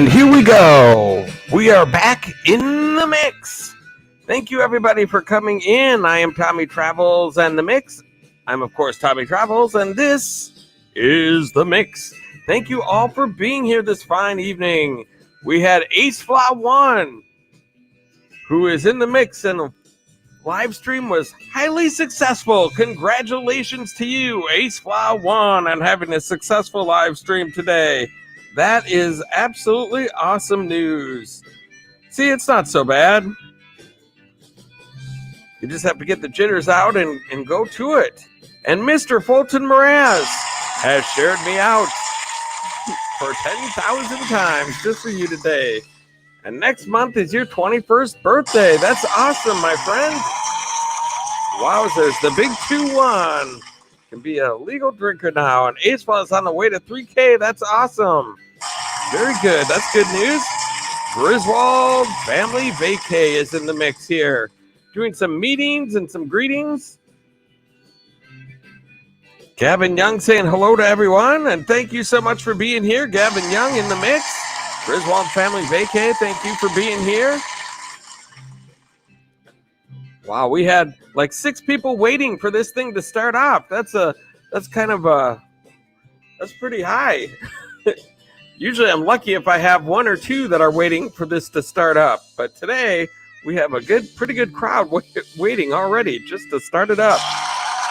And here we go. We are back in the mix. Thank you, everybody, for coming in. I am Tommy Travels and the Mix. I'm, of course, Tommy Travels, and this is the Mix. Thank you all for being here this fine evening. We had Ace Flaw 1, who is in the mix, and the live stream was highly successful. Congratulations to you, Ace Flaw 1, on having a successful live stream today. That is absolutely awesome news. See, it's not so bad. You just have to get the jitters out and go to it. And Mr. Fulton Mraz has shared me out for 10,000 times just for you today. And next month is your 21st birthday. That's awesome, my friend. Wowzers, the big 2-1 can be a legal drinker now. And Ace Flaw is on the way to 3K. That's awesome. Very good. That's good news. Griswold family Vacay is in the mix here. Doing some meetings and some greetings. Gavin Young saying hello to everyone. And thank you so much for being here. Gavin Young in the mix. Griswold family Vacay, thank you for being here. Wow, we had like 6 people waiting for this thing to start off. That's pretty high. Usually I'm lucky if I have 1 or 2 that are waiting for this to start up. But today we have a pretty good crowd waiting already just to start it up.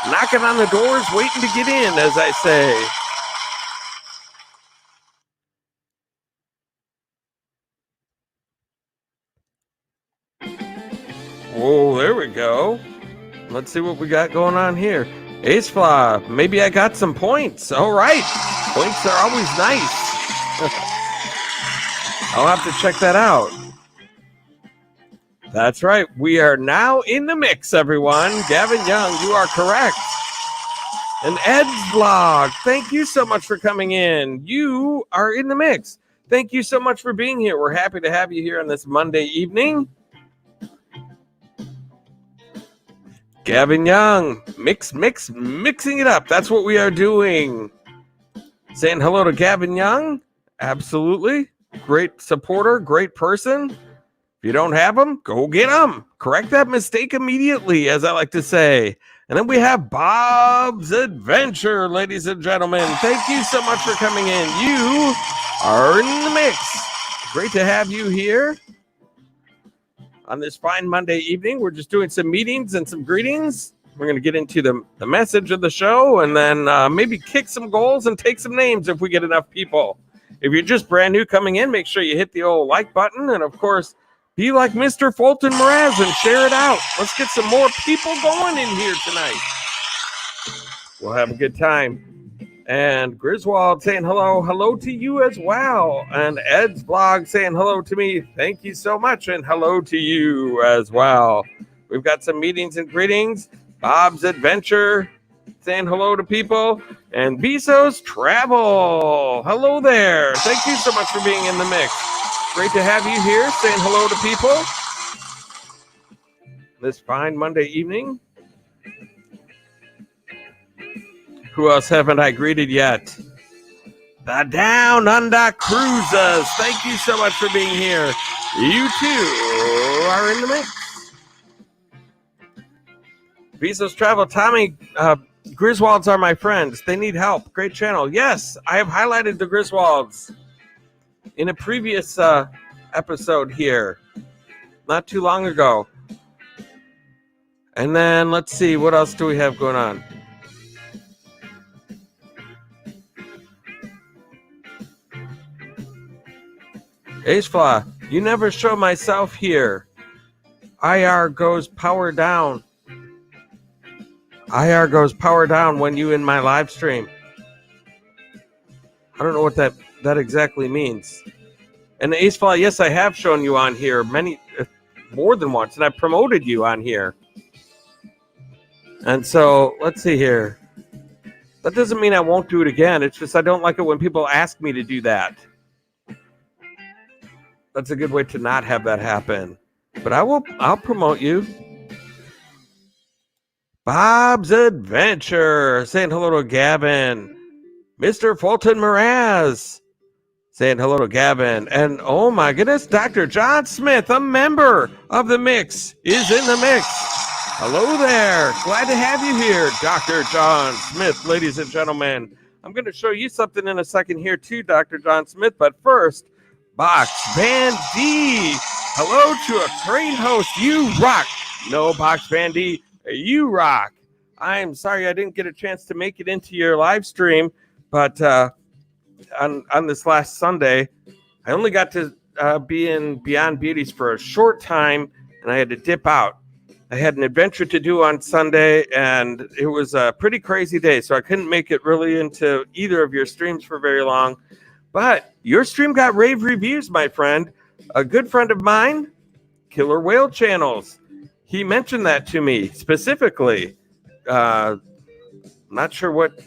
Knocking on the doors, waiting to get in, as I say. Whoa, there we go. Let's see what we got going on here. Ace Flaw, maybe I got some points. All right. Points are always nice. I'll have to check that out. That's right. We are now in the mix, everyone. Gavin Young, you are correct. And Ed's vlog, thank you so much for coming in. You are in the mix. Thank you so much for being here. We're happy to have you here on this Monday evening. Gavin Young, mixing it up. That's what we are doing. Saying hello to Gavin Young. Absolutely. Great supporter, great person. If you don't have him, go get him. Correct that mistake immediately, as I like to say. And then we have Bob's Adventure, ladies and gentlemen. Thank you so much for coming in. You are in the mix. Great to have you here on this fine Monday evening. We're just doing some meetings and some greetings. We're going to get into the message of the show and then maybe kick some goals and take some names if we get enough people. If you're just brand new coming in, make sure you hit the old like button. And, of course, be like Mr. Fulton Mraz and share it out. Let's get some more people going in here tonight. We'll have a good time. And Griswold saying hello. Hello to you as well. And Ed's blog saying hello to me. Thank you so much. And hello to you as well. We've got some meetings and greetings. Bob's Adventure saying hello to people. And Bezos Travel. Hello there. Thank you so much for being in the mix. Great to have you here saying hello to people this fine Monday evening. Who else haven't I greeted yet? The Down Under Cruisers. Thank you so much for being here. You too are in the mix. Bezos Travel. Tommy, Griswolds are my friends. They need help. Great channel. Yes, I have highlighted the Griswolds in a previous episode here, not too long ago. And then let's see, what else do we have going on? Ace Flaw, you never show myself here. IR goes power down. IR goes power down when you in my live stream. I don't know what that exactly means. And Ace Flaw, yes, I have shown you on here more than once, and I promoted you on here. And so, let's see here. That doesn't mean I won't do it again. It's just I don't like it when people ask me to do that. That's a good way to not have that happen. But I'll promote you. Bob's Adventure saying hello to Gavin. Mr. Fulton Mraz saying hello to Gavin. And oh my goodness, Dr. John Smith, a member of the mix, is in the mix. Hello there. Glad to have you here, Dr. John Smith, ladies and gentlemen. I'm going to show you something in a second here too, Dr. John Smith. But first, Box Van D. Hello to a great host. You rock. No, Box Van D, you rock. I'm sorry I didn't get a chance to make it into your live stream, but on this last Sunday, I only got to be in Beyond Beauties for a short time, and I had to dip out. I had an adventure to do on Sunday, and it was a pretty crazy day, so I couldn't make it really into either of your streams for very long. But your stream got rave reviews, my friend. A good friend of mine, Killer Whale Channels, he mentioned that to me specifically. Not sure what.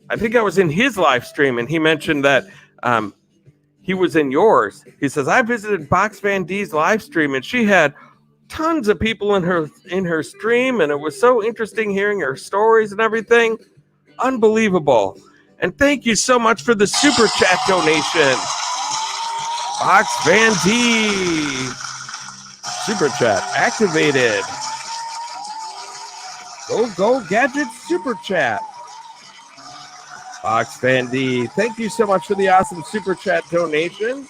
I think I was in his live stream, and he mentioned that he was in yours. He says, I visited Box Van D's live stream, and she had tons of people in her stream, and it was so interesting hearing her stories and everything. Unbelievable. And thank you so much for the super chat donation. Box Van D. Super chat activated. Go Gadget super chat. Box Van D, thank you so much for the awesome super chat donation.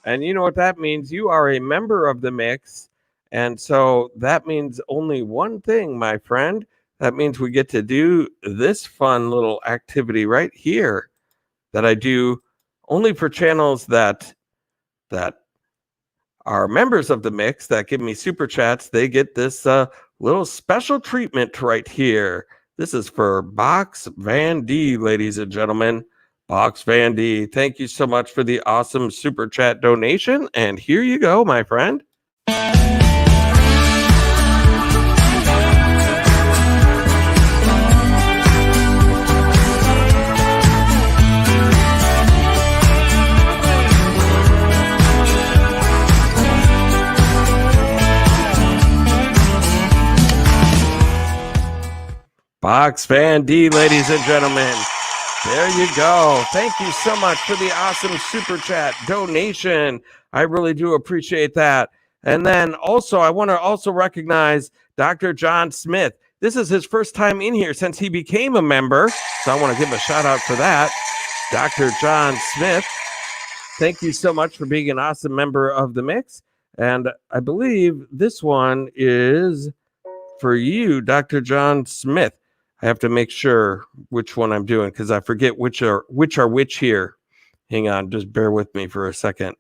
And you know what that means? You are a member of the mix. And so that means only one thing, my friend. That means we get to do this fun little activity right here that I do only for channels that are members of the mix that give me super chats. They get this little special treatment right here. This is for Box Van D, ladies and gentlemen. Box Van D, thank you so much for the awesome super chat donation. And here you go, my friend. Box Van D, ladies and gentlemen. There you go. Thank you so much for the awesome super chat donation. I really do appreciate that. And then also, I want to also recognize Dr. John Smith. This is his first time in here since he became a member. So I want to give him a shout out for that. Dr. John Smith, thank you so much for being an awesome member of the mix. And I believe this one is for you, Dr. John Smith. I have to make sure which one I'm doing because I forget which are which here. Hang on, just bear with me for a second.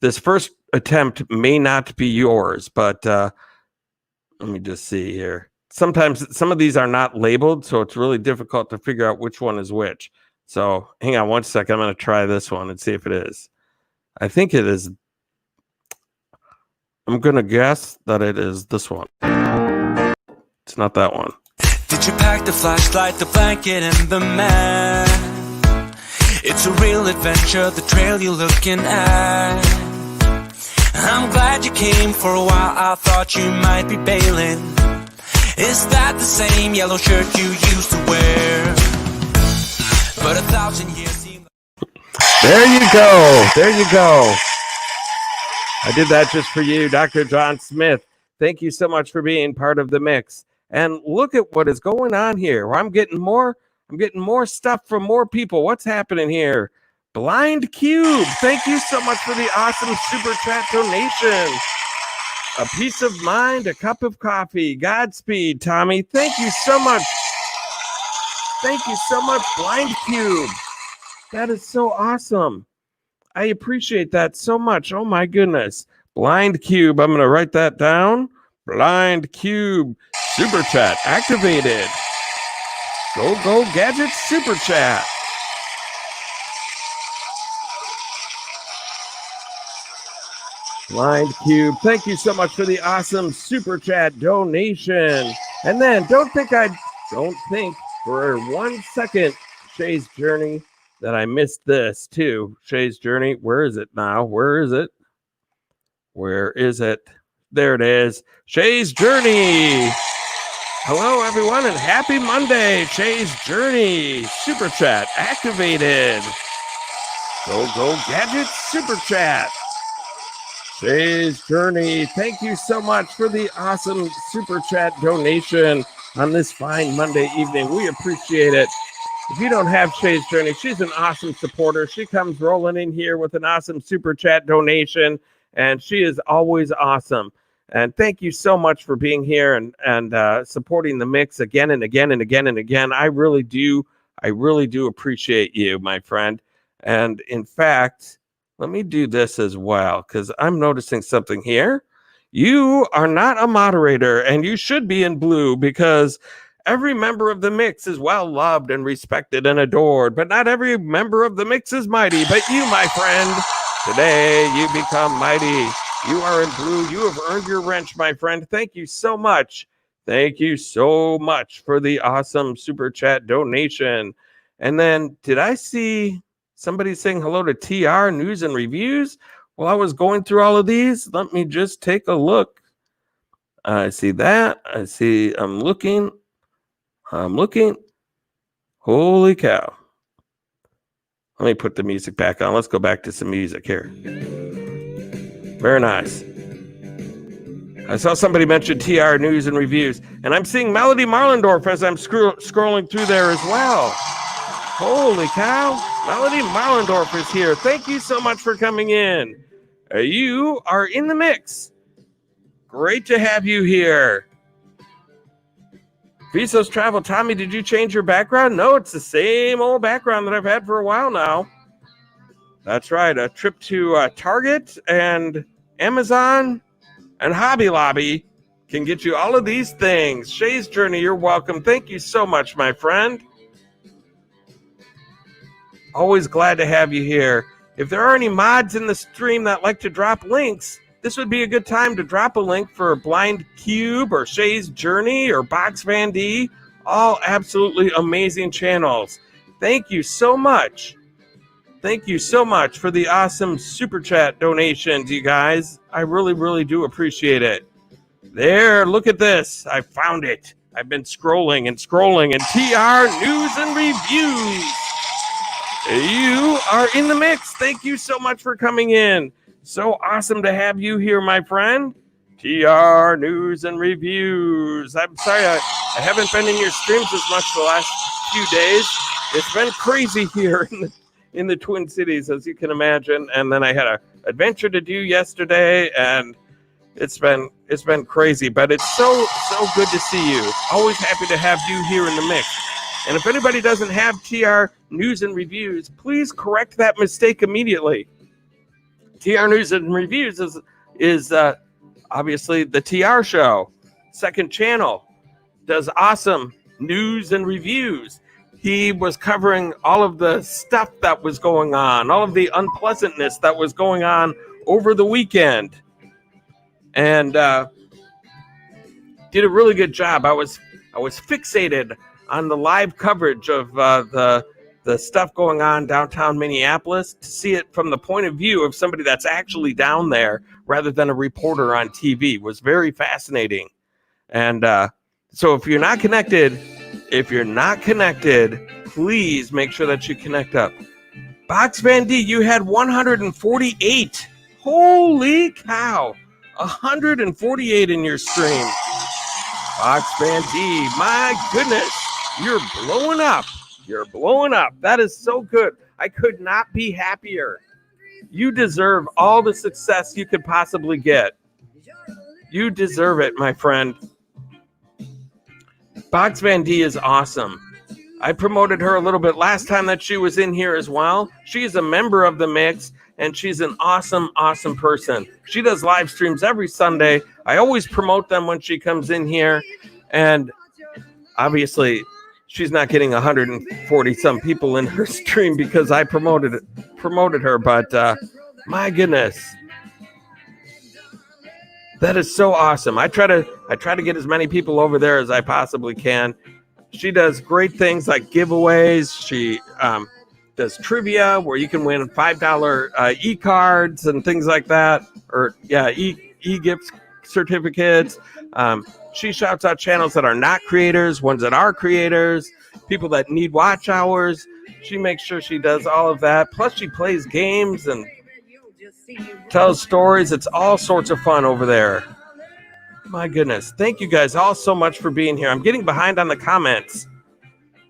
This first attempt may not be yours, but let me just see here. Sometimes some of these are not labeled, so it's really difficult to figure out which one is which. So hang on one second. I'm going to try this one and see if it is. I think it is. I'm going to guess that it is this one. It's not that one. Did you pack the flashlight, the blanket, and the map? It's a real adventure, the trail you're looking at. I'm glad you came for a while, I thought you might be bailing. Is that the same yellow shirt you used to wear? But 1,000 years seem... There you go. There you go. I did that just for you, Dr. John Smith. Thank you so much for being part of the mix. And look at what is going on here. I'm getting more stuff from more people. What's happening here? Blind Cube, thank you so much for the awesome super chat donation. A peace of mind, a cup of coffee. Godspeed, Tommy. Thank you so much. Thank you so much, Blind Cube. That is so awesome. I appreciate that so much. Oh my goodness. Blind Cube, I'm going to write that down. Blind Cube. Super chat activated. Go Gadget super chat. Blind Cube, thank you so much for the awesome super chat donation. And then don't think for 1 second, Shay's Journey, that I missed this too. Shay's Journey, where is it now? Where is it? There it is. Shay's Journey. Hello, everyone, and happy Monday. Shay's Journey. Super chat activated. Go Gadget Super Chat. Shay's Journey, thank you so much for the awesome Super Chat donation on this fine Monday evening. We appreciate it. If you don't have Shay's Journey, she's an awesome supporter. She comes rolling in here with an awesome Super Chat donation, and she is always awesome. And thank you so much for being here and supporting the mix again and again and again and again. I really do appreciate you, my friend. And in fact, let me do this as well, because I'm noticing something here. You are not a moderator, and you should be in blue, because every member of the mix is well loved and respected and adored, but not every member of the mix is mighty. But you, my friend, today you become mighty. You are in blue. You have earned your wrench, my friend. Thank you so much. Thank you so much for the awesome Super Chat donation. And then, did I see somebody saying hello to TR News and Reviews? While I was going through all of these, let me just take a look. I see that. I see, I'm looking. Holy cow. Let me put the music back on. Let's go back to some music here. Very nice. I saw somebody mention TR News and Reviews, and I'm seeing Melody Marlendorf as I'm scrolling through there as well. Holy cow. Melody Marlendorf is here. Thank you so much for coming in. You are in the mix. Great to have you here. Visos Travel, Tommy, did you change your background? No, it's the same old background that I've had for a while now. That's right. A trip to Target and Amazon and Hobby Lobby can get you all of these things. Shay's Journey, you're welcome. Thank you so much, my friend. Always glad to have you here. If there are any mods in the stream that like to drop links, this would be a good time to drop a link for Blind Cube or Shay's Journey or Box Van D. All absolutely amazing channels. Thank you so much. Thank you so much for the awesome Super Chat donations, you guys. I really do appreciate it. There, look at this. I found it. I've been scrolling and TR News and Reviews. You are in the mix. Thank you so much for coming in. So awesome to have you here, my friend. TR News and Reviews. I'm sorry I haven't been in your streams as much the last few days. It's been crazy here in the Twin Cities, as you can imagine. And then I had an adventure to do yesterday, and it's been crazy. But it's so good to see you. Always happy to have you here in the mix. And if anybody doesn't have TR News and Reviews, please correct that mistake immediately. TR News and Reviews is obviously the TR show. Second channel does awesome news and reviews. He was covering all of the stuff that was going on, all of the unpleasantness that was going on over the weekend, and did a really good job. I was fixated on the live coverage of the stuff going on downtown Minneapolis, to see it from the point of view of somebody that's actually down there rather than a reporter on TV was very fascinating. And so if you're not connected, please make sure that you connect up. Box Van D, you had 148. Holy cow. 148 in your stream. Box Van D, my goodness. You're blowing up. You're blowing up. That is so good. I could not be happier. You deserve all the success you could possibly get. You deserve it, my friend. Box Van D is awesome. I promoted her a little bit last time that she was in here as well. She is a member of the mix, and she's an awesome person. She does live streams every Sunday. I always promote them when she comes in here, and obviously she's not getting 140 some people in her stream because I promoted her, but my goodness, that is so awesome. I try to get as many people over there as I possibly can. She does great things like giveaways. She does trivia where you can win $5 e-cards and things like that, or e-gift certificates. She shouts out channels that are not creators, ones that are creators, people that need watch hours. She makes sure she does all of that. Plus, she plays games and tells stories. It's all sorts of fun over there. My goodness. Thank you guys all so much for being here. I'm getting behind on the comments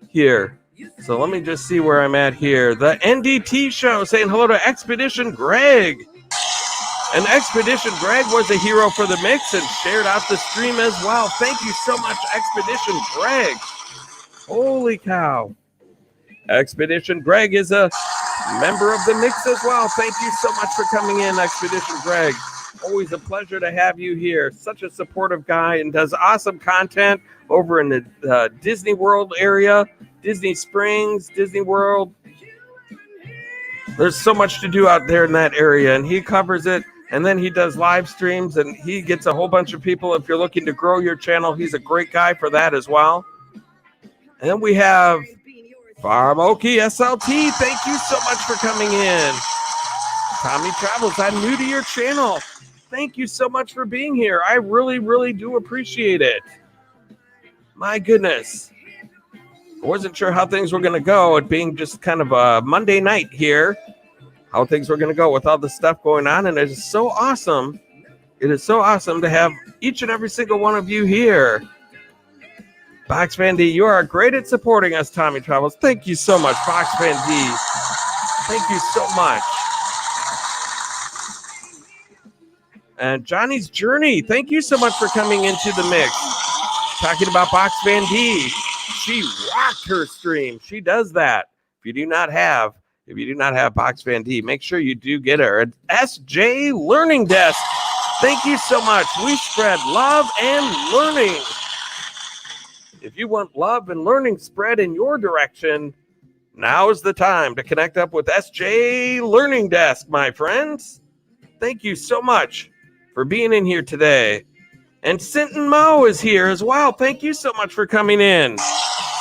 here. So let me just see where I'm at here. The NDT show saying hello to Expedition Greg. And Expedition Greg was a hero for the mix and shared out the stream as well. Thank you so much, Expedition Greg. Holy cow. Expedition Greg is a member of the mix as well. Thank you so much for coming in, Expedition Greg. Always a pleasure to have you here. Such a supportive guy and does awesome content over in the Disney World area, Disney Springs, Disney World. There's so much to do out there in that area, and he covers it. And then he does live streams, and he gets a whole bunch of people. If you're looking to grow your channel, he's a great guy for that as well. And then we have Farm Okie SLT. Thank you so much for coming in. Tommy Travels, I'm new to your channel. Thank you so much for being here. I really, really do appreciate it. My goodness. I wasn't sure how things were going to go, it being just kind of a Monday night here. How things were going to go with all the stuff going on, and it is so awesome. It is so awesome to have each and every single one of you here. Box Fan D, you are great at supporting us, Tommy Travels. Thank you so much, Box Fan D. Thank you so much. And Johnny's Journey, thank you so much for coming into the mix. Talking about Box Fan D. She rocked her stream. She does that. If you do not have Box Fan D, make sure you do get her. SJ Learning Desk. Thank you so much. We spread love and learning. If you want love and learning spread in your direction, now is the time to connect up with SJ Learning Desk, my friends. Thank you so much for being in here today. And Sinton Mo is here as well. Thank you so much for coming in.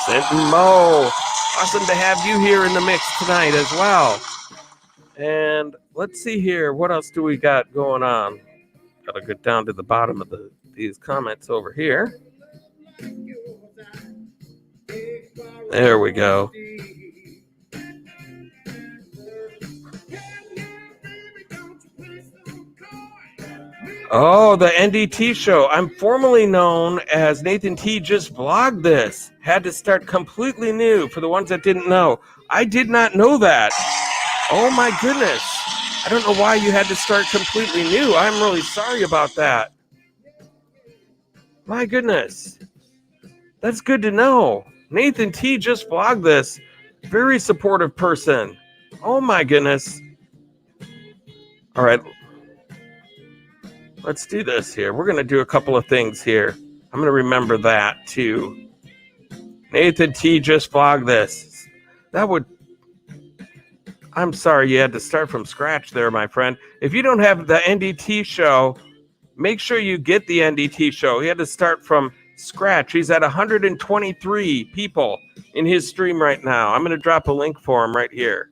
Sinton Mo. Awesome to have you here in the mix tonight as well. And let's see here. What else do we got going on? Got to get down to the bottom of these comments over here. There we go. Oh, the NDT show. I'm formerly known as Nathan T. Just vlogged this. Had to start completely new for the ones that didn't know. I did not know that. Oh my goodness. I don't know why you had to start completely new. I'm really sorry about that. My goodness. That's good to know. Nathan T. Just vlogged this. Very supportive person. Oh my goodness. All right. Let's do this here. We're going to do a couple of things here. I'm going to remember that too. Nathan T. Just vlogged this. I'm sorry you had to start from scratch there, my friend. If you don't have the NDT show, make sure you get the NDT show. He had to start from scratch. He's at 123 people in his stream right now. I'm going to drop a link for him right here.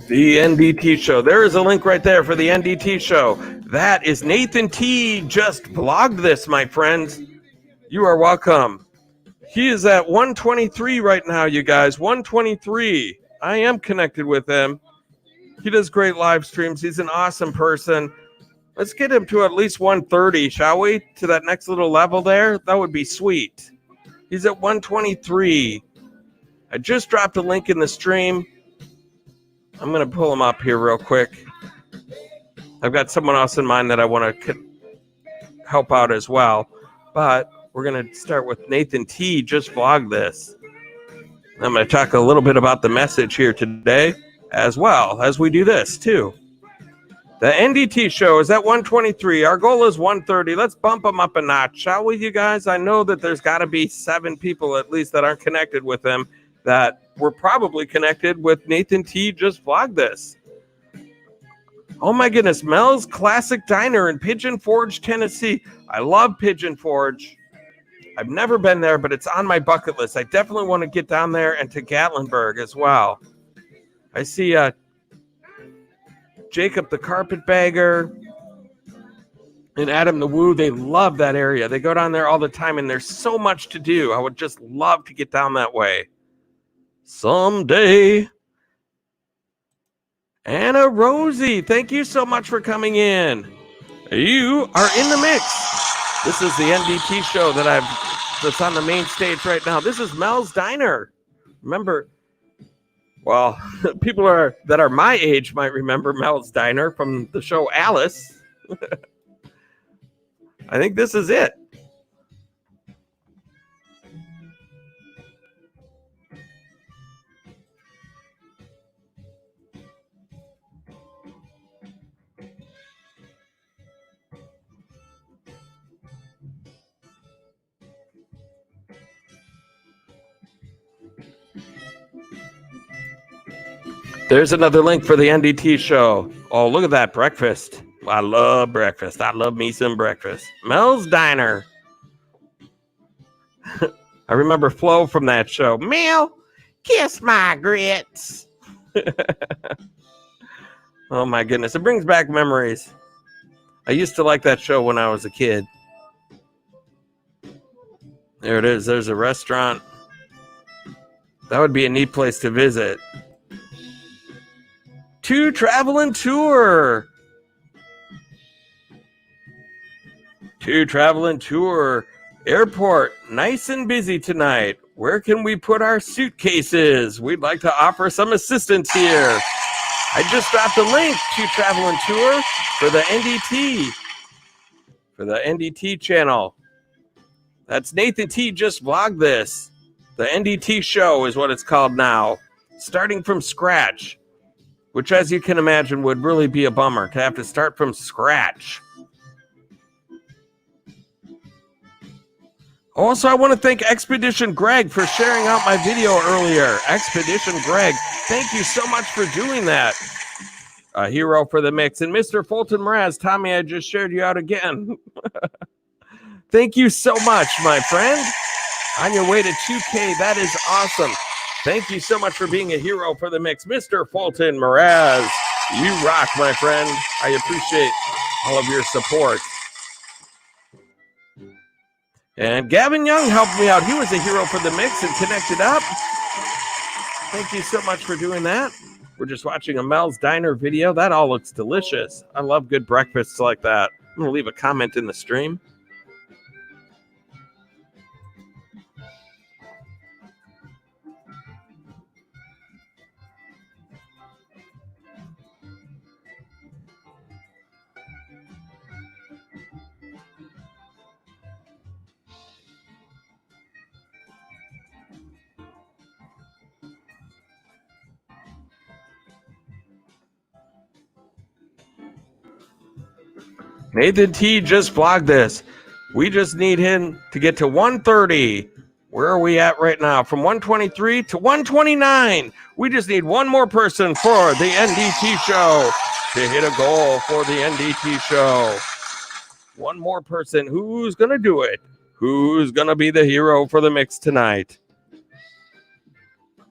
The NDT show. There is a link right there for the NDT show. That is Nathan T. Just vlogged this, my friends. You are welcome. He is at 123 right now, you guys. 123. I am connected with him. He does great live streams. He's an awesome person. Let's get him to at least 130, shall we? To that next little level there. That would be sweet. He's at 123. I just dropped a link in the stream. I'm going to pull him up here real quick. I've got someone else in mind that I want to help out as well. But we're going to start with Nathan T. Just vlogged this. I'm going to talk a little bit about the message here today as well as we do this too. The NDT show is at 123. Our goal is 130. Let's bump them up a notch, shall we, you guys? I know that there's got to be 7 people at least that aren't connected with him that were probably connected with Nathan T. Just vlogged this. Oh my goodness, Mel's Classic Diner in Pigeon Forge, Tennessee. I love Pigeon Forge. I've never been there, but it's on my bucket list. I definitely want to get down there and to Gatlinburg as well. I see Jacob the Carpetbagger and Adam the Woo. They love that area. They go down there all the time, and there's so much to do. I would just love to get down that way someday. Anna Rosie, thank you so much for coming in. You are in the mix. This is the NDT show that's on the main stage right now. This is Mel's Diner. Remember, well, people that are my age might remember Mel's Diner from the show Alice. I think this is it. There's another link for the NDT show. Oh, look at that breakfast. I love breakfast. I love me some breakfast. Mel's Diner. I remember Flo from that show. Mel, kiss my grits. Oh my goodness. It brings back memories. I used to like that show when I was a kid. There it is. There's a restaurant. That would be a neat place to visit. To Travel and Tour. To Travel and Tour. Airport, nice and busy tonight. Where can we put our suitcases? We'd like to offer some assistance here. I just dropped a link to Travel and Tour for the NDT. For the NDT channel. That's Nathan T. just vlogged this. The NDT show is what it's called now. Starting from scratch. Which, as you can imagine, would really be a bummer to have to start from scratch. Also, I want to thank Expedition Greg for sharing out my video earlier. Expedition Greg, thank you so much for doing that. A hero for the mix. And Mr. Fulton Mraz, Tommy, I just shared you out again. Thank you so much, my friend. On your way to 2K, that is awesome. Thank you so much for being a hero for the mix. Mr. Fulton Mraz, you rock, my friend. I appreciate all of your support. And Gavin Young helped me out. He was a hero for the mix and connected up. Thank you so much for doing that. We're just watching a Mel's Diner video. That all looks delicious. I love good breakfasts like that. I'm going to leave a comment in the stream. Nathan T just vlogged this. We just need him to get to 130. Where are we at right now? From 123 to 129. We just need one more person for the NDT show to hit a goal for the NDT show. One more person. Who's going to do it? Who's going to be the hero for the mix tonight?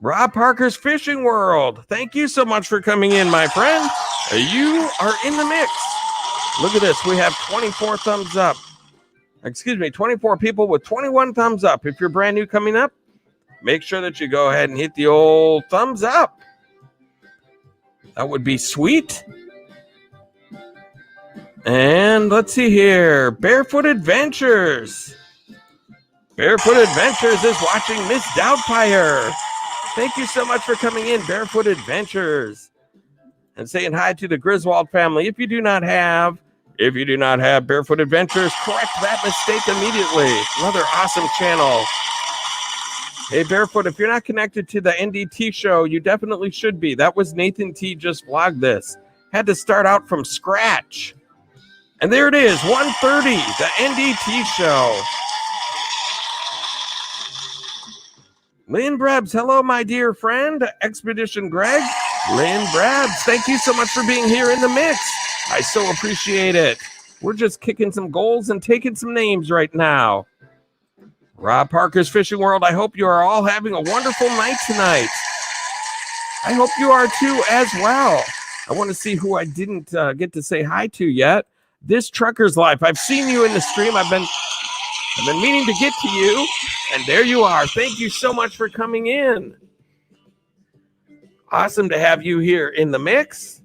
Rob Parker's Fishing World. Thank you so much for coming in, my friend. You are in the mix. Look at this. We have 24 thumbs up. Excuse me, 24 people with 21 thumbs up. If you're brand new coming up, make sure that you go ahead and hit the old thumbs up. That would be sweet. And let's see here. Barefoot Adventures. Barefoot Adventures is watching Miss Doubtfire. Thank you so much for coming in, Barefoot Adventures. And saying hi to the Griswold family. If you do not have Barefoot Adventures, correct that mistake immediately. Another awesome channel. Hey, Barefoot, if you're not connected to the NDT show, you definitely should be. That was Nathan T just vlogged this. Had to start out from scratch. And there it is, 130, the NDT show. Lynn Brebs, hello, my dear friend. Expedition Greg, Lynn Brabs, thank you so much for being here in the mix. I so appreciate it. We're just kicking some goals and taking some names right now. Rob Parker's Fishing World, I hope you are all having a wonderful night tonight. I hope you are too as well. I want to see who I didn't get to say hi to yet. This Trucker's Life, I've seen you in the stream. I've been meaning to get to you, and there you are. Thank you so much for coming in. Awesome to have you here in the mix.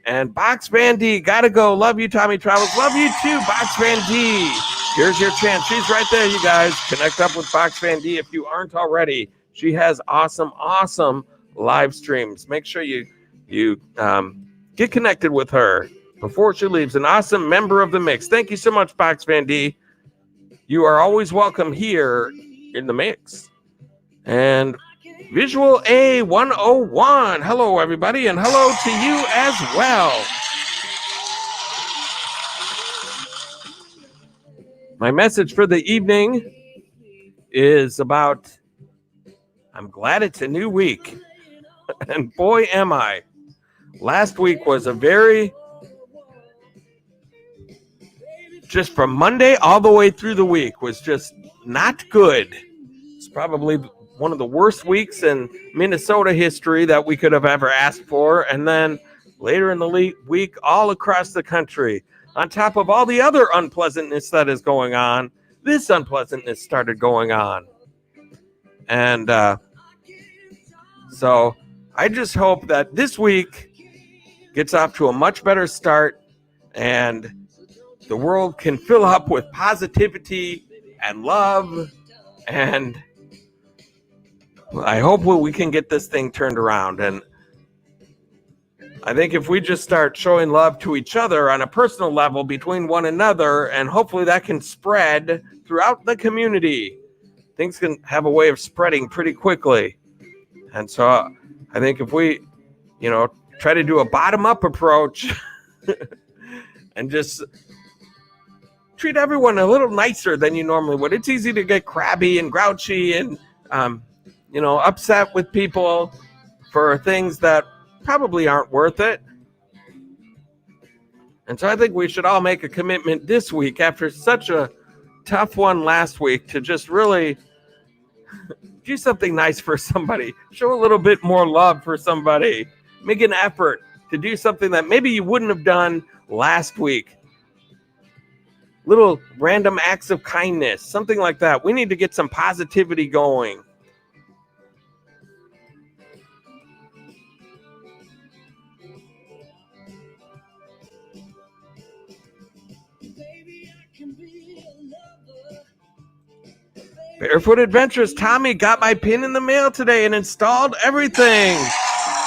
And Box Van D, gotta go. Love you, Tommy Travels. Love you too, Box Van D. Here's your chance. She's right there, you guys. Connect up with Box Van D if you aren't already. She has awesome live streams. Make sure you get connected with her before she leaves. An awesome member of the mix. Thank you so much, Box Van D. You are always welcome here in the mix. And Visual A101. Hello, everybody, and hello to you as well. My message for the evening is about, I'm glad it's a new week. And boy, am I. Last week was a very, just from Monday all the way through the week was just not good. It's probably one of the worst weeks in Minnesota history that we could have ever asked for. And then later in the week, all across the country, on top of all the other unpleasantness that is going on, this unpleasantness started going on. And so I just hope that this week gets off to a much better start and the world can fill up with positivity and love. And I hope we can get this thing turned around. And I think if we just start showing love to each other on a personal level between one another, and hopefully that can spread throughout the community, things can have a way of spreading pretty quickly. And so I think if we, try to do a bottom-up approach and just treat everyone a little nicer than you normally would. It's easy to get crabby and grouchy and, upset with people for things that probably aren't worth it. And so I think we should all make a commitment this week after such a tough one last week to just really do something nice for somebody. Show a little bit more love for somebody. Make an effort to do something that maybe you wouldn't have done last week. Little random acts of kindness, something like that. We need to get some positivity going. Barefoot Adventures, Tommy got my pin in the mail today and installed everything.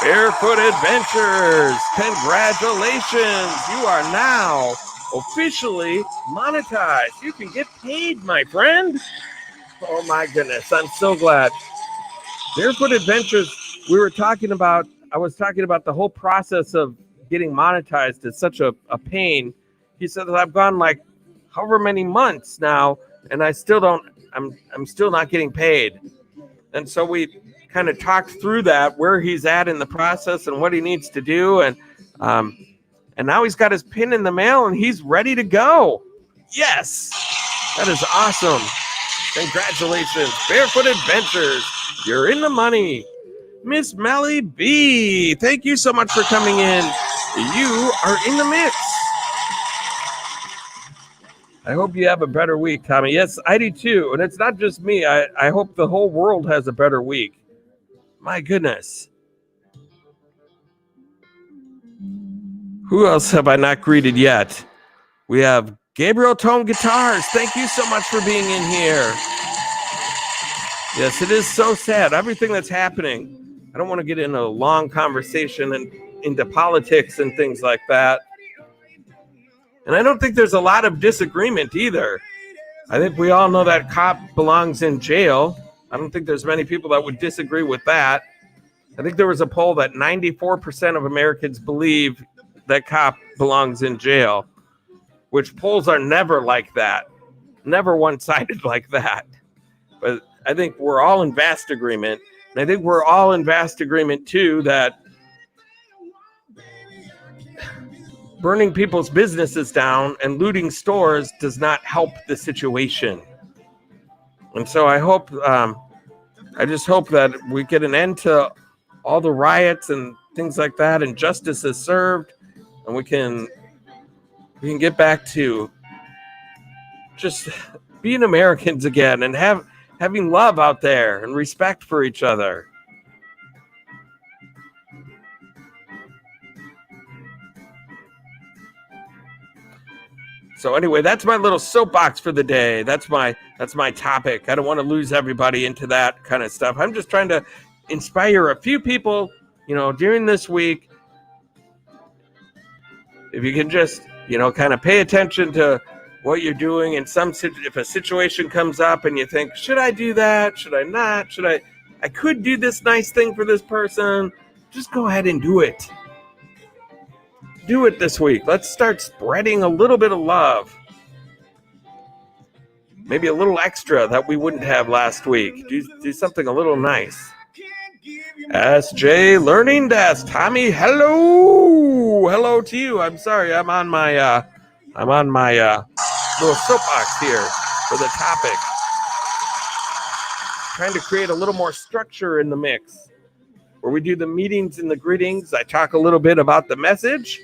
Barefoot Adventures, congratulations. You are now officially monetized. You can get paid, my friend. Oh my goodness, I'm so glad. Barefoot Adventures, I was talking about the whole process of getting monetized is such a pain. He said that I've gone like however many months now, and I'm still not getting paid. And so we kind of talked through that, where he's at in the process and what he needs to do. And now he's got his pin in the mail and he's ready to go. Yes, that is awesome. Congratulations, Barefoot Adventures. You're in the money. Miss Melly B, thank you so much for coming in. You are in the mix. I hope you have a better week, Tommy. Yes, I do too. And it's not just me. I hope the whole world has a better week. My goodness. Who else have I not greeted yet? We have Gabriel Tone Guitars. Thank you so much for being in here. Yes, it is so sad. Everything that's happening. I don't want to get into a long conversation and into politics and things like that. And I don't think there's a lot of disagreement either. I think we all know that cop belongs in jail. I don't think there's many people that would disagree with that. I think there was a poll that 94% of Americans believe that cop belongs in jail, which polls are never like that, never one-sided like that. But I think we're all in vast agreement. And I think we're all in vast agreement, too, that burning people's businesses down and looting stores does not help the situation. And so I just hope that we get an end to all the riots and things like that, and justice is served, and we can get back to just being Americans again and having love out there and respect for each other. So anyway, that's my little soapbox for the day. That's my topic. I don't want to lose everybody into that kind of stuff. I'm just trying to inspire a few people, during this week. If you can just, kind of pay attention to what you're doing. And if a situation comes up and you think, should I do that? Should I not? I could do this nice thing for this person. Just go ahead and do it. Do it this week. Let's start spreading a little bit of love. Maybe a little extra that we wouldn't have last week. Do something a little nice. SJ Learning Desk. Tommy, hello. Hello to you. I'm sorry. I'm on my little soapbox here for the topic. Trying to create a little more structure in the mix. Where we do the meetings and the greetings. I talk a little bit about the message.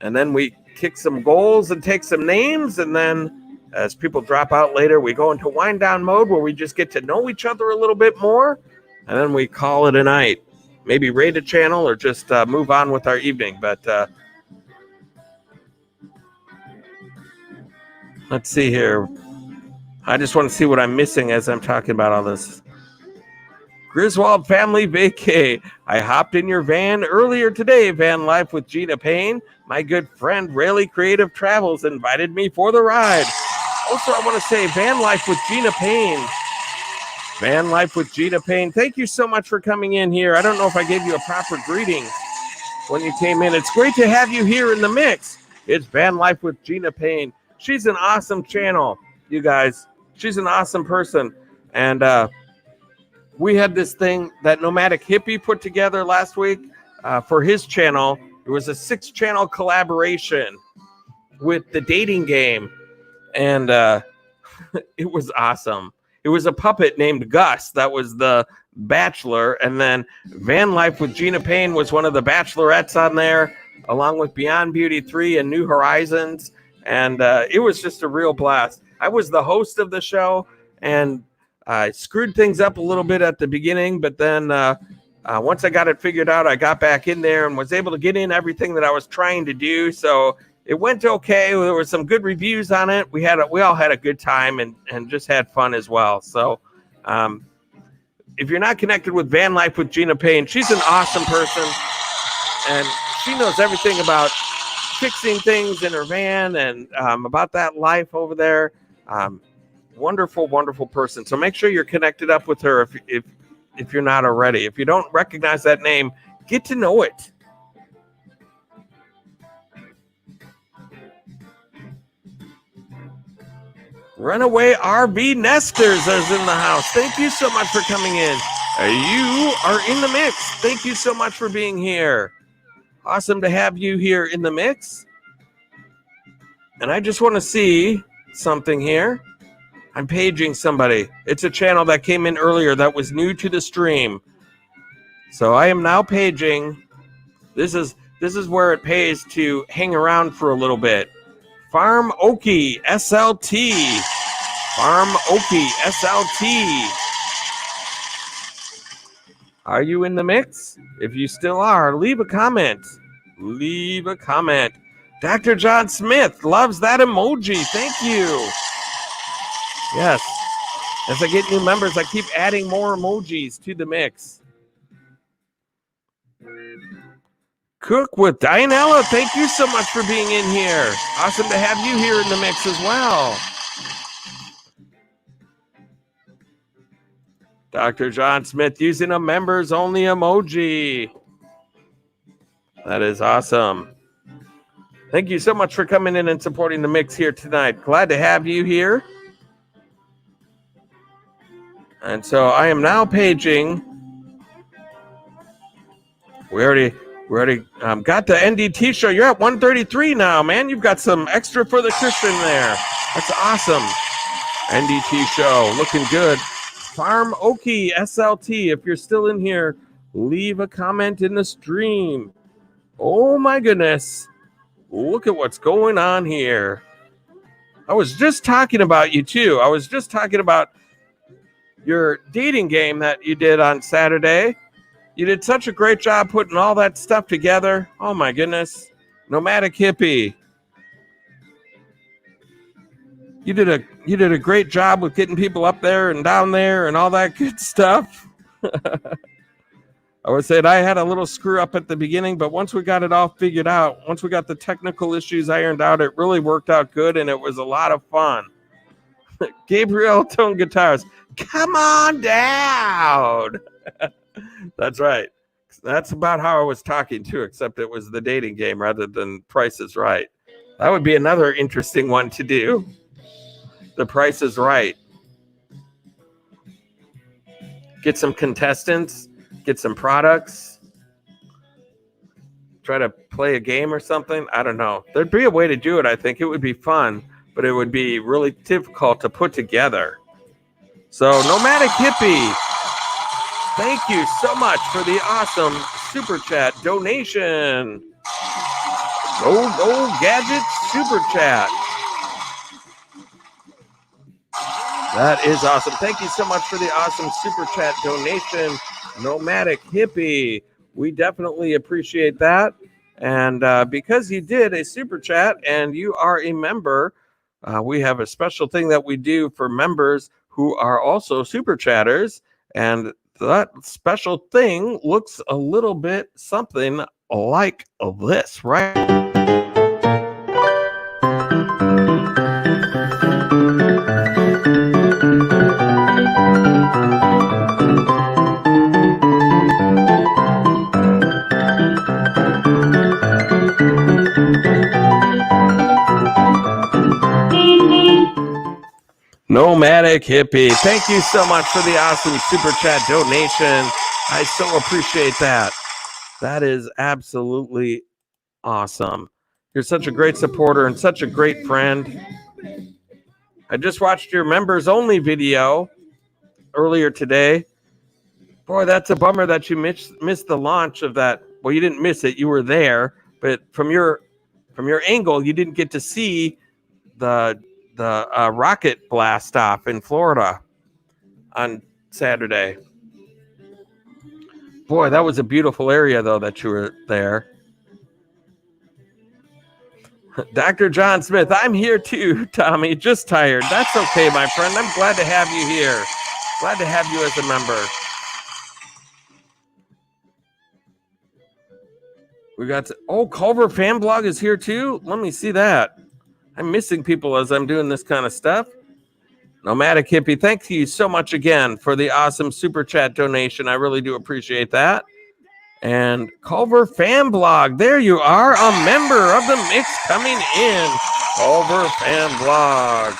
And then we kick some goals and take some names. And then as people drop out later, we go into wind down mode where we just get to know each other a little bit more. And then we call it a night. Maybe rate a channel or just move on with our evening. But let's see here. I just want to see what I'm missing as I'm talking about all this. Griswold family vacay. I hopped in your van earlier today. Van Life with Gina Payne. My good friend Rayleigh Creative Travels invited me for the ride. Also, I want to say Van Life with Gina Payne. Van Life with Gina Payne. Thank you so much for coming in here. I don't know if I gave you a proper greeting when you came in. It's great to have you here in the mix. It's Van Life with Gina Payne. She's an awesome channel, you guys. She's an awesome person. And we had this thing that Nomadic Hippie put together last week for his channel. It was a 6-channel collaboration with the dating game. And it was awesome. It was a puppet named Gus that was the bachelor. And then Van Life with Gina Payne was one of the bachelorettes on there, along with Beyond Beauty 3 and New Horizons. And it was just a real blast. I was the host of the show, and I screwed things up a little bit at the beginning. But then once I got it figured out, I got back in there and was able to get in everything that I was trying to do. So it went okay. There were some good reviews on it. We all had a good time and just had fun as well. So if you're not connected with Van Life with Gina Payne, she's an awesome person. And she knows everything about fixing things in her van and about that life over there. Wonderful, wonderful person. So make sure you're connected up with her if you're not already. If you don't recognize that name, get to know it. Runaway RV Nesters is in the house. Thank you so much for coming in. You are in the mix. Thank you so much for being here. Awesome to have you here in the mix. And I just want to see something here. I'm paging somebody. It's a channel that came in earlier that was new to the stream. So I am now paging. This is where it pays to hang around for a little bit. Farm Okie SLT. Farm Okie SLT. Are you in the mix? If you still are, leave a comment. Leave a comment. Dr. John Smith loves that emoji. Thank you. Yes. As I get new members, I keep adding more emojis to the mix. Cook with Dianella, thank you so much for being in here. Awesome to have you here in the mix as well. Dr. John Smith using a members only emoji. That is awesome. Thank you so much for coming in and supporting the mix here tonight. Glad to have you here. And so I am now paging. We already We already got the NDT show. You're at 133 now, man. You've got some extra for the Christian there. That's awesome. NDT show, looking good. Farm Okie SLT, if you're still in here, leave a comment in the stream. Oh my goodness. Look at what's going on here. I was just talking about you too. I was just talking about your dating game that you did on Saturday. You did such a great job putting all that stuff together. Oh my goodness. Nomadic Hippie. You did a great job with getting people up there and down there and all that good stuff. I would say I had a little screw up at the beginning, but once we got it all figured out, once we got the technical issues ironed out, it really worked out good and it was a lot of fun. Gabriel Tone Guitars, come on down. That's right. That's about how I was talking too, except it was the dating game rather than Price is Right. That would be another interesting one to do. The Price is Right. Get some contestants, get some products, try to play a game or something. I don't know. There'd be a way to do it. I think it would be fun, but it would be really difficult to put together. So, Nomadic Hippie, thank you so much for the awesome Super Chat donation. Go Gadget Super Chat. That is awesome. Thank you so much for the awesome Super Chat donation, Nomadic Hippie. We definitely appreciate that. And because you did a Super Chat and you are a member, we have a special thing that we do for members who are also Super Chatters. And that special thing looks a little bit something like this, right? Nomadic Hippie, thank you so much for the awesome Super Chat donation. I so appreciate that. That is absolutely awesome. You're such a great supporter and such a great friend. I just watched your members only video earlier today. Boy, that's a bummer that you missed the launch of that. Well, you didn't miss it. You were there, but from your angle, you didn't get to see the rocket blast off in Florida on Saturday. Boy, that was a beautiful area, though, that you were there. Dr. John Smith, I'm here too, Tommy. Just tired. That's okay, my friend. I'm glad to have you here. Glad to have you as a member. We got Culver Fan Blog is here too. Let me see that. I'm missing people as I'm doing this kind of stuff. Nomadic Hippie, thank you so much again for the awesome Super Chat donation. I really do appreciate that. And Culver Fan Blog, there you are, a member of the mix coming in. Culver Fan Blog,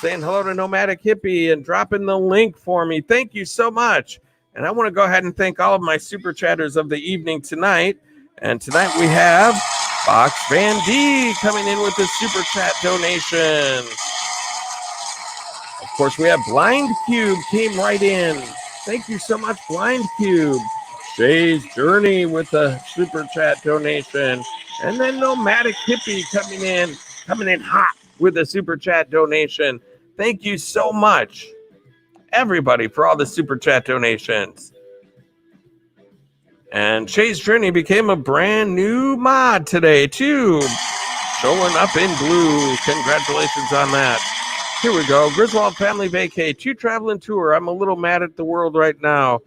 saying hello to Nomadic Hippie and dropping the link for me. Thank you so much. And I want to go ahead and thank all of my Super Chatters of the evening tonight. And tonight we have Box Van D coming in with a Super Chat donation. Of course, we have Blind Cube came right in. Thank you so much, Blind Cube. Shay's Journey with a Super Chat donation. And then Nomadic Hippie coming in hot with a Super Chat donation. Thank you so much, everybody, for all the Super Chat donations. And Shay's Journey became a brand new mod today, too. Showing up in blue. Congratulations on that. Here we go. Griswold Family Vacay, 2 traveling tour. I'm a little mad at the world right now.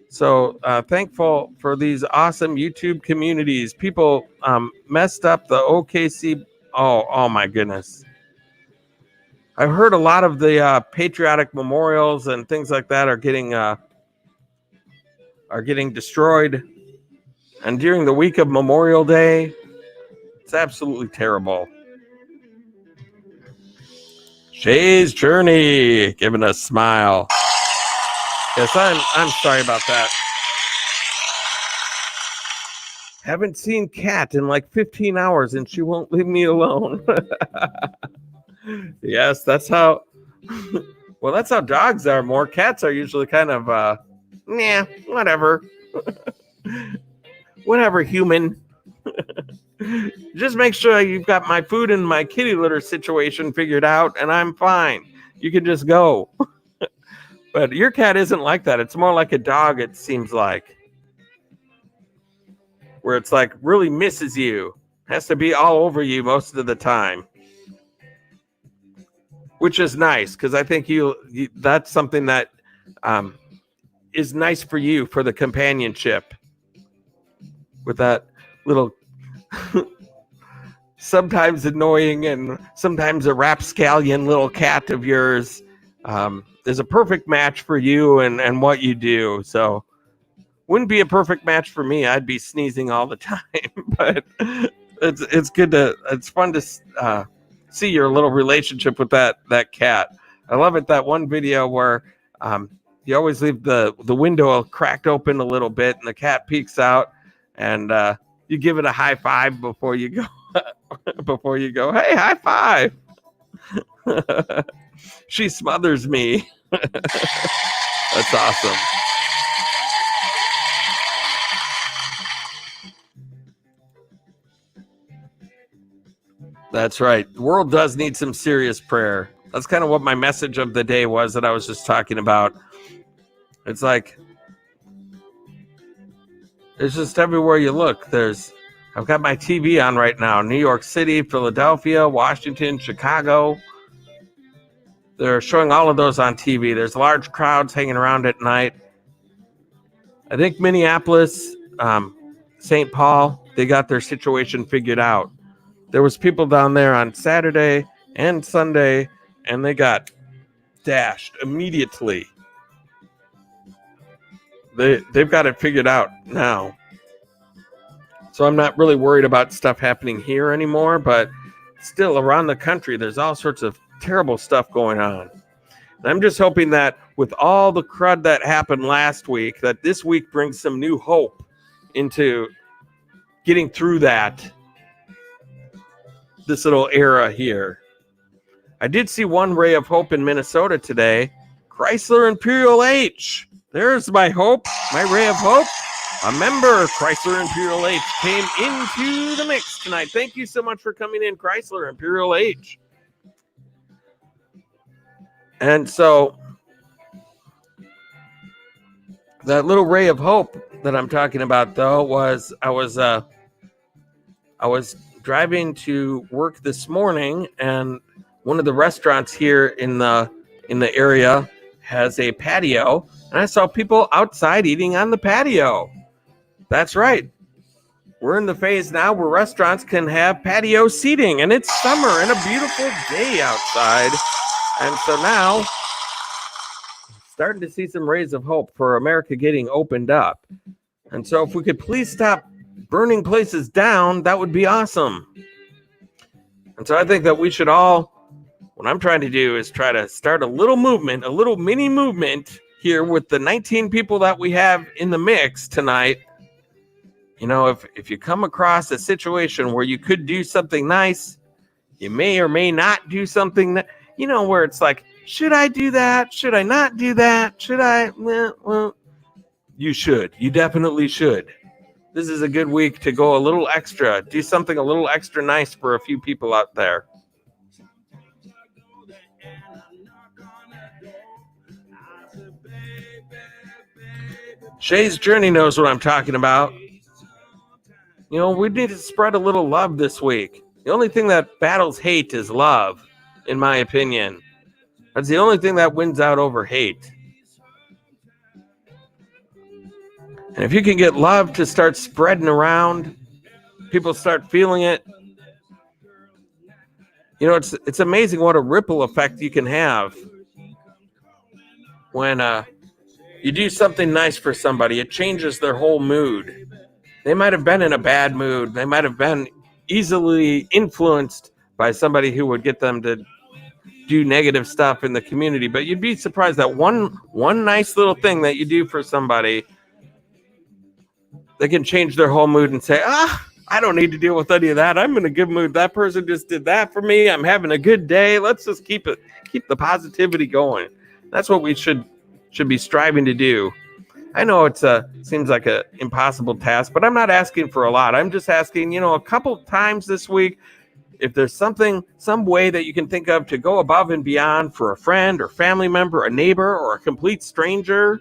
So thankful for these awesome YouTube communities. People messed up the OKC. Oh my goodness. I've heard a lot of the patriotic memorials and things like that are getting destroyed. And during the week of Memorial Day, it's absolutely terrible. Shay's Journey, giving a smile. Yes, I'm sorry about that. Haven't seen Cat in like 15 hours and she won't leave me alone. Yes, that's how. Well, that's how dogs are. More cats are usually kind of, nah, whatever. Whatever, human. Just make sure you've got my food and my kitty litter situation figured out, and I'm fine. You can just go. But your cat isn't like that. It's more like a dog, it seems like. Where it's like really misses you. Has to be all over you most of the time. Which is nice, because I think you that's something that is nice for you for the companionship. With that little sometimes annoying and sometimes a rapscallion little cat of yours is a perfect match for you and what you do. So wouldn't be a perfect match for me. I'd be sneezing all the time. But it's good to, it's fun to see your little relationship with that cat. I love it, that one video where you always leave the window cracked open a little bit and the cat peeks out and you give it a high five before you go. Before you go, hey, high five. She smothers me. That's awesome. That's right. The world does need some serious prayer. That's kind of what my message of the day was that I was just talking about. It's like, it's just everywhere you look. I've got my TV on right now. New York City, Philadelphia, Washington, Chicago. They're showing all of those on TV. There's large crowds hanging around at night. I think Minneapolis, St. Paul, they got their situation figured out. There was people down there on Saturday and Sunday, and they got dashed immediately. They've got it figured out now. So I'm not really worried about stuff happening here anymore, but still around the country, there's all sorts of terrible stuff going on. And I'm just hoping that with all the crud that happened last week, that this week brings some new hope into getting through this little era here. I did see one ray of hope in Minnesota today. Chrysler Imperial H. There's my hope, my ray of hope. A member, Chrysler Imperial H, came into the mix tonight. Thank you so much for coming in, Chrysler Imperial H. And so, that little ray of hope that I'm talking about, though, was I was driving to work this morning, and one of the restaurants here in the area has a patio, and I saw people outside eating on the patio. That's right. We're in the phase now where restaurants can have patio seating, and it's summer and a beautiful day outside. And so now, starting to see some rays of hope for America getting opened up. And so if we could please stop burning places down, that would be awesome. And so I think that we should all, what I'm trying to do is try to start a little movement, a little mini movement here with the 19 people that we have in the mix tonight. You know, if you come across a situation where you could do something nice, you may or may not do something that, you know, where it's like, should I do that? Should I not do that? Should I? Well, you should. You definitely should. This is a good week to go a little extra, do something a little extra nice for a few people out there. Shay's Journey knows what I'm talking about. You know, we need to spread a little love this week. The only thing that battles hate is love, in my opinion. That's the only thing that wins out over hate. And if you can get love to start spreading around, people start feeling it. You know, it's amazing what a ripple effect you can have when you do something nice for somebody. It changes their whole mood. They might have been in a bad mood. They might have been easily influenced by somebody who would get them to do negative stuff in the community. But you'd be surprised that one nice little thing that you do for somebody, they can change their whole mood and say, I don't need to deal with any of that. I'm in a good mood. That person just did that for me. I'm having a good day. Let's just keep the positivity going. That's what we should be striving to do. I know it seems like an impossible task, but I'm not asking for a lot. I'm just asking, a couple times this week, if there's some way that you can think of to go above and beyond for a friend or family member, a neighbor, or a complete stranger,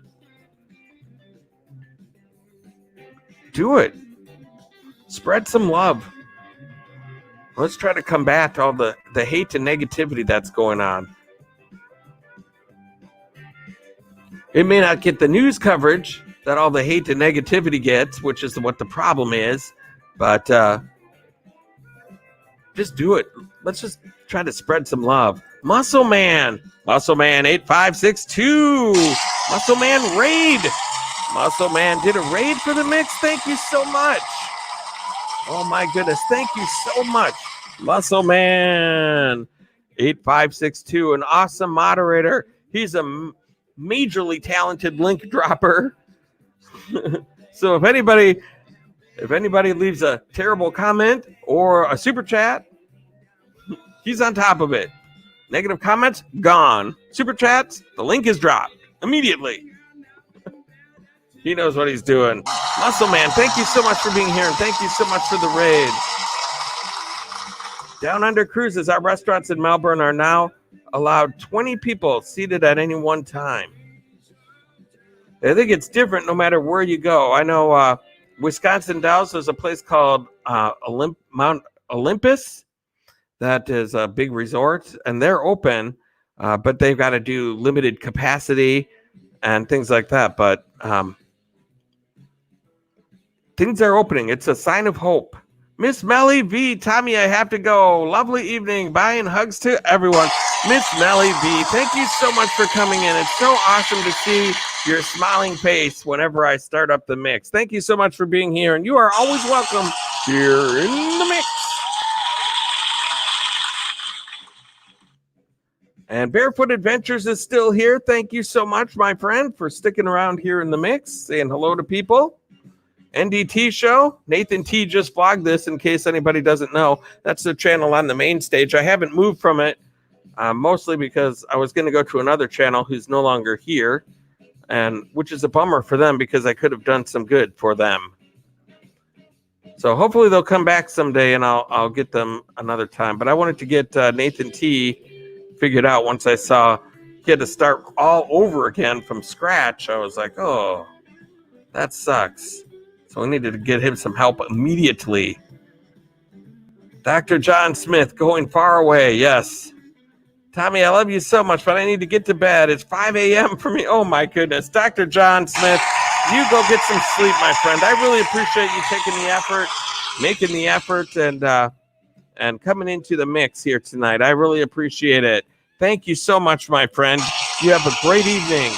do it. Spread some love. Let's try to combat all the hate and negativity that's going on. It may not get the news coverage that all the hate and negativity gets, which is what the problem is, but just do it. Let's just try to spread some love. Muscle Man 8562. Muscle Man raid. Muscle Man did a raid for the mix. Thank you so much. Oh my goodness. Thank you so much. Muscle Man 8562, an awesome moderator. He's a majorly talented link dropper. So if anybody leaves a terrible comment or a super chat, he's on top of it. Negative comments, gone. Super chats, the link is dropped immediately. He knows what he's doing. Muscle Man, thank you so much for being here, and thank you so much for the raid. Down Under Cruises, our restaurants in Melbourne are now allowed 20 people seated at any one time. I think it's different no matter where you go. I know Wisconsin Dells, there's a place called Mount Olympus that is a big resort, and they're open, but they've got to do limited capacity and things like that. But things are opening. It's a sign of hope. Miss Melly V, Tommy, I have to go. Lovely evening. Bye and hugs to everyone. Miss Melly V, thank you so much for coming in. It's so awesome to see your smiling face whenever I start up the mix. Thank you so much for being here, and you are always welcome here in the mix. And Barefoot Adventures is still here. Thank you so much, my friend, for sticking around here in the mix, saying hello to people. NDT show. Nathan T just vlogged this in case anybody doesn't know. That's the channel on the main stage. I haven't moved from it, mostly because I was going to go to another channel who's no longer here, and which is a bummer for them because I could have done some good for them. So hopefully they'll come back someday, and I'll get them another time. But I wanted to get Nathan T figured out once I saw he had to start all over again from scratch. I was like, oh, that sucks. So we needed to get him some help immediately. Dr. John Smith, going far away. Yes. Tommy, I love you so much, but I need to get to bed. It's 5 a.m. for me. Oh, my goodness. Dr. John Smith, you go get some sleep, my friend. I really appreciate you taking the effort, making the effort, and coming into the mix here tonight. I really appreciate it. Thank you so much, my friend. You have a great evening.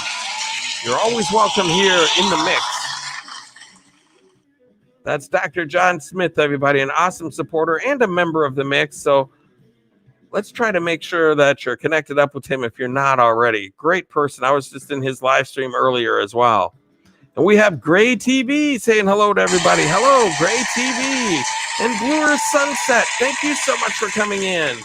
You're always welcome here in the mix. That's Dr. John Smith, everybody, an awesome supporter and a member of the mix. So let's try to make sure that you're connected up with him if you're not already. Great person. I was just in his live stream earlier as well. And we have Gray TV saying hello to everybody. Hello, Gray TV. And Bluer Sunset, thank you so much for coming in.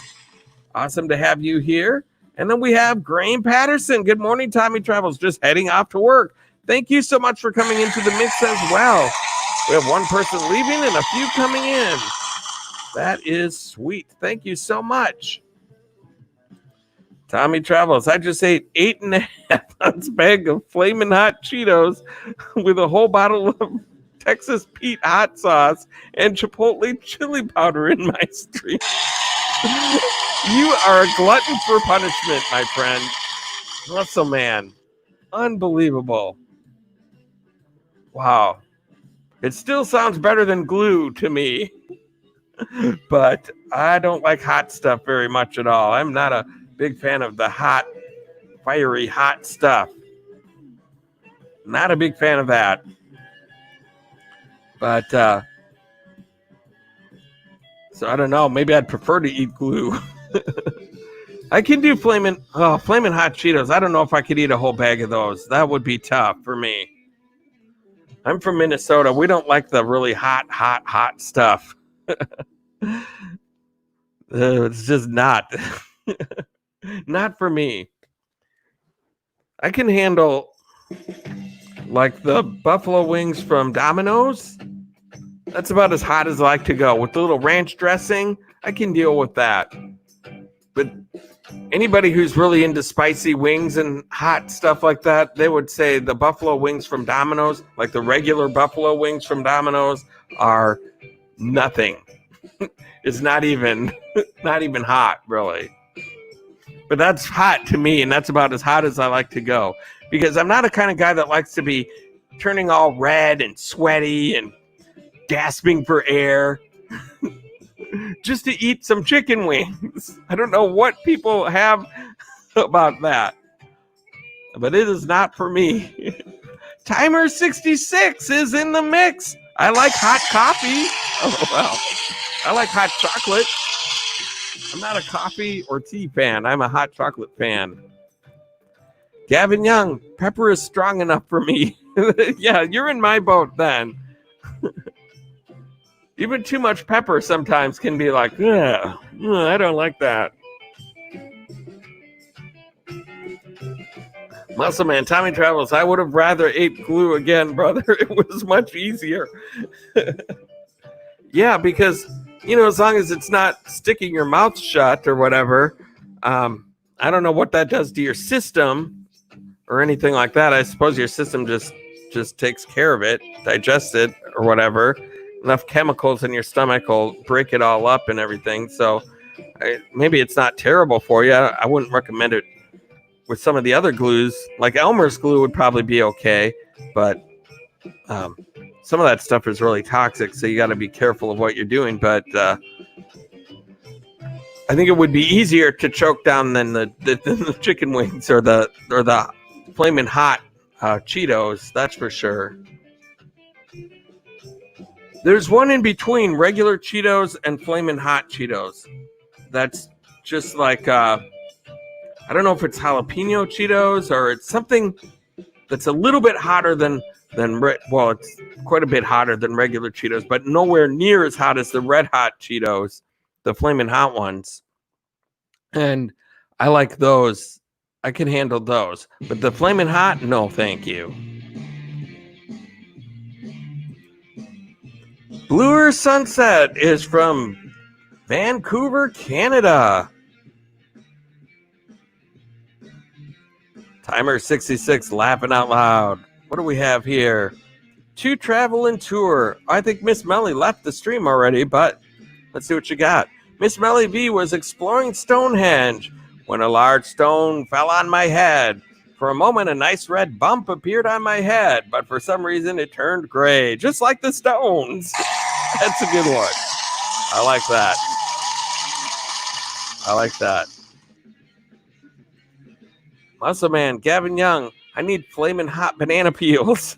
Awesome to have you here. And then we have Graham Patterson. Good morning, Tommy Travels. Just heading off to work. Thank you so much for coming into the mix as well. We have one person leaving and a few coming in. That is sweet. Thank you so much. Tommy Travels, I just ate 8.5 ounce bag of Flamin' Hot Cheetos with a whole bottle of Texas Pete hot sauce and Chipotle chili powder in my stream. You are a glutton for punishment, my friend. Muscle Man. Unbelievable. Wow. It still sounds better than glue to me. But I don't like hot stuff very much at all. I'm not a big fan of the hot, fiery, hot stuff. Not a big fan of that. But, so I don't know. Maybe I'd prefer to eat glue. I can do flaming hot Cheetos. I don't know if I could eat a whole bag of those. That would be tough for me. I'm from Minnesota. We don't like the really hot stuff. It's just not. Not for me. I can handle like the buffalo wings from Domino's. That's about as hot as I like to go. With the little ranch dressing, I can deal with that. But anybody who's really into spicy wings and hot stuff like that, they would say the buffalo wings from Domino's, like the regular buffalo wings from Domino's, are nothing. It's not even hot, really. But that's hot to me, and that's about as hot as I like to go. Because I'm not a kind of guy that likes to be turning all red and sweaty and gasping for air just to eat some chicken wings. I don't know what people have about that, but it is not for me. Timer 66 is in the mix. I like hot coffee. Oh, well, I like hot chocolate. I'm not a coffee or tea fan. I'm a hot chocolate fan. Gavin Young, pepper is strong enough for me. Yeah, you're in my boat then. Even too much pepper sometimes can be like, I don't like that. Muscle Man, Tommy Travels, I would have rather ate glue again, brother. It was much easier. Yeah, because, as long as it's not sticking your mouth shut or whatever, I don't know what that does to your system or anything like that. I suppose your system just takes care of it, digests it or whatever. Enough chemicals in your stomach will break it all up and everything. So maybe it's not terrible for you. I wouldn't recommend it with some of the other glues. Like Elmer's glue would probably be okay, but some of that stuff is really toxic, so you got to be careful of what you're doing. But I think it would be easier to choke down than the chicken wings or the flaming hot Cheetos. That's for sure. There's one in between regular Cheetos and flaming hot Cheetos. That's just like I don't know if it's jalapeno Cheetos or it's something that's a little bit hotter than it's quite a bit hotter than regular Cheetos, but nowhere near as hot as the red hot Cheetos, the flaming hot ones. And I like those. I can handle those. But the flaming hot, no, thank you. Bluer Sunset is from Vancouver, Canada. Timer 66, laughing out loud. What do we have here? To travel and tour. I think Miss Melly left the stream already, but let's see what you got. Miss Melly V was exploring Stonehenge when a large stone fell on my head. For a moment, a nice red bump appeared on my head, but for some reason it turned gray, just like the stones. That's a good one. I like that. I like that. Muscle Man, Gavin Young, I need flaming hot banana peels.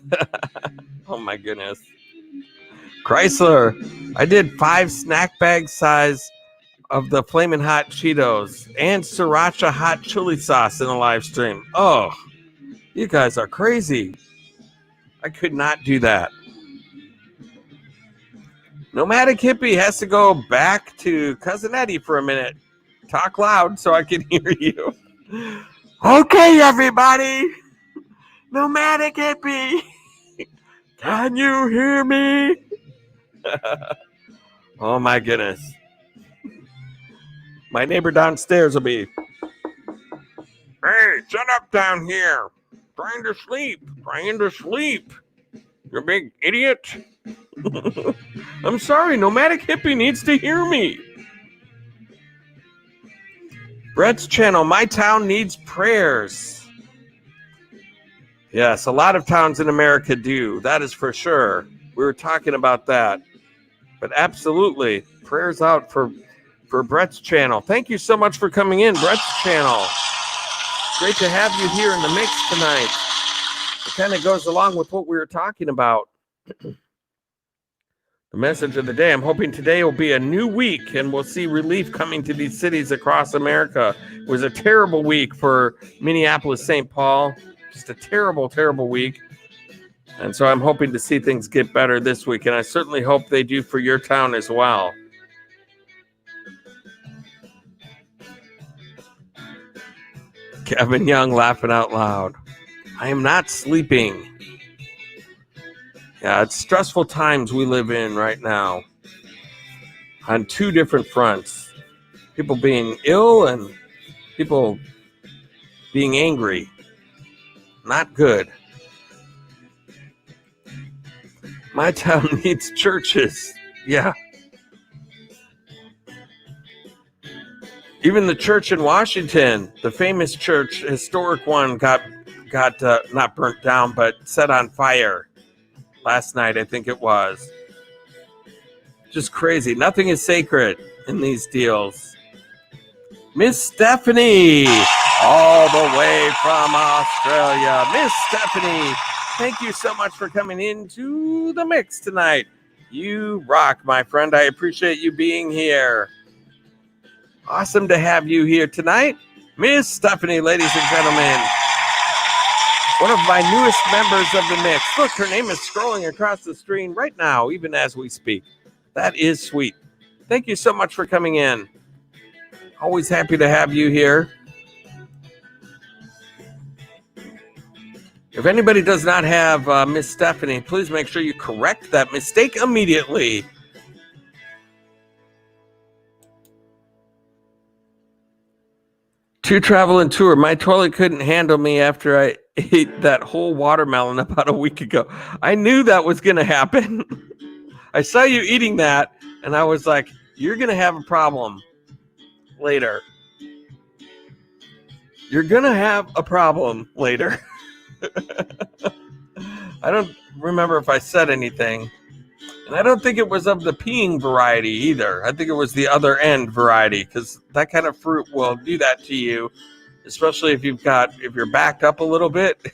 Oh my goodness. Chrysler, I did 5 snack bag size of the flaming hot Cheetos and sriracha hot chili sauce in a live stream. Oh, you guys are crazy. I could not do that. Nomadic Hippie has to go back to Cousin Eddie for a minute. Talk loud so I can hear you. Okay, everybody. Nomadic Hippie. Can you hear me? Oh, my goodness. My neighbor downstairs will be, hey, shut up down here. Trying to sleep. You big idiot. I'm sorry, Nomadic Hippie needs to hear me. Brett's channel, my town needs prayers. Yes, a lot of towns in America do. That is for sure. We were talking about that. But absolutely, prayers out for Brett's channel. Thank you so much for coming in, Brett's channel. Great to have you here in the mix tonight. It kind of goes along with what we were talking about. The message of the day. I'm hoping today will be a new week and we'll see relief coming to these cities across America. It was a terrible week for Minneapolis, St. Paul. Just a terrible, terrible week. And so I'm hoping to see things get better this week, and I certainly hope they do for your town as well. Kevin Young laughing out loud. I am not sleeping. Yeah, it's stressful times we live in right now on two different fronts. People being ill and people being angry. Not good. My town needs churches. Yeah. Even the church in Washington, the famous church, historic one, got not burnt down, but set on fire last night, I think it was. Just crazy. Nothing is sacred in these deals. Miss Stephanie, all the way from Australia. Miss Stephanie, thank you so much for coming into the mix tonight. You rock, my friend. I appreciate you being here. Awesome to have you here tonight. Miss Stephanie, ladies and gentlemen. One of my newest members of the mix. Look, her name is scrolling across the screen right now, even as we speak. That is sweet. Thank you so much for coming in. Always happy to have you here. If anybody does not have Miss Stephanie, please make sure you correct that mistake immediately. To travel and tour. My toilet couldn't handle me after I ate that whole watermelon about a week ago. I knew that was going to happen. I saw you eating that, and I was like, you're going to have a problem later. You're going to have a problem later. I don't remember if I said anything. And I don't think it was of the peeing variety either. I think it was the other end variety, because that kind of fruit will do that to you, especially if you're backed up a little bit.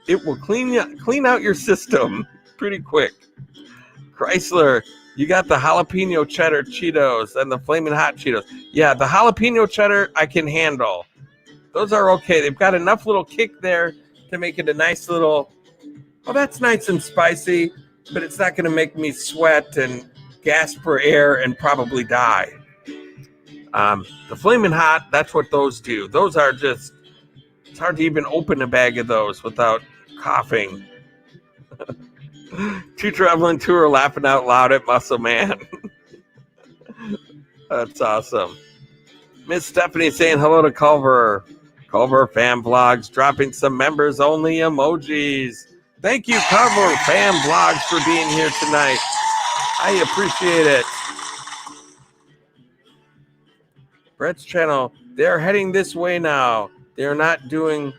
It will clean out your system pretty quick. Chrysler, you got the jalapeno cheddar Cheetos and the flaming hot Cheetos. Yeah, the jalapeno cheddar I can handle. Those are okay. They've got enough little kick there to make it a nice little, oh, that's nice and spicy, but it's not going to make me sweat and gasp for air and probably die. The flaming hot, that's what those do. Those are just, it's hard to even open a bag of those without coughing. Two traveling tour laughing out loud at Muscle Man. That's awesome. Miss Stephanie saying hello to Culver. Culver Fan Vlogs dropping some members only emojis. Thank you, Culver Fan Vlogs, for being here tonight. I appreciate it. Brett's channel, they're heading this way now. They're not doing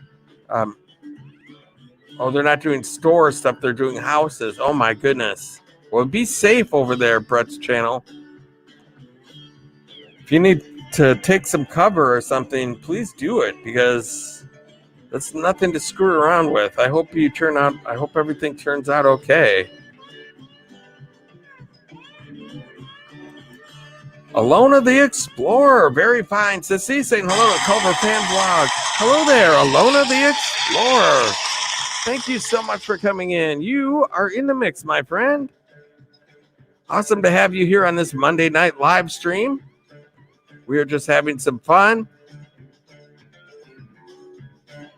they're not doing store stuff, they're doing houses. Oh my goodness. Well, be safe over there, Brett's channel. If you need to take some cover or something, please do it, because that's nothing to screw around with. I hope everything turns out okay. Alona the Explorer, very fine. Sissy saying hello to Culver Fan Vlog. Hello there, Alona the Explorer. Thank you so much for coming in. You are in the mix, my friend. Awesome to have you here on this Monday night live stream. We are just having some fun.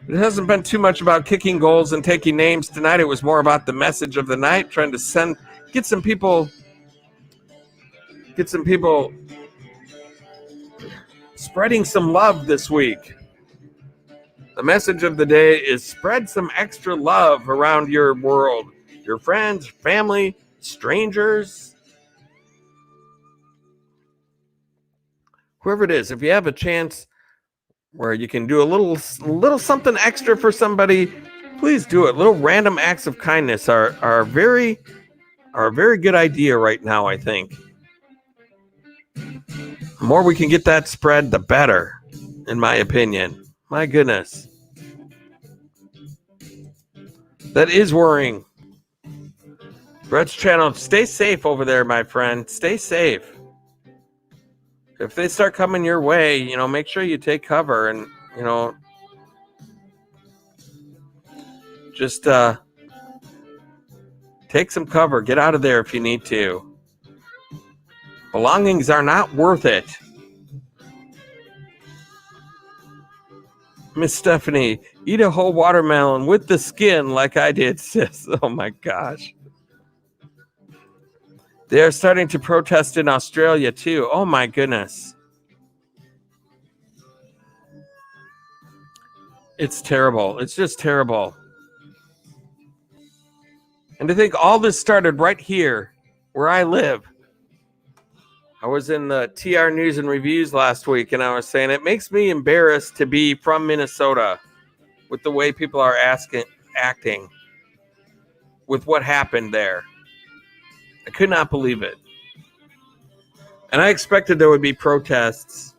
It hasn't been too much about kicking goals and taking names tonight. It was more about the message of the night, trying to get some people spreading some love this week. The message of the day is spread some extra love around your world, your friends, family, strangers, whoever it is. If you have a chance where you can do a little something extra for somebody, please do it. Little random acts of kindness are a very good idea right now, I think. The more we can get that spread, the better, in my opinion. My goodness. That is worrying. Brett's channel, stay safe over there, my friend. Stay safe. If they start coming your way, make sure you take cover and, just Take some cover. Get out of there if you need to. Belongings are not worth it. Miss Stephanie, eat a whole watermelon with the skin like I did, sis. Oh my gosh. They are starting to protest in Australia too. Oh my goodness. It's terrible. It's just terrible. And to think all this started right here where I live. I was in the TR News and Reviews last week, and I was saying it makes me embarrassed to be from Minnesota with the way people are acting with what happened there. I could not believe it. And I expected there would be protests.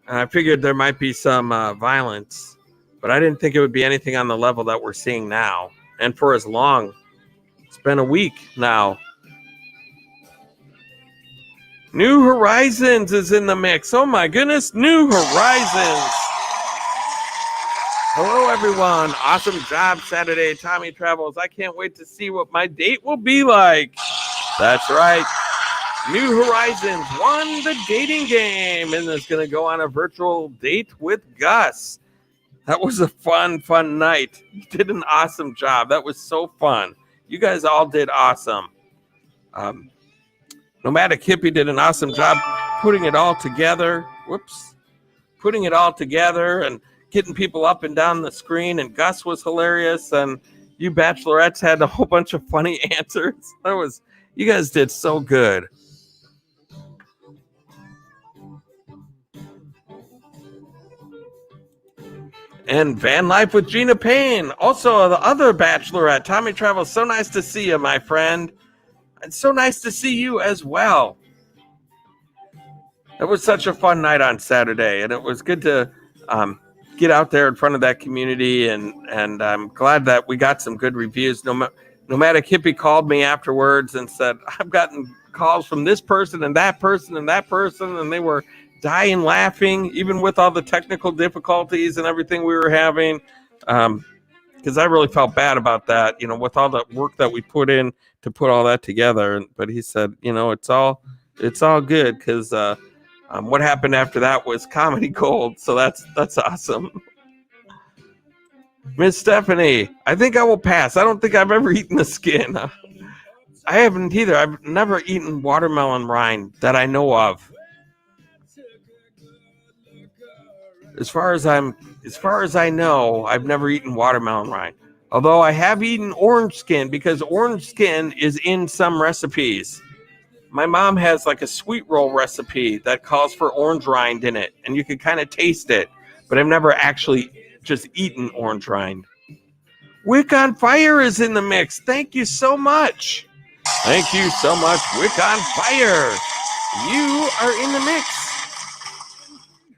And I figured there might be some violence, but I didn't think it would be anything on the level that we're seeing now. And for as long. It's been a week now. New Horizons is in the mix. Oh my goodness, New Horizons. Hello everyone. Awesome job Saturday, Tommy Travels. I can't wait to see what my date will be like. That's right. New Horizons won the dating game and is going to go on a virtual date with Gus. That was a fun night. You did an awesome job. That was so fun. You guys all did awesome. Nomadic Hippie did an awesome job putting it all together. Putting it all together and getting people up and down the screen. And Gus was hilarious. And you bachelorettes had a whole bunch of funny answers. You guys did so good. And Van Life with Gina Payne. Also, the other bachelorette, Tommy Travels. So nice to see you, my friend. And so nice to see you as well. It was such a fun night on Saturday, and it was good to get out there in front of that community, and I'm glad that we got some good reviews. Nomadic Hippie called me afterwards and said, I've gotten calls from this person and that person and that person, and they were dying laughing, even with all the technical difficulties and everything we were having, because I really felt bad about that, with all the work that we put in to put all that together. But he said, it's all good, because what happened after that was comedy gold. So that's awesome. Miss Stephanie, I think I will pass. I don't think I've ever eaten the skin. I haven't either. I've never eaten watermelon rind that I know of. As far as I know, I've never eaten watermelon rind. Although I have eaten orange skin, because orange skin is in some recipes. My mom has like a sweet roll recipe that calls for orange rind in it, and you can kind of taste it, but I've never actually just eaten orange rind. Wick on Fire is in the mix. Thank you so much. Thank you so much, Wick on Fire. You are in the mix.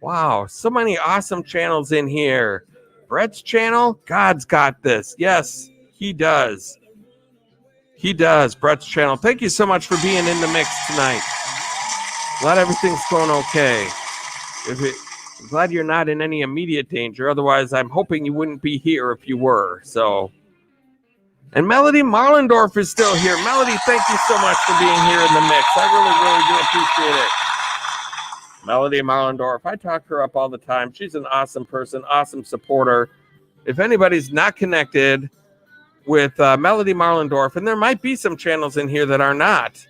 Wow, so many awesome channels in here. Brett's channel, God's got this. Yes, he does. He does, Brett's channel. Thank you so much for being in the mix tonight. Glad everything's going okay. I'm glad you're not in any immediate danger. Otherwise, I'm hoping you wouldn't be here if you were. So, and Melody Marlendorf is still here. Melody, thank you so much for being here in the mix. I really do appreciate it. Melody Marlendorf, I talk her up all the time. She's an awesome person, awesome supporter. If anybody's not connected with Melody Marlendorf, and there might be some channels in here that are not.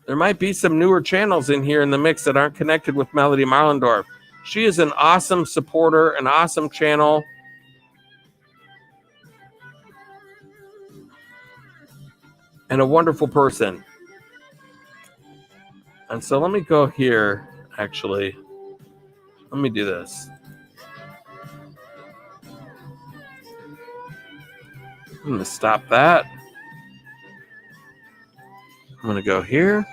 There might be some newer channels in here in the mix that aren't connected with Melody Marlendorf. She is an awesome supporter, an awesome channel. And a wonderful person. And so let me go here, actually. Let me do this. I'm going to stop that. I'm going to go here.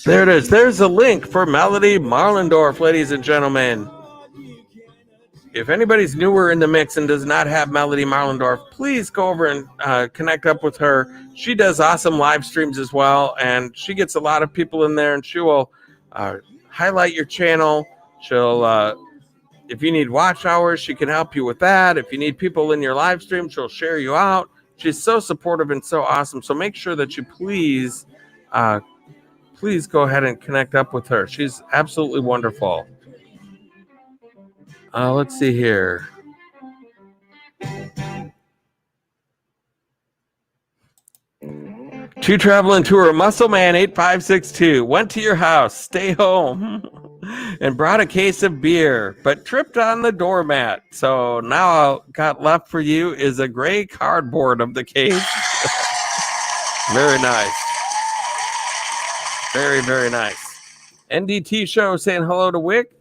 There it is. There's a link for Melody Marlendorf, ladies and gentlemen. If anybody's newer in the mix and does not have Melody Marlendorf, please go over and connect up with her. She does awesome live streams as well, and she gets a lot of people in there, and she will highlight your channel. She'll, if you need watch hours, she can help you with that. If you need people in your live stream, she'll share you out. She's so supportive and so awesome. So make sure that you please go ahead and connect up with her. She's absolutely wonderful. Let's see here. To Traveling Tour, Muscle Man 8562 went to your house, stay home, and brought a case of beer, but tripped on the doormat. So now all got left for you is a gray cardboard of the case. Very nice. Very, very nice. NDT Show saying hello to Wick.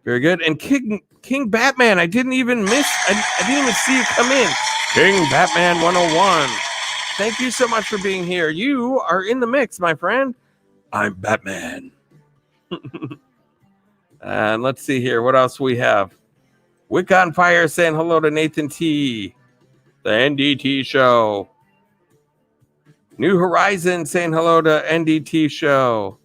Very good. And King Batman, I didn't even see you come in. King Batman 101. Thank you so much for being here. You are in the mix, my friend. I'm Batman. And let's see here. What else we have? Wick on Fire saying hello to Nathan T. The NDT Show. New Horizon saying hello to NDT Show.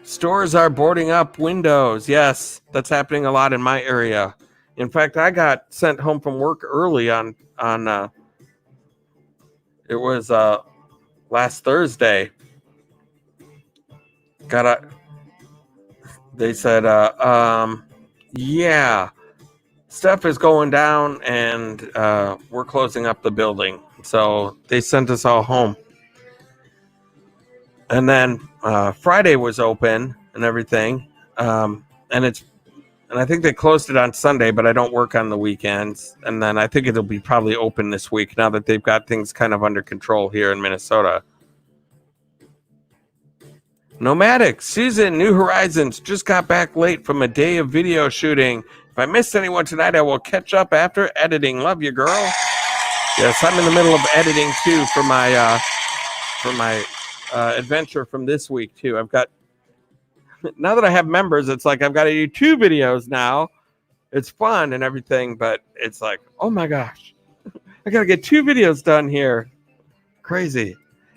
Stores are boarding up windows. Yes, that's happening a lot in my area. In fact, I got sent home from work early on it was last Thursday. They said, yeah, stuff is going down and we're closing up the building. So they sent us all home. And then Friday was open and everything. And I think they closed it on Sunday, but I don't work on the weekends. And then I think it'll be probably open this week now that they've got things kind of under control here in Minnesota. Nomadic, Susan, New Horizons, just got back late from a day of video shooting. If I missed anyone tonight, I will catch up after editing. Love you, girl. Yes, I'm in the middle of editing too for my adventure from this week too. I've got, now that I have members, it's like I've got to do 2 videos now. It's fun and everything, but it's like, oh my gosh, I got to get 2 videos done here. Crazy.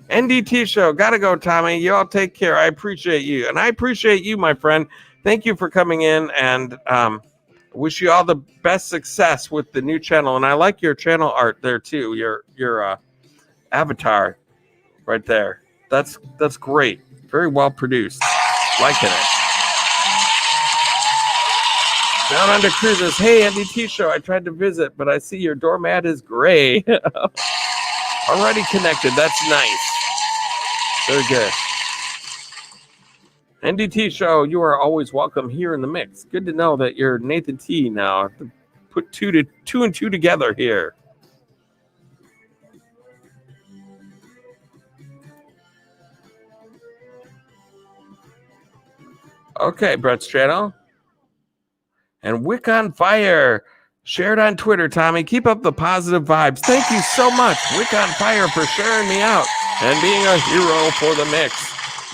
NDT Show, gotta go, Tommy. You all take care. I appreciate you, and I appreciate you, my friend. Thank you for coming in, and wish you all the best success with the new channel. And I like your channel art there too. Your avatar right there. That's great. Very well produced. Liking it. Down Under Cruises. Hey, NDT Show. I tried to visit, but I see your doormat is gray. Already connected. That's nice. Very good. NDT Show, you are always welcome here in the mix. Good to know that you're Nathan T now. I have to put two and two together here. Okay, Brett's channel. And Wick on Fire. Shared on Twitter, Tommy. Keep up the positive vibes. Thank you so much, Wick on Fire, for sharing me out and being a hero for the mix.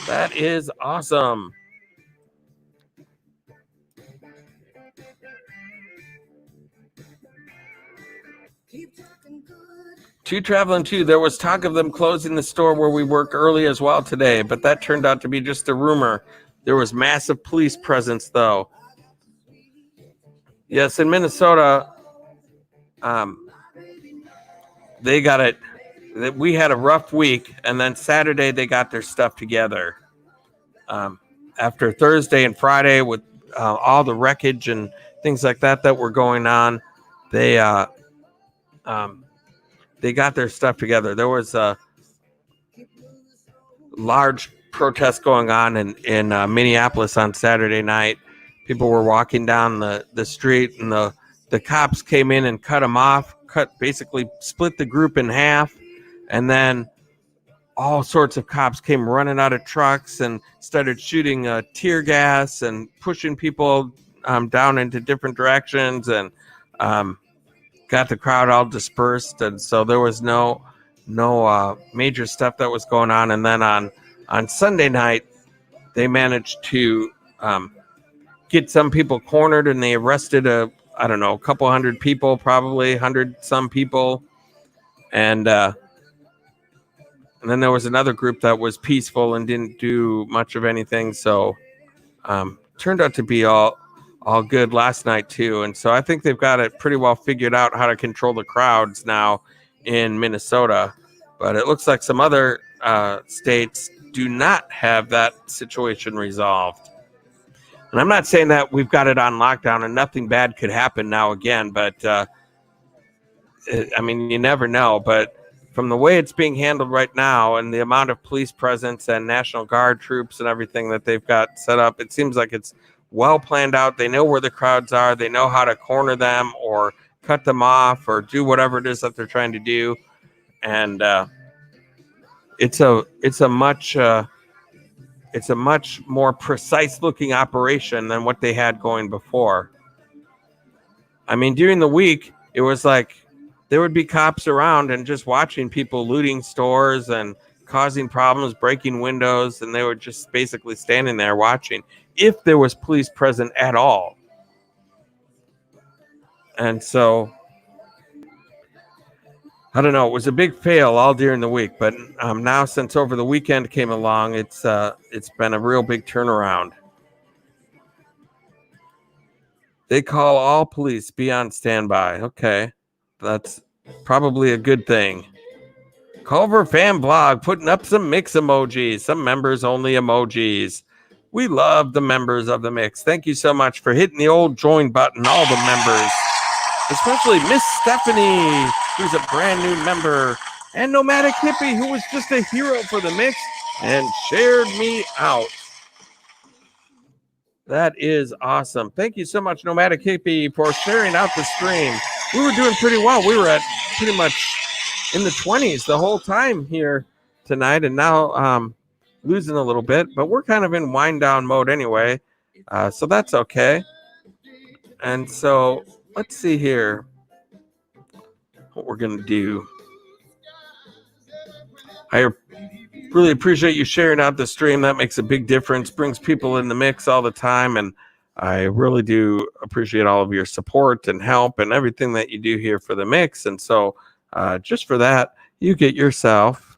That is awesome. To Traveling Too, there was talk of them closing the store where we work early as well today, but that turned out to be just a rumor. There was massive police presence, though. Yes, in Minnesota, they got it. We had a rough week, and then Saturday they got their stuff together. After Thursday and Friday, with all the wreckage and things like that were going on, they got their stuff together. There was a large protest going on in Minneapolis on Saturday night. People were walking down the street, and the cops came in and cut them off, basically split the group in half, and then all sorts of cops came running out of trucks and started shooting tear gas and pushing people down into different directions, and got the crowd all dispersed, and so there was no major stuff that was going on. And then on Sunday night, they managed to get some people cornered, and they arrested a couple hundred people, probably 100 some people, and then there was another group that was peaceful and didn't do much of anything. So turned out to be all good last night too. And so I think they've got it pretty well figured out how to control the crowds now in Minnesota. But it looks like some other states do not have that situation resolved. And I'm not saying that we've got it on lockdown and nothing bad could happen now again, but I mean, you never know. But from the way it's being handled right now and the amount of police presence and National Guard troops and everything that they've got set up, it seems like it's well planned out. They know where the crowds are. They know how to corner them or cut them off or do whatever it is that they're trying to do. And it's a much more precise looking operation than what they had going before. I mean, during the week, it was like there would be cops around and just watching people looting stores and causing problems, breaking windows, and they were just basically standing there watching if there was police present at all. And so, I don't know, it was a big fail all during the week, but now since over the weekend came along, it's been a real big turnaround. They call all police, be on standby. Okay, that's probably a good thing. Culver Fan Blog putting up some mix emojis, some members only emojis. We love the members of the mix. Thank you so much for hitting the old join button, all the members, especially Miss Stephanie, who's a brand new member, and Nomadic Hippie, who was just a hero for the mix and shared me out. That is awesome. Thank you so much, Nomadic Hippie, for sharing out the stream. We were doing pretty well. We were at pretty much in the 20s the whole time here tonight, and now losing a little bit, but we're kind of in wind down mode anyway, so that's okay. And so let's see here what we're going to do. I really appreciate you sharing out the stream. That makes a big difference, brings people in the mix all the time, and I really do appreciate all of your support and help and everything that you do here for the mix. And so just for that, you get yourself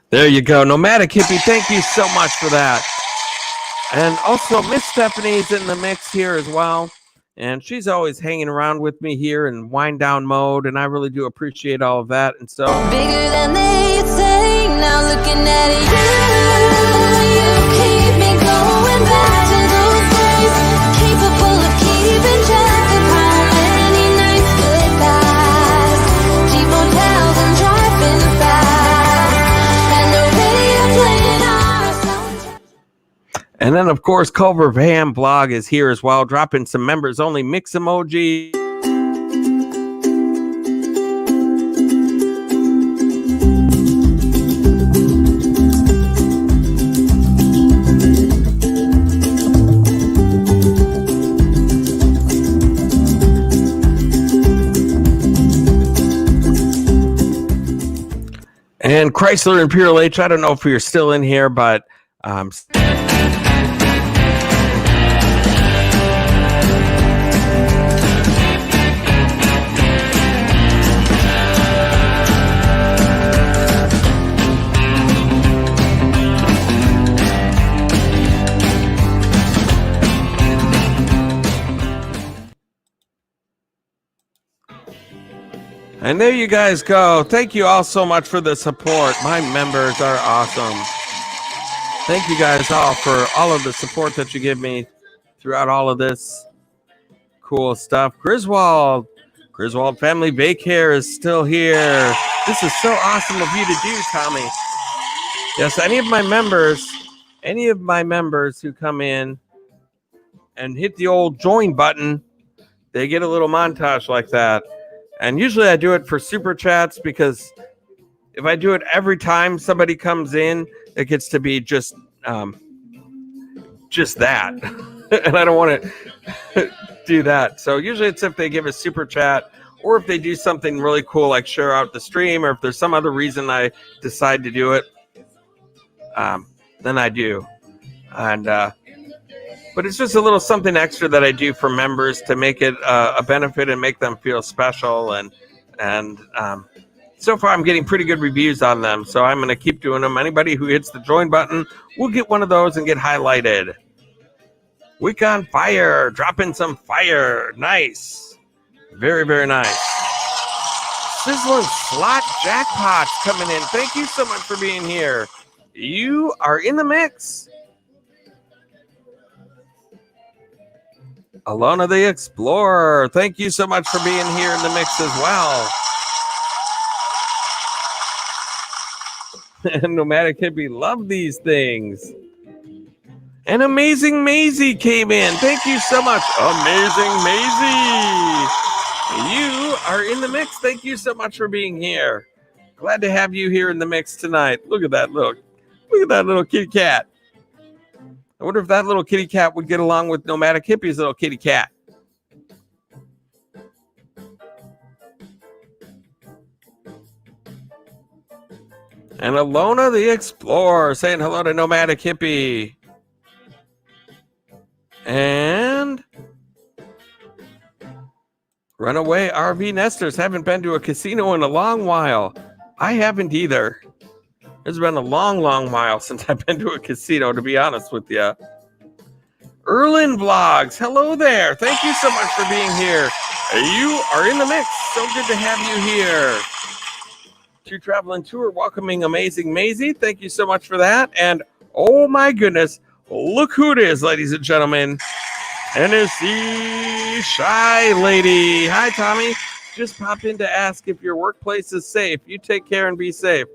there you go. Nomadic Hippie, thank you so much for that. And also, Miss Stephanie's in the mix here as well. And she's always hanging around with me here in wind down mode. And I really do appreciate all of that. And so, bigger than they say, now looking at you keep me going back to those days, capable of keeping track of how many nights goodbyes, cheap hotels and driving fast, and the radio playing our songs. and then of course, Culver Van Blog is here as well, dropping some members only mix emoji. And Chrysler Imperial H, I don't know if you're still in here, but and there you guys go. Thank you all so much for the support. My members are awesome. Thank you guys all for all of the support that you give me throughout all of this cool stuff. Griswold family Vacay is still here. This is so awesome of you to do, Tommy. Yes, any of my members who come in and hit the old join button, they get a little montage like that. And usually I do it for super chats because if I do it every time somebody comes in, it gets to be just that. And I don't want to do that. So usually it's if they give a super chat or if they do something really cool like share out the stream, or if there's some other reason I decide to do it, then I do. And but it's just a little something extra that I do for members to make it a benefit and make them feel special. And so far I'm getting pretty good reviews on them, so I'm going to keep doing them. Anybody who hits the join button will get one of those and get highlighted. Week on fire, dropping some fire. Nice. Very, very nice. Sizzling slot jackpots coming in. Thank you so much for being here. You are in the mix. Alona the Explorer, thank you so much for being here in the mix as well. And Nomadic Hippie, love these things. And Amazing Maisie came in. Thank you so much, Amazing Maisie. You are in the mix. Thank you so much for being here. Glad to have you here in the mix tonight. Look at that little kitty cat. I wonder if that little kitty cat would get along with Nomadic Hippie's little kitty cat. And Alona the Explorer saying hello to Nomadic Hippie. And Runaway RV Nesters, haven't been to a casino in a long while. I haven't either. It's been a long, long while since I've been to a casino, to be honest with you. Erlin Vlogs, hello there. Thank you so much for being here. You are in the mix. So good to have you here. To Traveling Tour, welcoming Amazing Maisie. Thank you so much for that. And oh my goodness, look who it is, ladies and gentlemen. Tennessee Shy Lady. Hi, Tommy. Just popped in to ask if your workplace is safe. You take care and be safe.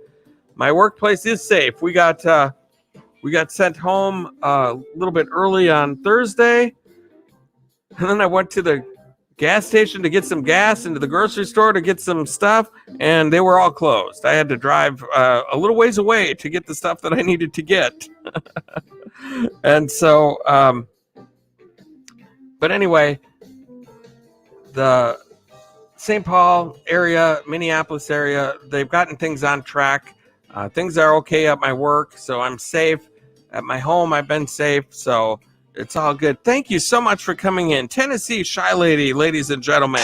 My workplace is safe. We got sent home a little bit early on Thursday, and then I went to the gas station to get some gas, and to the grocery store to get some stuff, and they were all closed. I had to drive a little ways away to get the stuff that I needed to get. And so, but anyway, the St. Paul area, Minneapolis area, they've gotten things on track. Things are okay at my work, so I'm safe. At my home, I've been safe, so it's all good. Thank you so much for coming in. Tennessee Shy Lady, ladies and gentlemen.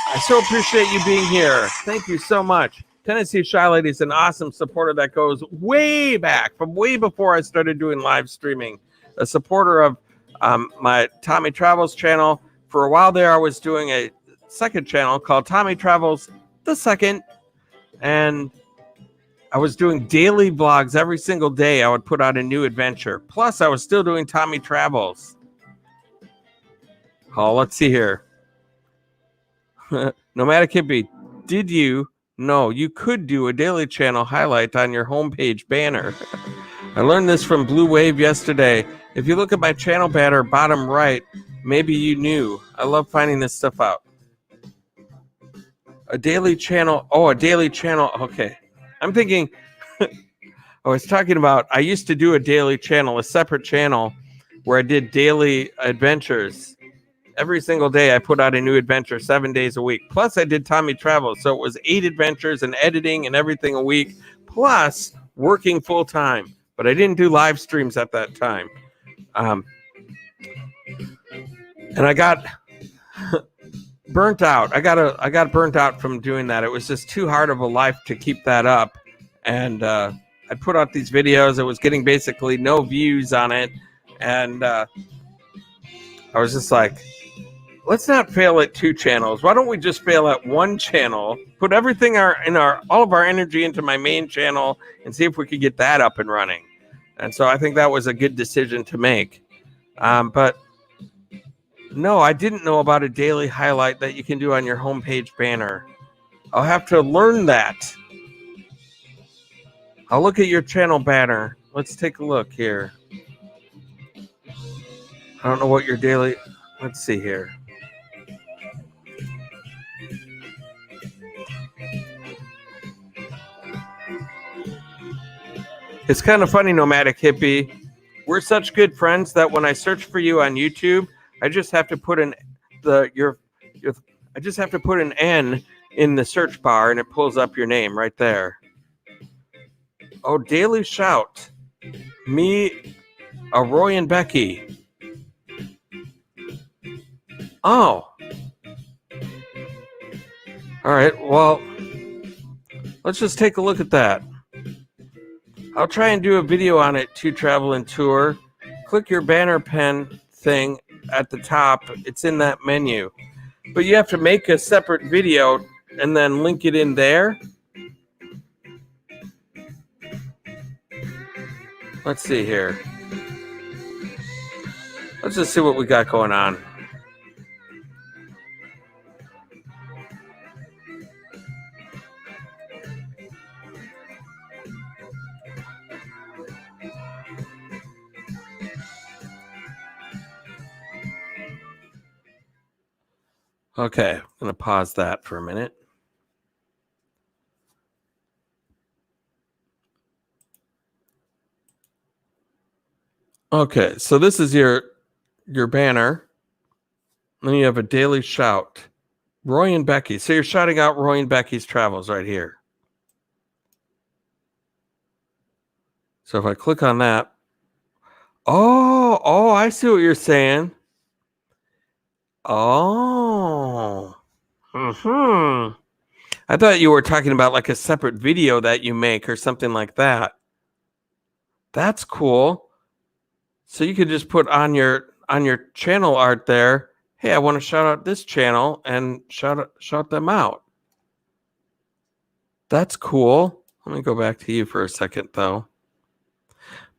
I so appreciate you being here. Thank you so much. Tennessee Shy Lady is an awesome supporter that goes way back, from way before I started doing live streaming. A supporter of my Tommy Travels channel. For a while there, I was doing a second channel called Tommy Travels the Second. And I was doing daily vlogs every single day. I would put out a new adventure. Plus, I was still doing Tommy Travels. Oh, let's see here. Nomadic Hippie, did you know you could do a daily channel highlight on your homepage banner? I learned this from Blue Wave yesterday. If you look at my channel banner, bottom right, maybe you knew. I love finding this stuff out. A daily channel. Oh, a daily channel. Okay. I'm thinking, I was talking about, I used to do a daily channel, a separate channel where I did daily adventures. Every single day I put out a new adventure 7 days a week. Plus I did Tommy Travels. So it was 8 adventures and editing and everything a week, plus working full time. But I didn't do live streams at that time. And I got burnt out. I got burnt out from doing that. It was just too hard of a life to keep that up. And I put out these videos. It was getting basically no views on it. And I was just like, let's not fail at 2 channels. Why don't we just fail at 1 channel? Put everything all of our energy into my main channel and see if we could get that up and running. And so I think that was a good decision to make. But no, I didn't know about a daily highlight that you can do on your homepage banner. I'll have to learn that. I'll look at your channel banner. Let's take a look here. I don't know what your daily... Let's see here. It's kind of funny, Nomadic Hippie. We're such good friends that when I search for you on YouTube, I just have to put I just have to put an N in the search bar and it pulls up your name right there. Oh, Daily Shout. Me, Roy and Becky. Oh. All right, well, let's just take a look at that. I'll try and do a video on it too, Travel and Tour. Click your banner pen thing at the top. It's in that menu. But you have to make a separate video and then link it in there. Let's see here. Let's just see what we got going on. Okay, I'm going to pause that for a minute. Okay, so this is your banner. Then you have a daily shout. Roy and Becky. So you're shouting out Roy and Becky's travels right here. So if I click on that. Oh, I see what you're saying. Oh. I thought you were talking about like a separate video that you make or something like that. That's cool. So you could just put on your channel art there, hey, I want to shout out this channel and shout them out. That's cool. Let me go back to you for a second though.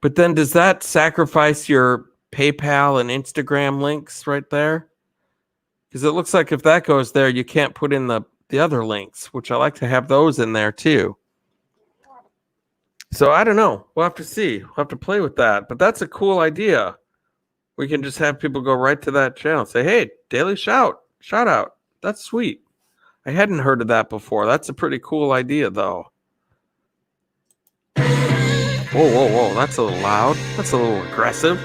But then does that sacrifice your PayPal and Instagram links right there? Because it looks like if that goes there, you can't put in the other links, which I like to have those in there too. So I don't know. We'll have to see. We'll have to play with that. But that's a cool idea. We can just have people go right to that channel. Say, hey, daily shout out. That's sweet. I hadn't heard of that before. That's a pretty cool idea, though. Whoa. That's a little loud. That's a little aggressive.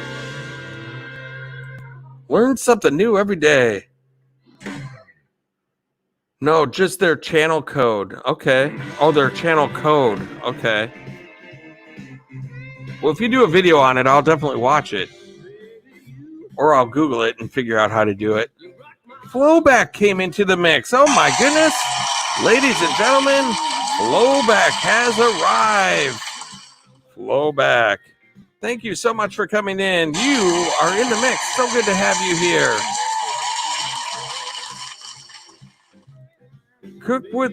Learn something new every day. No, just their channel code. Okay. Oh, their channel code. Okay. Well, if you do a video on it, I'll definitely watch it. Or I'll Google it and figure out how to do it. Flowback came into the mix. Oh my goodness. Ladies and gentlemen, Flowback has arrived. Flowback. Thank you so much for coming in. You are in the mix. So good to have you here. Cook with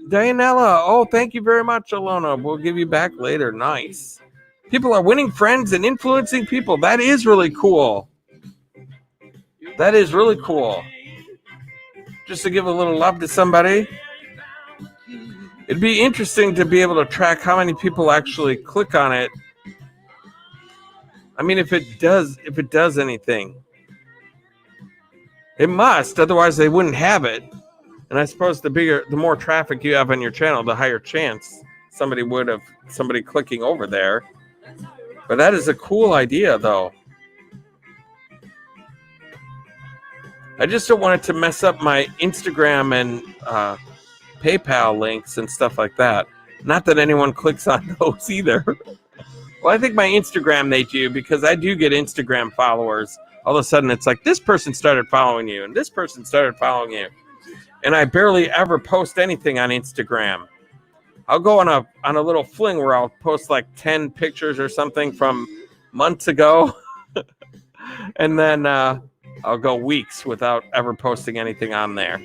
Dianella. Oh, thank you very much, Alona. We'll give you back later. Nice. People are winning friends and influencing people. That is really cool. That is really cool. Just to give a little love to somebody. It'd be interesting to be able to track how many people actually click on it. I mean, if it does anything. It must, otherwise they wouldn't have it. And I suppose the more traffic you have on your channel, the higher chance somebody clicking over there. But that is a cool idea, though. I just don't want it to mess up my Instagram and PayPal links and stuff like that. Not that anyone clicks on those either. Well, I think my Instagram they do, because I do get Instagram followers. All of a sudden, it's like, this person started following you, and this person started following you. And I barely ever post anything on Instagram. I'll go on a little fling where I'll post like 10 pictures or something from months ago. And then I'll go weeks without ever posting anything on there.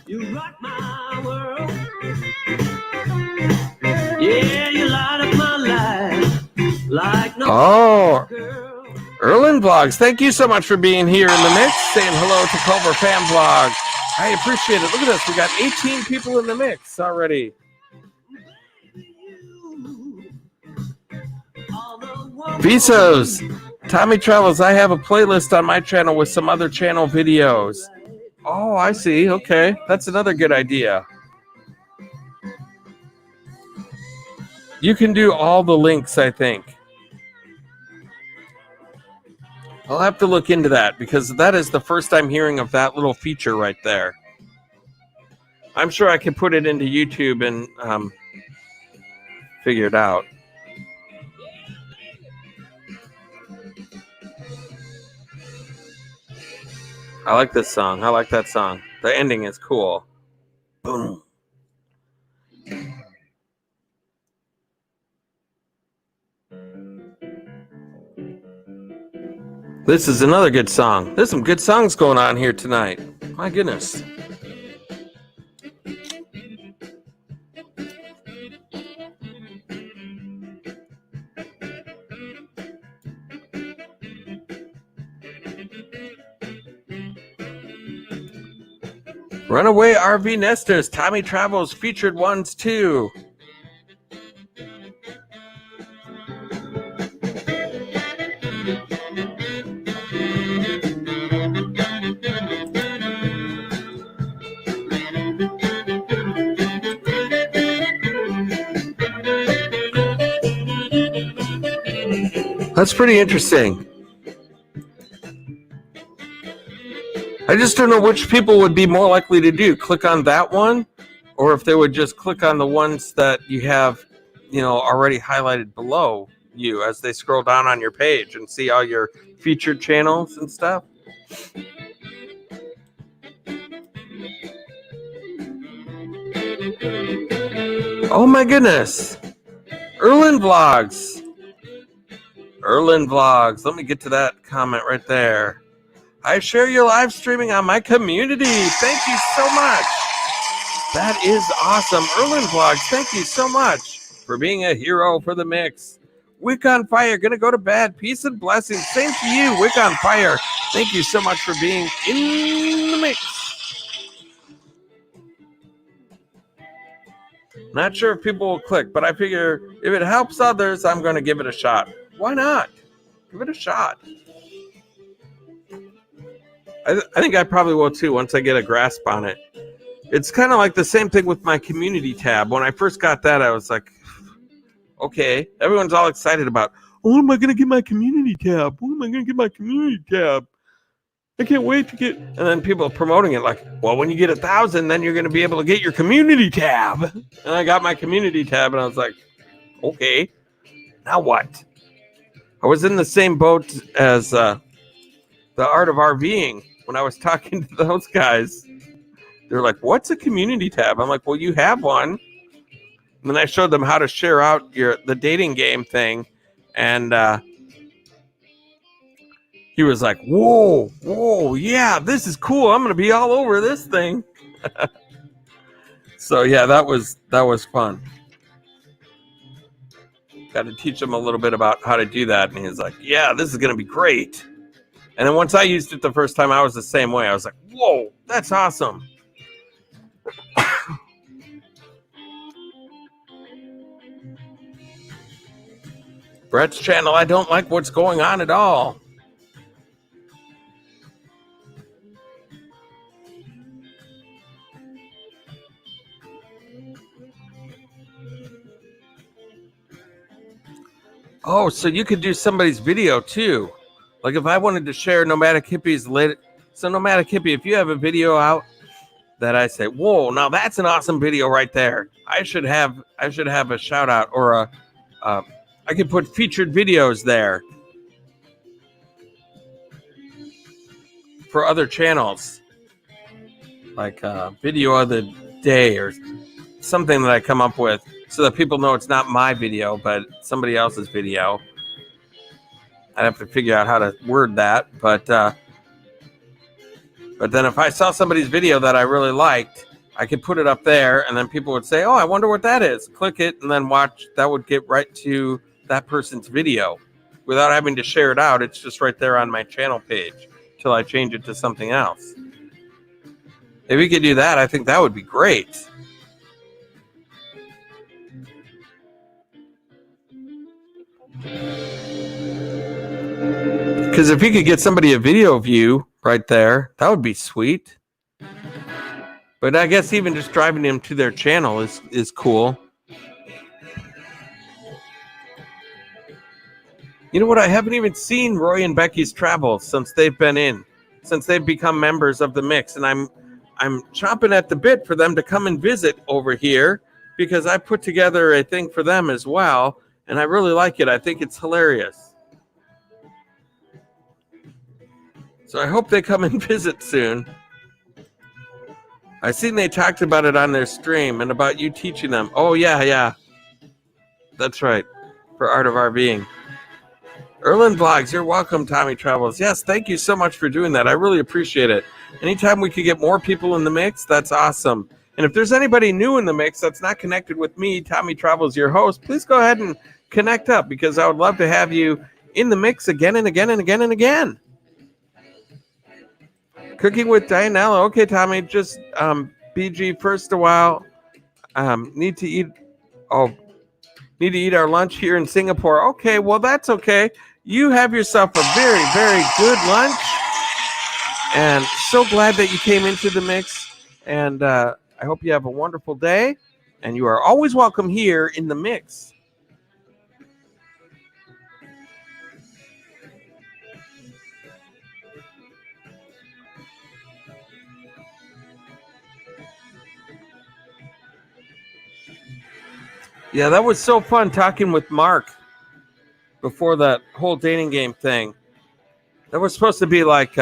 You rock my world. Yeah, you light up my life like no girl. Erlen Vlogs, thank you so much for being here in the mix. Saying hello to Culver Fan Vlog. I appreciate it. Look at this. We got 18 people in the mix already. Visos, Tommy Travels, I have a playlist on my channel with some other channel videos. Oh, I see. Okay. That's another good idea. You can do all the links, I think. I'll have to look into that because that is the first I'm hearing of that little feature right there. I'm sure I can put it into YouTube and figure it out. I like this song. I like that song. The ending is cool. Boom. This is another good song. There's some good songs going on here tonight. My goodness. Runaway RV Nesters, Tommy Travels featured ones too. That's pretty interesting. I just don't know which people would be more likely to do. Click on that one, or if they would just click on the ones that you have, already highlighted below you as they scroll down on your page and see all your featured channels and stuff. Oh my goodness. Erlin Vlogs. Let me get to that comment right there. I share your live streaming on my community. Thank you so much. That is awesome. Erlin Vlogs, thank you so much for being a hero for the mix. Wick on Fire, gonna go to bed. Peace and blessings. Same to you, Wick on Fire. Thank you so much for being in the mix. Not sure if people will click, but I figure if it helps others, I'm going to give it a shot. Why not? Give it a shot. I think I probably will too once I get a grasp on it. It's kind of like the same thing with my community tab. When I first got that, I was like, okay, everyone's all excited about, oh, when am I going to get my community tab? When am I going to get my community tab? I can't wait to get, and then people promoting it like, well, when you get 1,000, then you're going to be able to get your community tab. And I got my community tab and I was like, okay, now what? I was in the same boat as the Art of RVing when I was talking to those guys. They're like, what's a community tab? I'm like, well, you have one. And then I showed them how to share out the dating game thing. And, he was like, whoa, yeah, this is cool. I'm going to be all over this thing. So, yeah, that was fun. Got to teach him a little bit about how to do that. And he was like, yeah, this is going to be great. And then once I used it the first time, I was the same way. I was like, whoa, that's awesome. Brett's channel, I don't like what's going on at all. Oh, so you could do somebody's video too. Like if I wanted to share Nomadic Hippie's latest. So Nomadic Hippie, if you have a video out that I say, whoa, now that's an awesome video right there. I should have a shout out or I could put featured videos there for other channels. Like video of the day or something that I come up with so that people know it's not my video, but somebody else's video. I'd have to figure out how to word that. But then if I saw somebody's video that I really liked, I could put it up there and then people would say, oh, I wonder what that is. Click it and then watch. That would get right to that person's video without having to share it out. It's just right there on my channel page till I change it to something else. If we could do that, I think that would be great. Because if he could get somebody a video view right there, that would be sweet. But I guess even just driving them to their channel is cool. You know what? I haven't even seen Roy and Becky's travels since they've become members of the mix, and I'm chomping at the bit for them to come and visit over here because I put together a thing for them as well, and I really like it. I think it's hilarious. So I hope they come and visit soon. I seen they talked about it on their stream and about you teaching them. Oh yeah. That's right. For Art of RVing. Erlen Vlogs, you're welcome, Tommy Travels. Yes, thank you so much for doing that. I really appreciate it. Anytime we could get more people in the mix, that's awesome. And if there's anybody new in the mix that's not connected with me, Tommy Travels, your host, please go ahead and connect up because I would love to have you in the mix again and again and again and again. Cooking with Dianella. Okay, Tommy, just BG first a while. Need to eat our lunch here in Singapore. Okay, well, that's okay. You have yourself a very, very good lunch. And so glad that you came into the mix. And I hope you have a wonderful day. And you are always welcome here in the mix. Yeah, that was so fun talking with Mark before that whole dating game thing. That was supposed to be like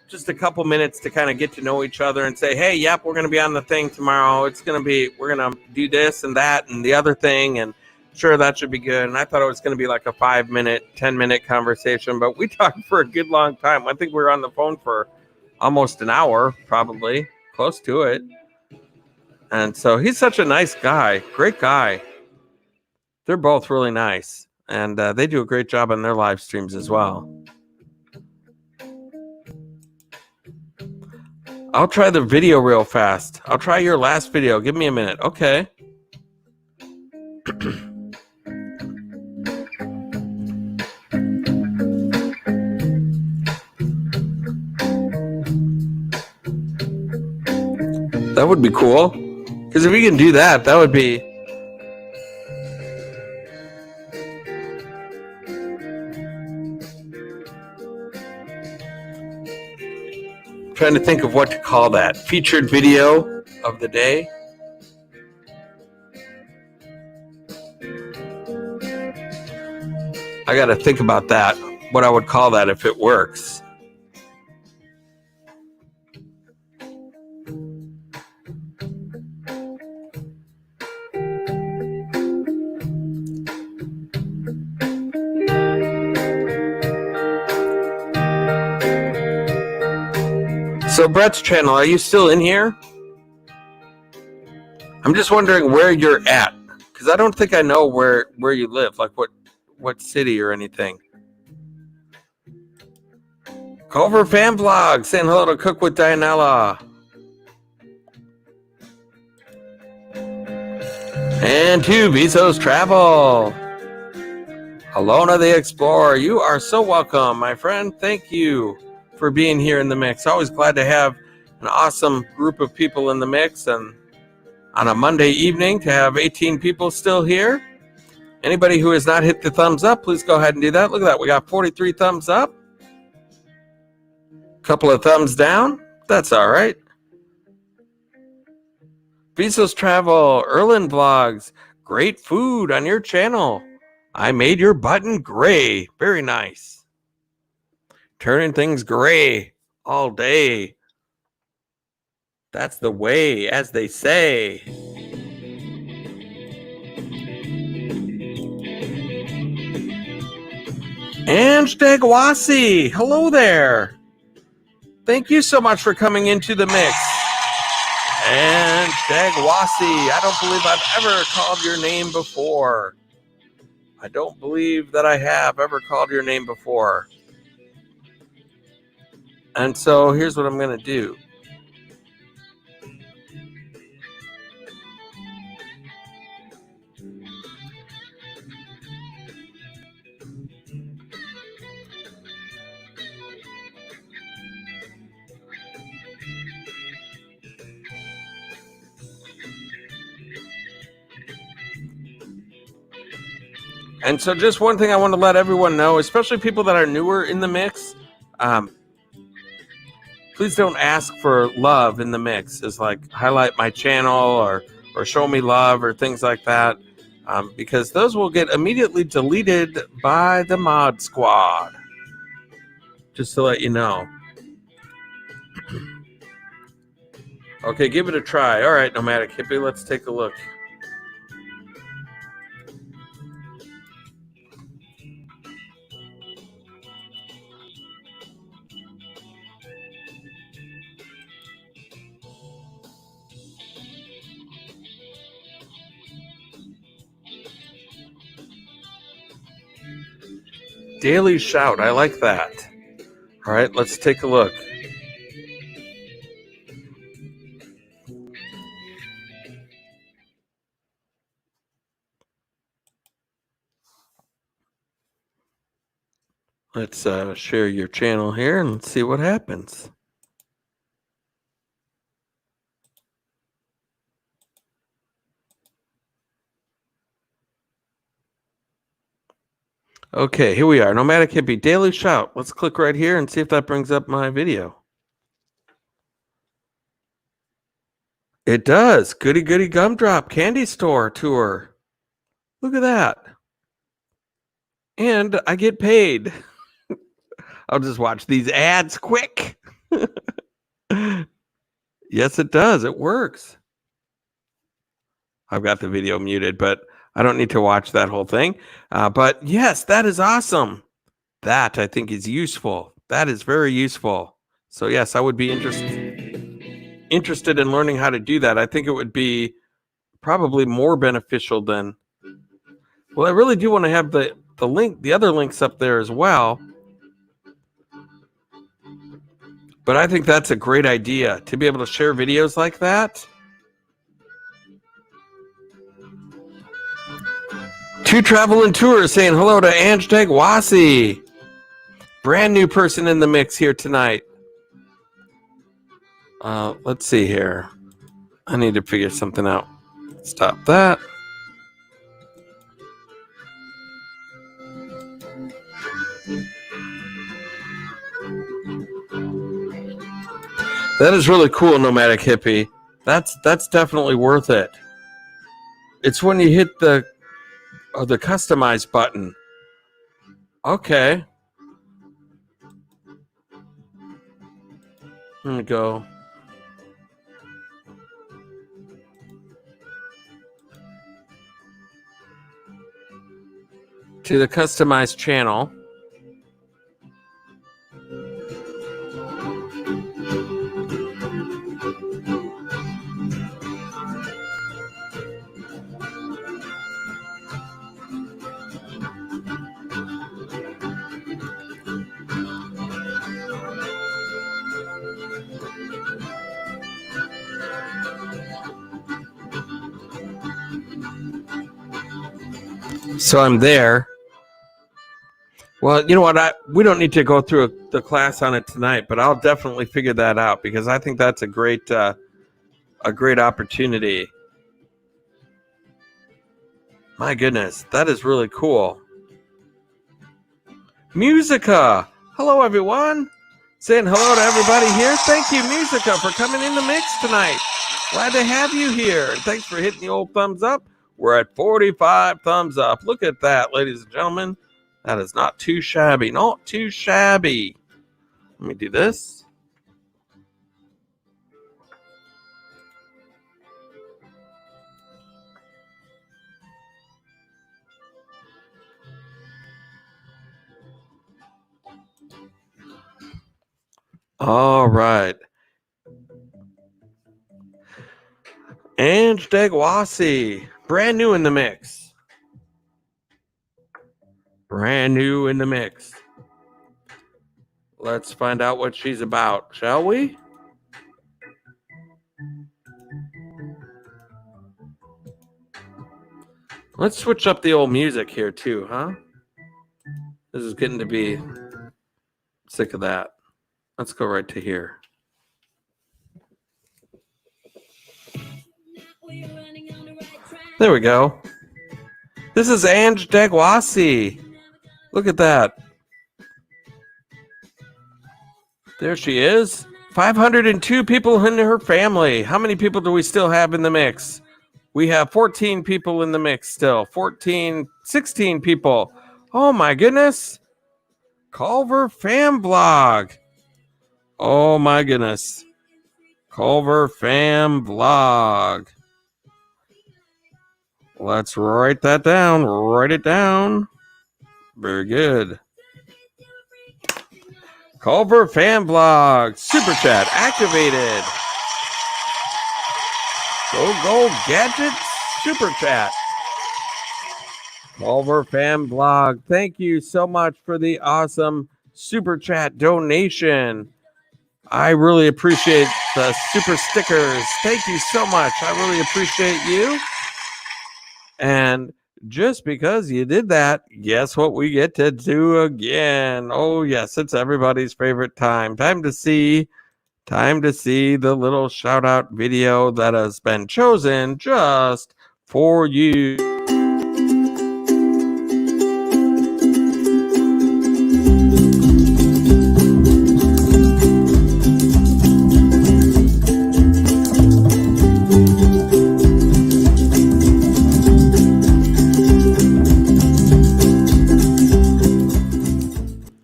just a couple minutes to kind of get to know each other and say, hey, yep, we're going to be on the thing tomorrow. We're going to do this and that and the other thing. And sure, that should be good. And I thought it was going to be like a 5-minute, 10-minute conversation, but we talked for a good long time. I think we were on the phone for almost an hour, probably close to it. And so he's such a nice guy, great guy. They're both really nice. And they do a great job on their live streams as well. I'll try the video real fast. I'll try your last video. Give me a minute. Okay. That would be cool. Because if we can do that, that would be... Trying to think of what to call that. Featured video of the day. I got to think about that. What I would call that if it works. So Brett's channel, are you still in here? I'm just wondering where you're at, because I don't think I know where you live, like what city or anything. Culver Fan Vlog, saying hello to Cook with Dianella. And to Bezos Travel. Alona the Explorer, you are so welcome, my friend. Thank you for being here in the mix. Always glad to have an awesome group of people in the mix, and on a Monday evening to have 18 people still here. Anybody who has not hit the thumbs up, please go ahead and do that. Look at that. We got 43 thumbs up. Couple of thumbs down. That's all right. Bezos Travel, Erlen Vlogs, great food on your channel. I made your button gray. Very nice. Turning things gray all day. That's the way, as they say. And Stegwasi, hello there. Thank you so much for coming into the mix. And Stegwasi, I don't believe I've ever called your name before. I don't believe that I have ever called your name before. And so here's what I'm going to do. And so just one thing I want to let everyone know, especially people that are newer in the mix, please don't ask for love in the mix. It's like highlight my channel or show me love or things like that, because those will get immediately deleted by the mod squad. Just to let you know. Okay, give it a try. All right, Nomadic Hippie, let's take a look. Daily Shout, I like that. All right, let's take a look. Let's share your channel here and let's see what happens. Okay, here we are. Nomadic Hippie, Daily Shout. Let's click right here and see if that brings up my video. It does. Goody Goody Gumdrop Candy Store Tour. Look at that. And I get paid. I'll just watch these ads quick. Yes, it does. It works. I've got the video muted, but I don't need to watch that whole thing. But yes, that is awesome. That I think is useful. That is very useful. So yes, I would be interested in learning how to do that. I think it would be probably more beneficial than. Well, I really do want to have the link, the other links up there as well. But I think that's a great idea to be able to share videos like that. Two Travel and Tours saying hello to Anjtag Wasi. Brand new person in the mix here tonight. Let's see here. I need to figure something out. Stop that. That is really cool, Nomadic Hippie. That's definitely worth it. It's when you hit the customize button. Okay. Let me go. To the customized channel. So I'm there. Well, you know what? We don't need to go through the class on it tonight, but I'll definitely figure that out because I think that's a great opportunity. My goodness, that is really cool. Musica, hello everyone. Saying hello to everybody here. Thank you, Musica, for coming in the mix tonight. Glad to have you here. And thanks for hitting the old thumbs up. We're at 45 thumbs up. Look at that, ladies and gentlemen. That is not too shabby. Not too shabby. Let me do this. All right. Anjtag Wasi. Brand new in the mix. Brand new in the mix. Let's find out what she's about, shall we? Let's switch up the old music here too, huh? This is getting to be sick of that. Let's go right to here. There we go. This is Ange Degwasi. Look at that. There she is. 502 people in her family. How many people do we still have in the mix? We have 14 people in the mix still. 16 people. Oh my goodness. Culver Fan Blog. Oh my goodness. Culver Fan Blog. Let's write that down. Write it down. Very good. Culver Fan Blog. Super Chat activated. Go Gadgets Super Chat. Culver Fan Blog. Thank you so much for the awesome Super Chat donation. I really appreciate the super stickers. Thank you so much. I really appreciate you. And just because you did that, guess what we get to do again? Oh, yes, it's everybody's favorite time. Time to see the little shout out video that has been chosen just for you.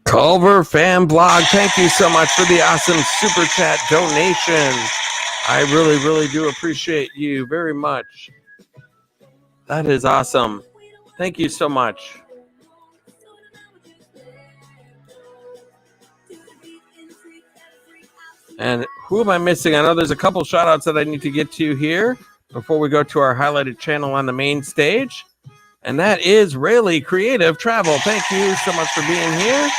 Culver Fan Blog, thank you so much for the awesome super chat donation. I really do appreciate you very much. That is awesome. Thank you so much. And who am I missing? I know there's a couple shout outs that I need to get to here before we go to our highlighted channel on the main stage. And that is Rayleigh Creative Travel. Thank you so much for being here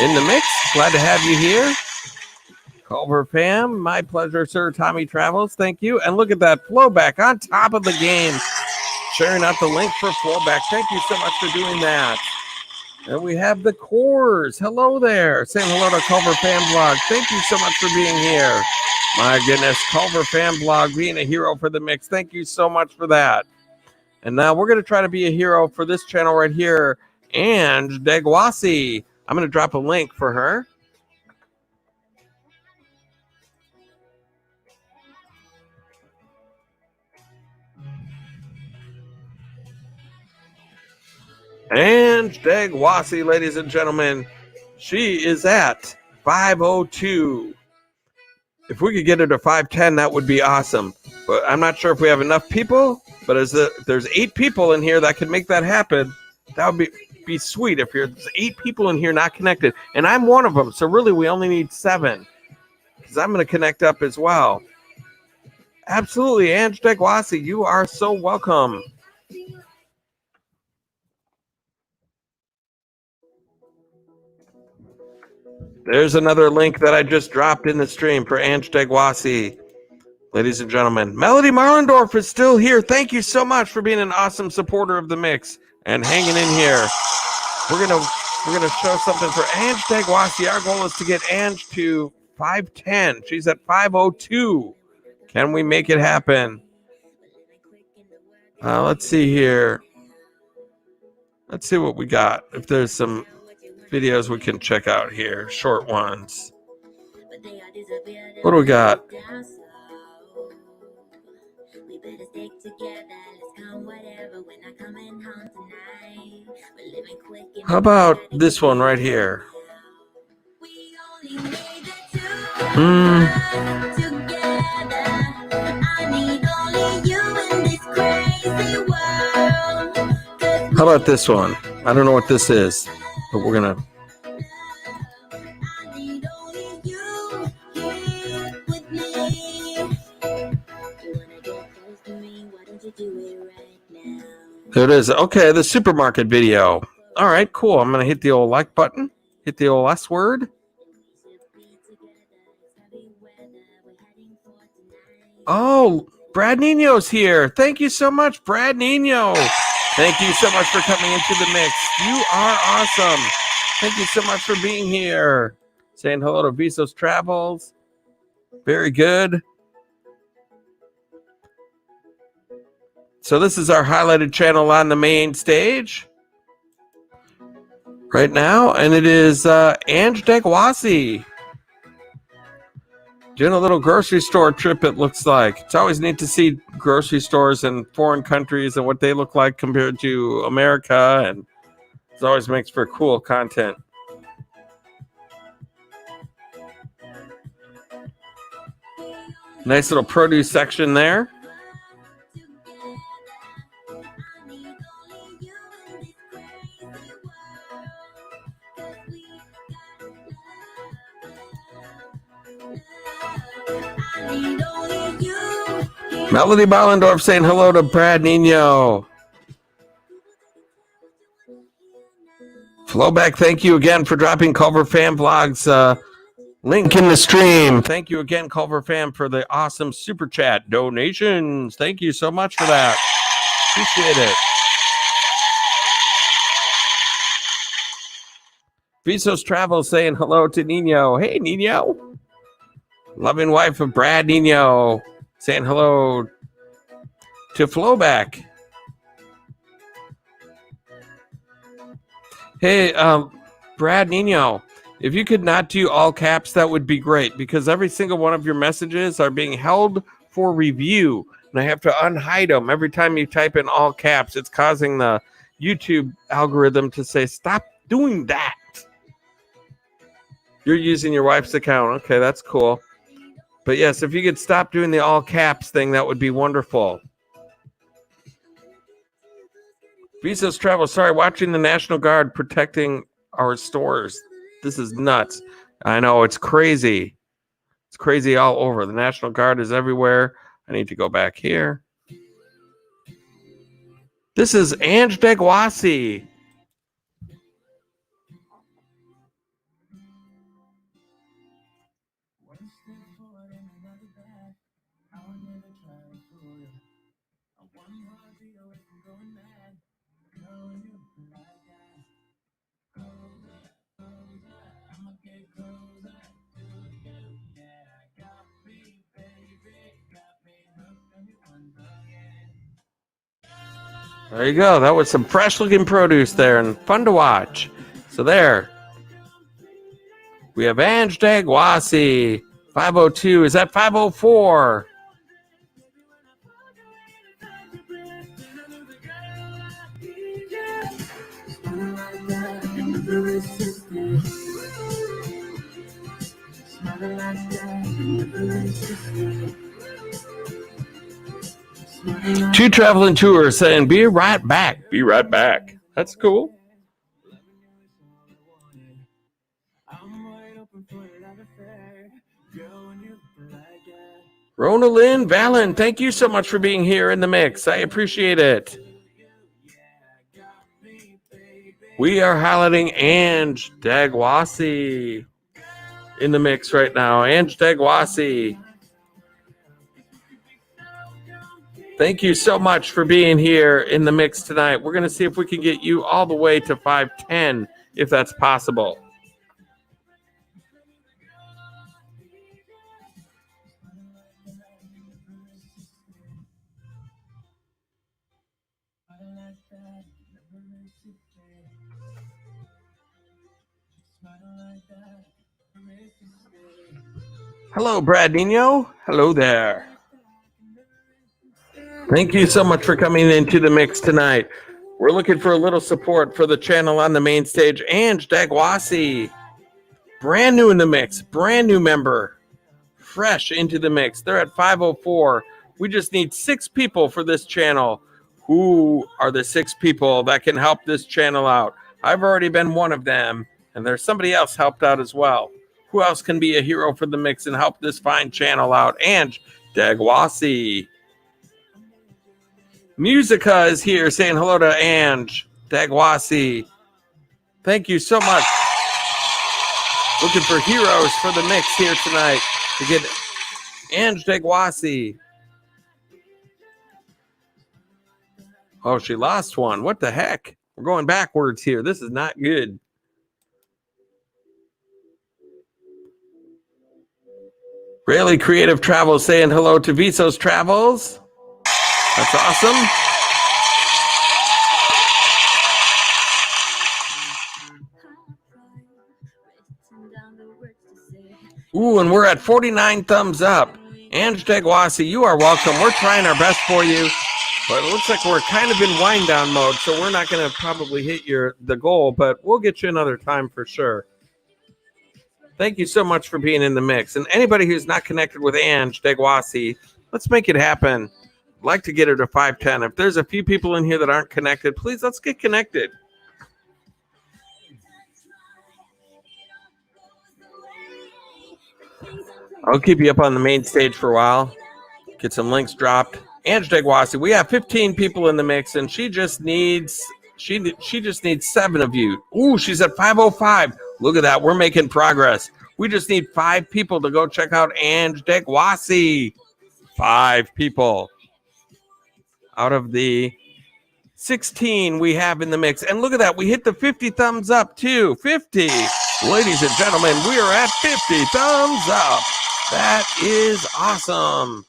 in the mix. Glad to have you here. Culver Fam, my pleasure, sir. Tommy Travels, thank you. And look at that flowback on top of the game. Sharing out the link for flowback. Thank you so much for doing that. And we have the Cores. Hello there. Saying hello to Culver Fan Blog. Thank you so much for being here. My goodness, Culver Fan Blog being a hero for the mix. Thank you so much for that. And now we're going to try to be a hero for this channel right here. Ange Degwasi. I'm going to drop a link for her. Ange Degwasi, ladies and gentlemen. She is at 502. If we could get her to 510, that would be awesome. But I'm not sure if we have enough people. But if there's 8 people in here that can make that happen, that would be sweet. If there's 8 people in here not connected, and I'm one of them, so really we only need 7, because I'm going to connect up as well. Absolutely, Ange Degwasi, you are so welcome. There's another link that I just dropped in the stream for Ange Degwasi. Ladies and gentlemen, Melody Marlendorf is still here. Thank you so much for being an awesome supporter of the mix and hanging in here. We're gonna show something for Ange Degwasi. Our goal is to get Ange to 510. She's at 502. Can we make it happen? Let's see here. Let's see what we got. If there's some videos we can check out here, short ones. What do we got? How about this one right here? How about this one? I don't know what this is, but we're gonna. There it is. Okay, the supermarket video. All right, cool. I'm going to hit the old like button. Hit the old S word. Oh, Brad Nino's here. Thank you so much, Brad Nino. Thank you so much for coming into the mix. You are awesome. Thank you so much for being here. Saying hello to Visos Travels. Very good. So this is our highlighted channel on the main stage right now, and it is Ange Degwasi doing a little grocery store trip, it looks like. It's always neat to see grocery stores in foreign countries and what they look like compared to America, and it always makes for cool content. Nice little produce section there. Melody Ballendorf saying hello to Brad Nino. Flowback, thank you again for dropping Culver Fan Vlogs link in the stream. Thank you again, Culver Fan, for the awesome super chat donations. Thank you so much for that. Appreciate it. Visos Travel saying hello to Nino. Hey, Nino. Loving wife of Brad Nino saying hello to Flowback. Hey, Brad Nino, if you could not do all caps, that would be great, because every single one of your messages are being held for review, and I have to unhide them every time you type in all caps. It's causing the YouTube algorithm to say, stop doing that. You're using your wife's account. Okay, that's cool. But yes, if you could stop doing the all caps thing, that would be wonderful. Visa's Travel, sorry, watching the National Guard protecting our stores. This is nuts. I know, it's crazy. It's crazy all over. The National Guard is everywhere. I need to go back here. This is Ange Degwasi. There you go. That was some fresh looking produce there and fun to watch. So there. We have Ange Degwasi. 502. Is that 504? Two traveling tours saying, be right back. Be right back. That's cool. Rona Lynn Valen, thank you so much for being here in the mix. I appreciate it. We are highlighting Ange Degwasi in the mix right now. Ange Degwasi. Thank you so much for being here in the mix tonight. We're going to see if we can get you all the way to 510, if that's possible. Hello, Brad Nino. Hello there. Thank you so much for coming into the mix tonight. We're looking for a little support for the channel on the main stage. Ange Degwasi, brand new in the mix, brand new member, fresh into the mix. They're at 504. We just need 6 people for this channel. Who are the 6 people that can help this channel out? I've already been one of them, and there's somebody else helped out as well. Who else can be a hero for the mix and help this fine channel out? Ange Degwasi. Musica is here saying hello to Ange Degwasi. Thank you so much. Looking for heroes for the mix here tonight to get Ange Degwasi. Oh, she lost one. What the heck? We're going backwards here. This is not good. Really Creative Travels saying hello to Visos Travels. That's awesome. Ooh, and we're at 49 thumbs up. Ange Degwasi, you are welcome. We're trying our best for you, but it looks like we're kind of in wind down mode, so we're not going to probably hit the goal, but we'll get you another time for sure. Thank you so much for being in the mix. And anybody who's not connected with Ange Degwasi, let's make it happen. I'd like to get her to 510. If there's a few people in here that aren't connected, please let's get connected. I'll keep you up on the main stage for a while. Get some links dropped. Ange Degwasi, we have 15 people in the mix, and she just needs 7 of you. Ooh, she's at 505. Look at that. We're making progress. We just need 5 people to go check out Ange Degwasi. 5 people out of the 16 we have in the mix. And look at that. We hit the 50 thumbs up too. 50. Ladies and gentlemen, we are at 50 thumbs up. That is awesome.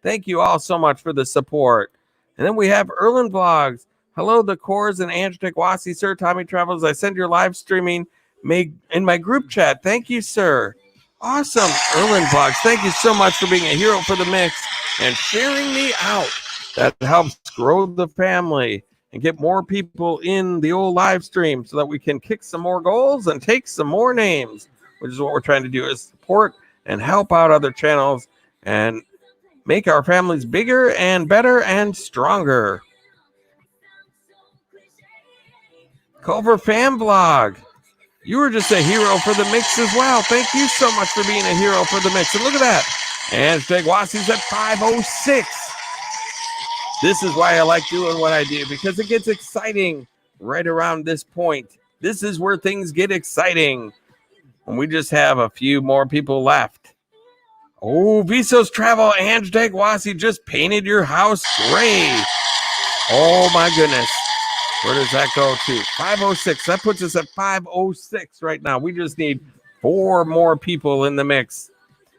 Thank you all so much for the support. And then we have Erlen Vlogs. Hello, the Cores and Ange Degwasi, sir. Tommy Travels. I send your live streaming in my group chat. Thank you, sir. Awesome. Erlen Vlogs, thank you so much for being a hero for the mix and sharing me out. That helps grow the family and get more people in the old live stream so that we can kick some more goals and take some more names, which is what we're trying to do, is support and help out other channels and make our families bigger and better and stronger. Culver Fan Vlog. You were just a hero for the mix as well. Thank you so much for being a hero for the mix. And look at that. And Degwasi's at 506. This is why I like doing what I do, because it gets exciting right around this point. This is where things get exciting. And we just have a few more people left. Oh, Visos Travel, Ange Degwasi just painted your house gray. Oh my goodness. Where does that go to? 506. That puts us at 506 right now. We just need 4 more people in the mix.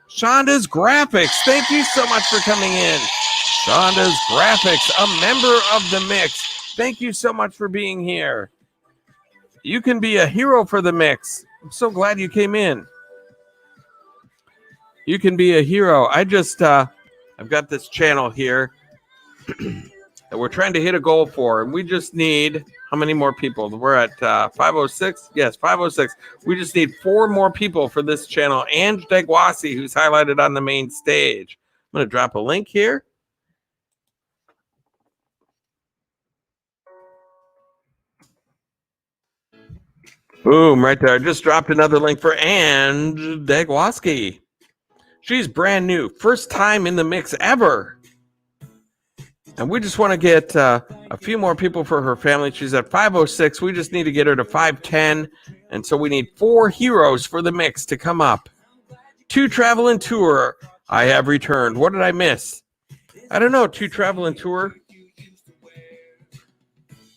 Shonda's Graphics. Thank you so much for coming in. Shonda's Graphics, a member of the mix. Thank you so much for being here. You can be a hero for the mix. I'm so glad you came in. You can be a hero. I've got this channel here that we're trying to hit a goal for, and we just need, how many more people? We're at 506. Yes, 506. We just need 4 more people for this channel. Ange Degwasi, who's highlighted on the main stage. I'm going to drop a link here. Boom, right there. I just dropped another link for Ange Degwasi. She's brand new. First time in the mix ever. And we just want to get a few more people for her family. She's at 506. We just need to get her to 510. And so we need 4 heroes for the mix to come up. 2 Travel and Tour. I have returned. What did I miss? I don't know. 2 Travel and Tour.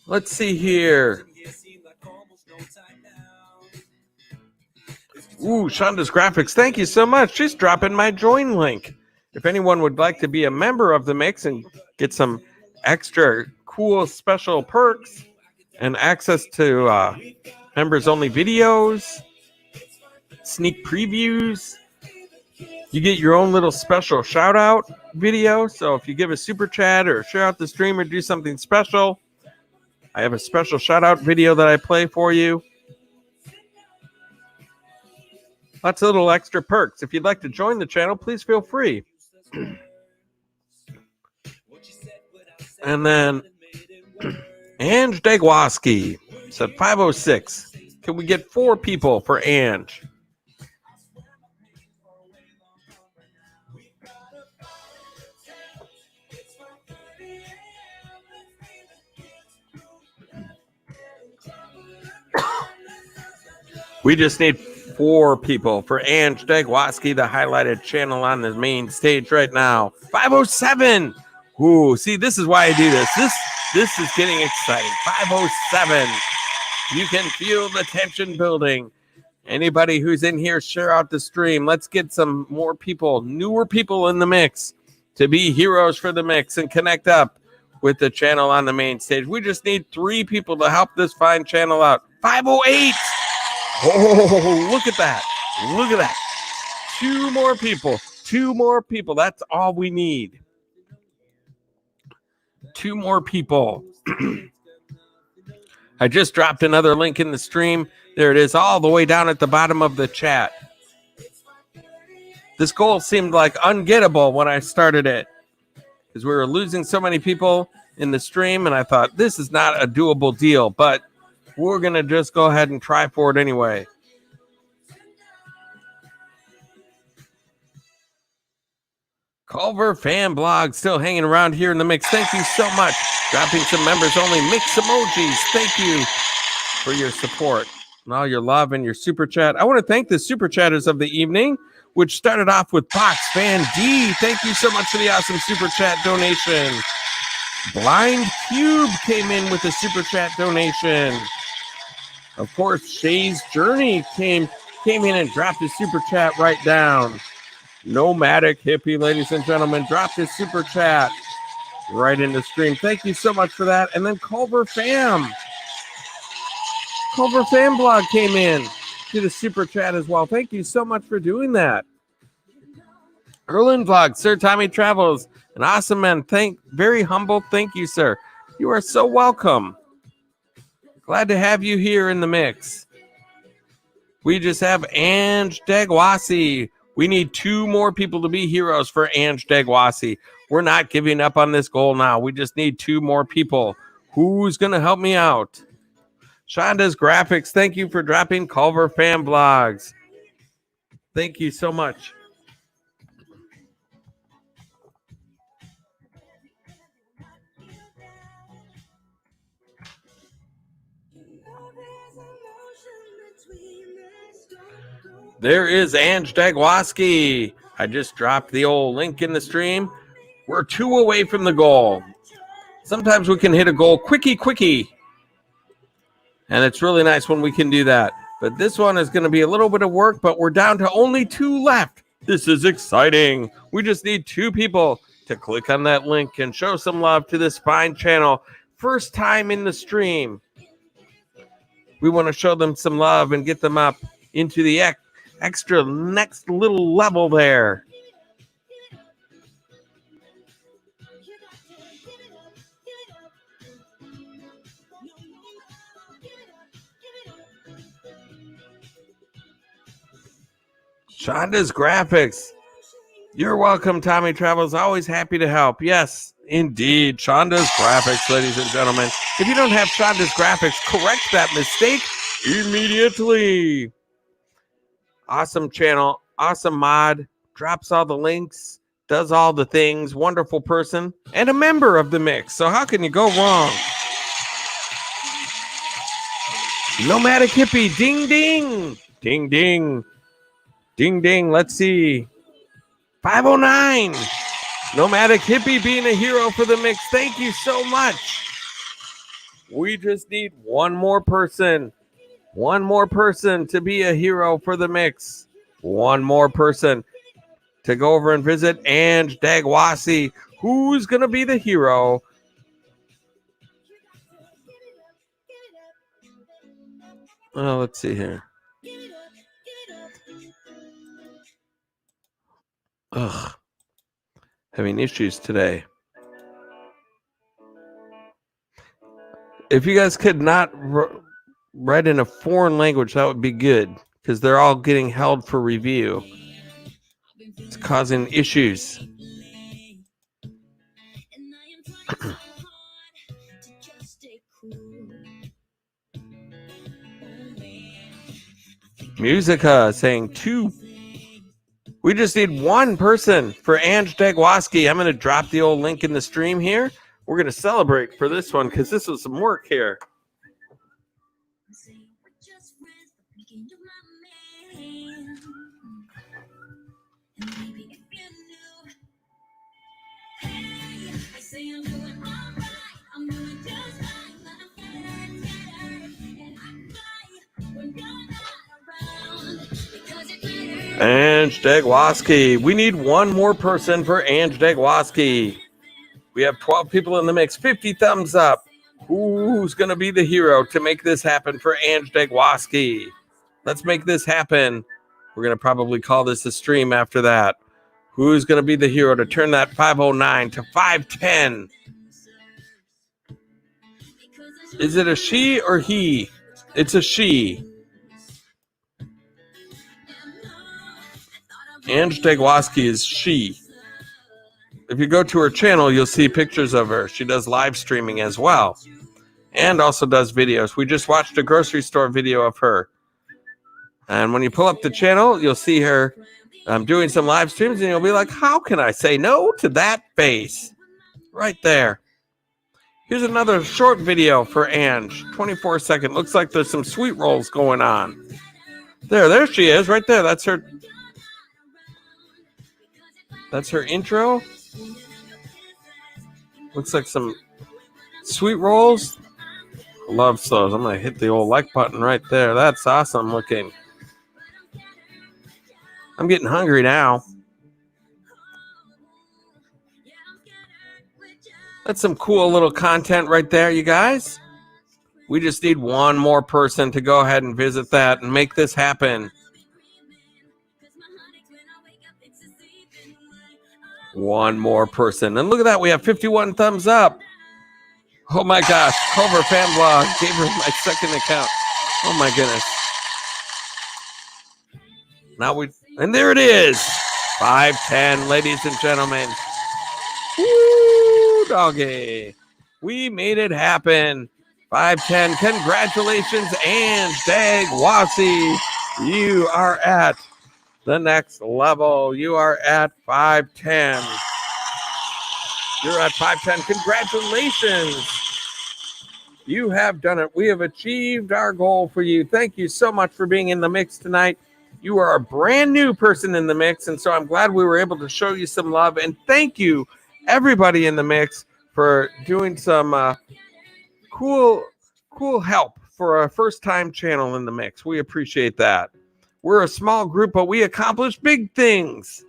Let's see here. Ooh, Shonda's Graphics. Thank you so much. She's dropping my join link. If anyone would like to be a member of the mix and get some extra cool special perks and access to members-only videos, sneak previews, you get your own little special shout-out video. So if you give a super chat or share out the stream or do something special, I have a special shout-out video that I play for you. Lots of little extra perks. If you'd like to join the channel, please feel free. And then Ange Degwasi said 506. Can we get 4 people for Ange? We just need 4 people for Ange Degwasi, the highlighted channel on the main stage right now. 507. Ooh, see, this is why I do this. This is getting exciting. 507. You can feel the tension building. Anybody who's in here, share out the stream. Let's get some more people, newer people in the mix to be heroes for the mix and connect up with the channel on the main stage. We just need 3 people to help this fine channel out. 508. Oh, look at that. Look at that. 2 more people. 2 more people. That's all we need. 2 more people. I just dropped another link in the stream. There it is, all the way down at the bottom of the chat. This goal seemed like ungettable when I started it because we were losing so many people in the stream, and I thought this is not a doable deal, but we're going to just go ahead and try for it anyway. Culver Fan Blog still hanging around here in the mix. Thank you so much. Dropping some members only mix emojis. Thank you for your support and all your love and your super chat. I want to thank the super chatters of the evening, which started off with Box Fan D. Thank you so much for the awesome super chat donation. Blind Cube came in with a super chat donation. Of course, Shay's Journey came in and dropped a super chat right down. Nomadic Hippie, ladies and gentlemen, dropped his super chat right in the stream. Thank you so much for that. And then Culver Fan Blog came in to the super chat as well. Thank you so much for doing that. Erlin Vlog, Sir Tommy Travels, an awesome man. Very humble. Thank you, sir. You are so welcome. Glad to have you here in the mix. We just have Ange Degwasi. We need 2 more people to be heroes for Ange Degwasi. We're not giving up on this goal now. We just need 2 more people. Who's going to help me out? Shonda's Graphics, thank you for dropping Culver Fan Blogs. Thank you so much. There is Ange Dagwoski. I just dropped the old link in the stream. We're 2 away from the goal. Sometimes we can hit a goal quickie. And it's really nice when we can do that. But this one is going to be a little bit of work, but we're down to only 2 left. This is exciting. We just need 2 people to click on that link and show some love to this fine channel. First time in the stream. We want to show them some love and get them up into the extra next little level there. Shonda's Graphics. You're welcome, Tommy Travels. Always happy to help. Yes, indeed. Shonda's Graphics, ladies and gentlemen. If you don't have Shonda's Graphics, correct that mistake immediately. Awesome channel, awesome mod, drops all the links, does all the things, wonderful person, and a member of the mix. So how can you go wrong? Nomadic Hippie, ding, ding, ding, ding, ding, ding. Let's see. 509. Nomadic Hippie being a hero for the mix. Thank you so much. We just need 1 more person. 1 more person to be a hero for the mix. 1 more person to go over and visit Ange Dagwasi. Who's going to be the hero? Oh, let's see here. Ugh. Having issues today. If you guys could not write in a foreign language, that would be good, because they're all getting held for review. It's causing issues. Musica saying 2. We just need 1 person for Ange Dagwoski. I'm going to drop the old link in the stream here. We're going to celebrate for this one because this was some work here. Ange Dagwoski. We need 1 more person for Ange Dagwoski. We have 12 people in the mix. 50 thumbs up. Who's going to be the hero to make this happen for Ange Degwoski? Let's make this happen. We're going to probably call this a stream after that. Who's going to be the hero to turn that 509 to 510? Is it a she or he? It's a she. Ange Degwoski is she. If you go to her channel, you'll see pictures of her. She does live streaming as well. And also does videos. We just watched a grocery store video of her. And when you pull up the channel, you'll see her doing some live streams. And you'll be like, how can I say no to that face? Right there. Here's another short video for Ange. 24 second. Looks like there's some sweet rolls going on. There she is. Right there. That's her. That's her intro. Looks like some sweet rolls. Love those. I'm going to hit the old like button right there. That's awesome looking. I'm getting hungry now. That's some cool little content right there, you guys. We just need one more person to go ahead and visit that and make this happen. One more person. And look at that. We have 51 thumbs up. Oh my gosh. Culver fan blog gave her my second account. Oh my goodness. And there it is. 510, ladies and gentlemen. Woo, doggy. We made it happen. 510. Congratulations, Ange Degwoski. You are at the next level. You are at 510. You're at 510. Congratulations. You have done it. We have achieved our goal for you. Thank you so much for being in the mix tonight. You are a brand new person in the mix, and so I'm glad we were able to show you some love. And thank you, everybody in the mix, for doing some cool help for a first-time channel in the mix. We appreciate that. We're a small group, but we accomplish big things.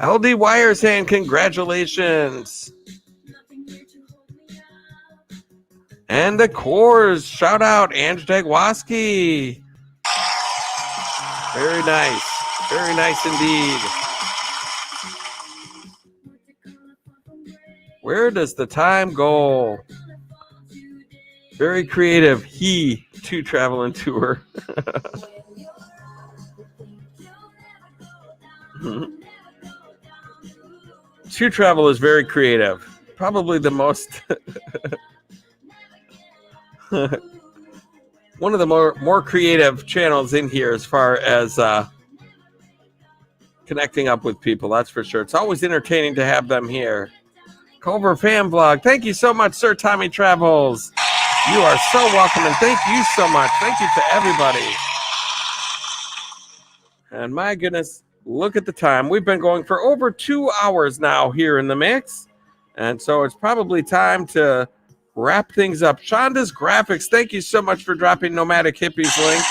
LD Wire saying congratulations. And the Coors, shout out, Ange Degwoski. Very nice. Very nice indeed. Where does the time go? Very creative. He to travel and tour. To travel is very creative. Probably the most one of the more creative channels in here as far as connecting up with people, that's for sure. It's always entertaining to have them here. Culver Fan Blog, thank you so much, Sir Tommy Travels. You are so welcome, and thank you so much. Thank you to everybody. And my goodness, look at the time. We've been going for over 2 hours now here in the mix, and so it's probably time to wrap things up. Shonda's Graphics, thank you so much for dropping Nomadic Hippie's link.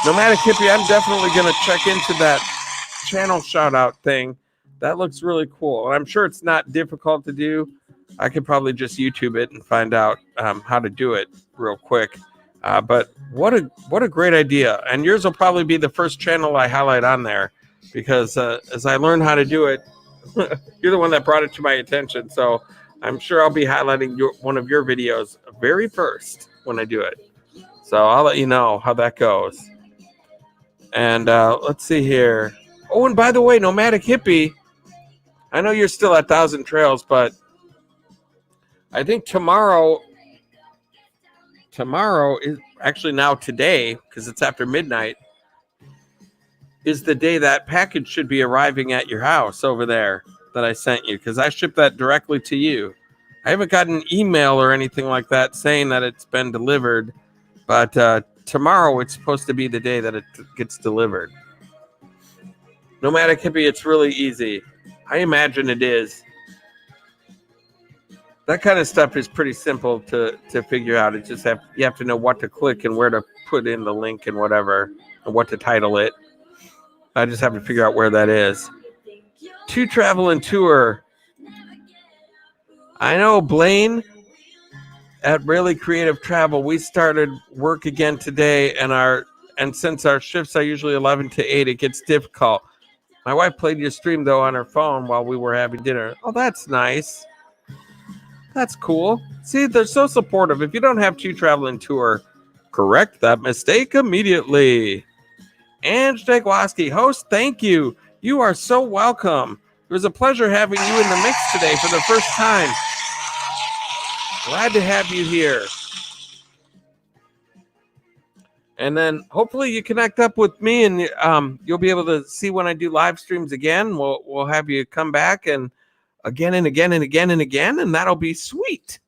Nomadic Hippie, I'm definitely going to check into that channel shout-out thing. That looks really cool. And I'm sure it's not difficult to do. I could probably just YouTube it and find out how to do it real quick. But what a great idea. And yours will probably be the first channel I highlight on there because as I learn how to do it, you're the one that brought it to my attention. So I'm sure I'll be highlighting one of your videos very first when I do it. So I'll let you know how that goes. And let's see here. Oh, and by the way, Nomadic Hippie, I know you're still at 1,000 Trails, but I think tomorrow is actually now today, because it's after midnight, is the day that package should be arriving at your house over there that I sent you, because I shipped that directly to you. I haven't gotten an email or anything like that saying that it's been delivered, but tomorrow it's supposed to be the day that it gets delivered. Nomadic Hippie, it's really easy. I imagine it is. That kind of stuff is pretty simple to figure out. It just you have to know what to click and where to put in the link and whatever, and what to title it. I just have to figure out where that is. To travel and tour. I know, Blaine at Really Creative Travel. We started work again today, and since our shifts are usually 11 to 8, it gets difficult. My wife played your stream though on her phone while we were having dinner. Oh, that's nice. That's cool. See, they're so supportive. If you don't have to travel and tour, correct that mistake immediately. Ange Degwaski, host, thank you. You are so welcome. It was a pleasure having you in the mix today for the first time. Glad to have you here. And then hopefully you connect up with me, and you'll be able to see when I do live streams again. We'll have you come back and again and again and again and again, and that'll be sweet.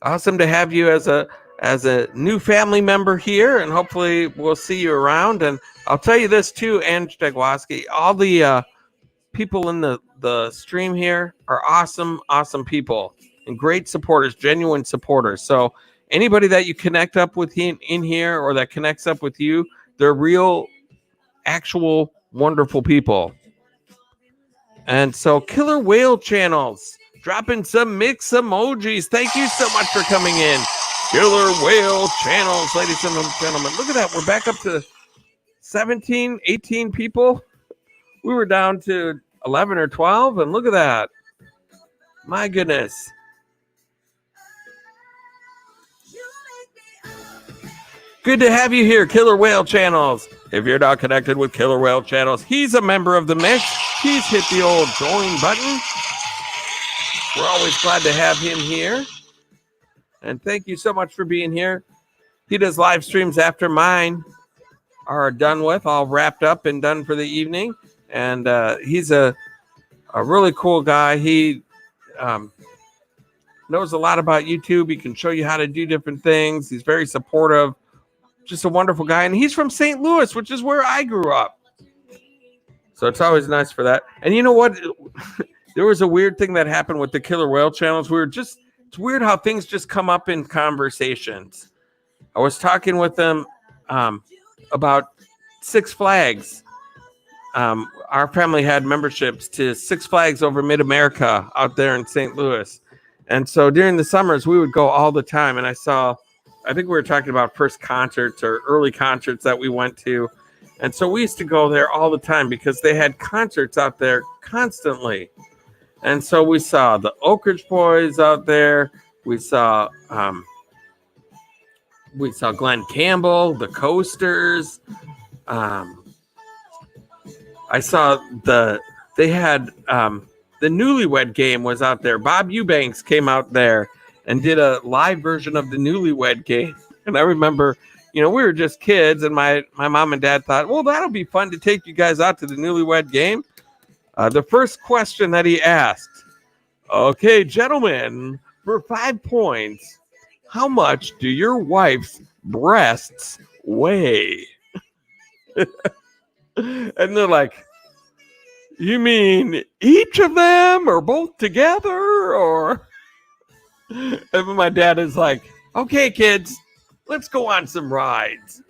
Awesome to have you as a new family member here, and hopefully we'll see you around. And I'll tell you this too, Ange Degwaski, all the people in the stream here are awesome people and great supporters, genuine supporters. So anybody that you connect up with in here or that connects up with you, they're real, actual, wonderful people. And so Killer Whale Channels, dropping some mix emojis. Thank you so much for coming in. Killer Whale Channels, ladies and gentlemen. Look at that. We're back up to 17, 18 people. We were down to 11 or 12, and look at that. My goodness. Good to have you here, Killer Whale Channels. If you're not connected with Killer Whale Channels, he's a member of the mix. He's hit the old join button. We're always glad to have him here. And thank you so much for being here. He does live streams after mine are done with, all wrapped up and done for the evening. And he's a really cool guy. He knows a lot about YouTube. He can show you how to do different things. He's very supportive. Just a wonderful guy. And he's from St. Louis, which is where I grew up. So it's always nice for that. And you know what? There was a weird thing that happened with the Killer Whale Channels. It's weird how things just come up in conversations. I was talking with them about Six Flags. Our family had memberships to Six Flags over Mid-America out there in St. Louis. And so during the summers, we would go all the time. And I think we were talking about first concerts or early concerts that we went to. And so we used to go there all the time because they had concerts out there constantly. And so we saw the Oak Ridge Boys out there. We saw Glenn Campbell, the Coasters. I saw they had the Newlywed Game was out there. Bob Eubanks came out there and did a live version of the Newlywed Game. And I remember, we were just kids, and my mom and dad thought, well, that'll be fun to take you guys out to the Newlywed Game. The first question that he asked, okay, gentlemen, for 5 points, how much do your wife's breasts weigh? And they're like, you mean each of them or both together? Or and my dad is like, okay, kids, let's go on some rides.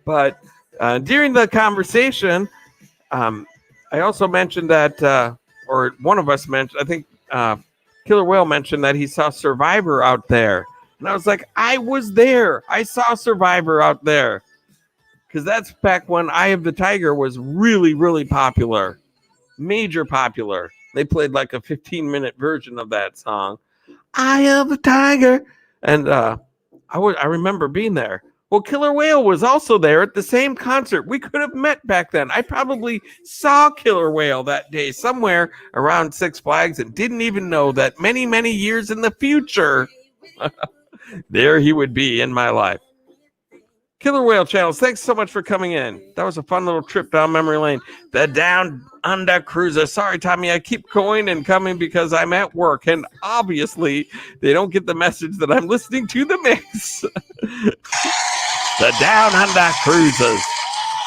But during the conversation, I also mentioned that, or one of us mentioned, I think Killer Whale mentioned that he saw Survivor out there. And I was like, I was there. I saw Survivor out there. Because that's back when Eye of the Tiger was really, really popular. Major popular. They played like a 15-minute version of that song. Eye of the Tiger. And I remember being there. Well, Killer Whale was also there at the same concert. We could have met back then. I probably saw Killer Whale that day somewhere around Six Flags and didn't even know that many, many years in the future, there he would be in my life. Killer Whale Channels, thanks so much for coming in. That was a fun little trip down memory lane. The Down Under Cruiser. Sorry, Tommy, I keep going and coming because I'm at work, and obviously they don't get the message that I'm listening to the mix. The Down Under Cruisers.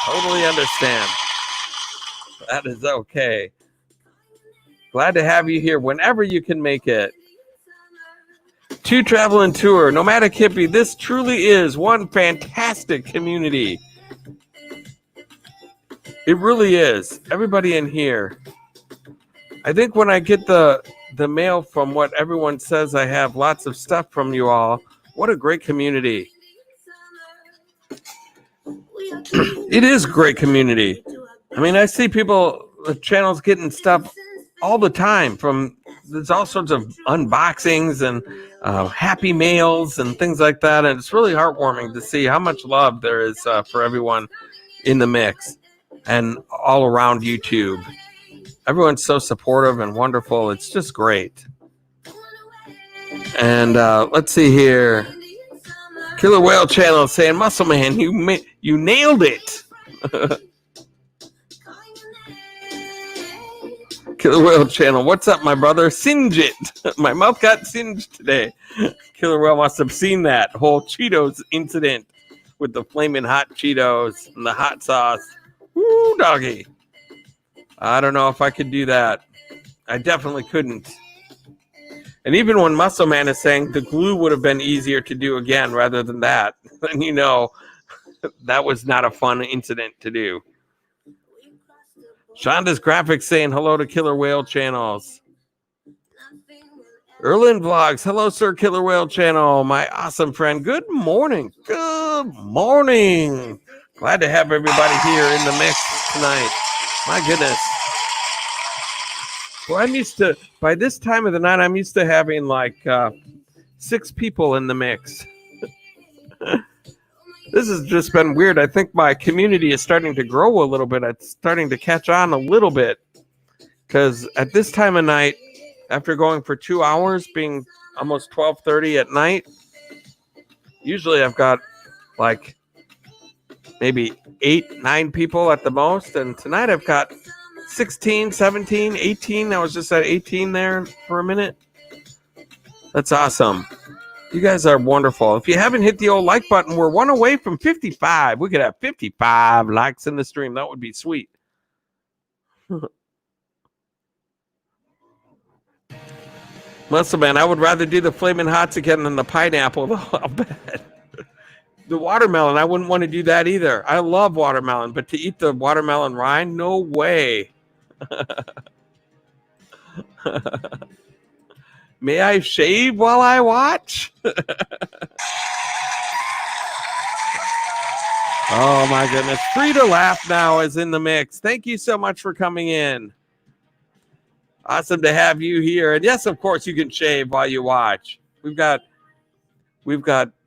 Totally understand. That is okay. Glad to have you here whenever you can make it. To Travel and Tour, Nomadic Hippie, this truly is one fantastic community. It really is. Everybody in here I think when I get the mail from what everyone says, I have lots of stuff from you all. What a great community. It is a great community. I mean, I see people, the channels getting stuff all the time from, there's all sorts of unboxings and happy mails and things like that. And it's really heartwarming to see how much love there is for everyone in the mix and all around YouTube. Everyone's so supportive and wonderful. It's just great. And let's see here. Killer Whale Channel saying, Muscle Man, you nailed it. Killer Whale Channel, what's up, my brother? Singe it. My mouth got singed today. Killer Whale must have seen that whole Cheetos incident with the flaming hot Cheetos and the hot sauce. Woo, doggy. I don't know if I could do that. I definitely couldn't. And even when Muscle Man is saying the glue would have been easier to do again rather than that, then you know that was not a fun incident to do. Shonda's Graphics saying hello to Killer Whale Channels. Erlin Vlogs, hello, sir, Killer Whale Channel, my awesome friend. Good morning. Good morning. Glad to have everybody here in the mix tonight. My goodness. Well, I'm used to, by this time of the night, I'm used to having like 6 people in the mix. This has just been weird. I think my community is starting to grow a little bit. It's starting to catch on a little bit. Because at this time of night, after going for 2 hours, being almost 12:30 at night, usually I've got like maybe 8, 9 people at the most. And tonight I've got 16, 17, 18. I was just at 18 there for a minute. That's awesome. You guys are wonderful. If you haven't hit the old like button, we're 1 away from 55. We could have 55 likes in the stream. That would be sweet. Muscle Man, I would rather do the Flamin' Hots again than the pineapple, though, I'll bet. The watermelon, I wouldn't want to do that either. I love watermelon, but to eat the watermelon rind, no way. May I shave while I watch? Oh, my goodness. Free to Laugh Now is in the mix. Thank you so much for coming in. Awesome to have you here. And yes, of course, you can shave while you watch. We've got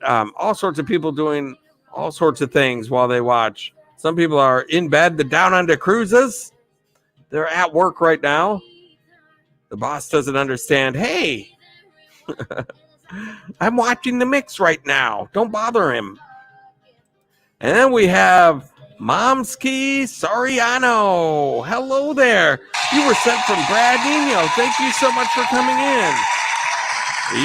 all sorts of people doing all sorts of things while they watch. Some people are in bed. The Down Under cruises, they're at work right now. The boss doesn't understand. Hey, I'm watching the mix right now. Don't bother him. And then we have Momski Soriano. Hello there. You were sent from Brad Nino. Thank you so much for coming in.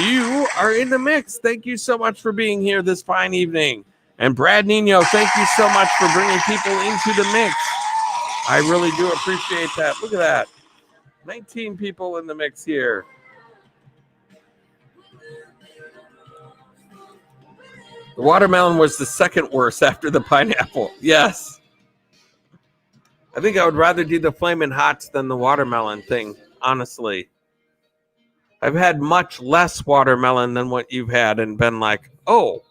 You are in the mix. Thank you so much for being here this fine evening. And Brad Nino, thank you so much for bringing people into the mix. I really do appreciate that. Look at that. 19 people in the mix here. The watermelon was the second worst after the pineapple. Yes. I think I would rather do the Flamin' Hots than the watermelon thing, honestly. I've had much less watermelon than what you've had and been like, oh,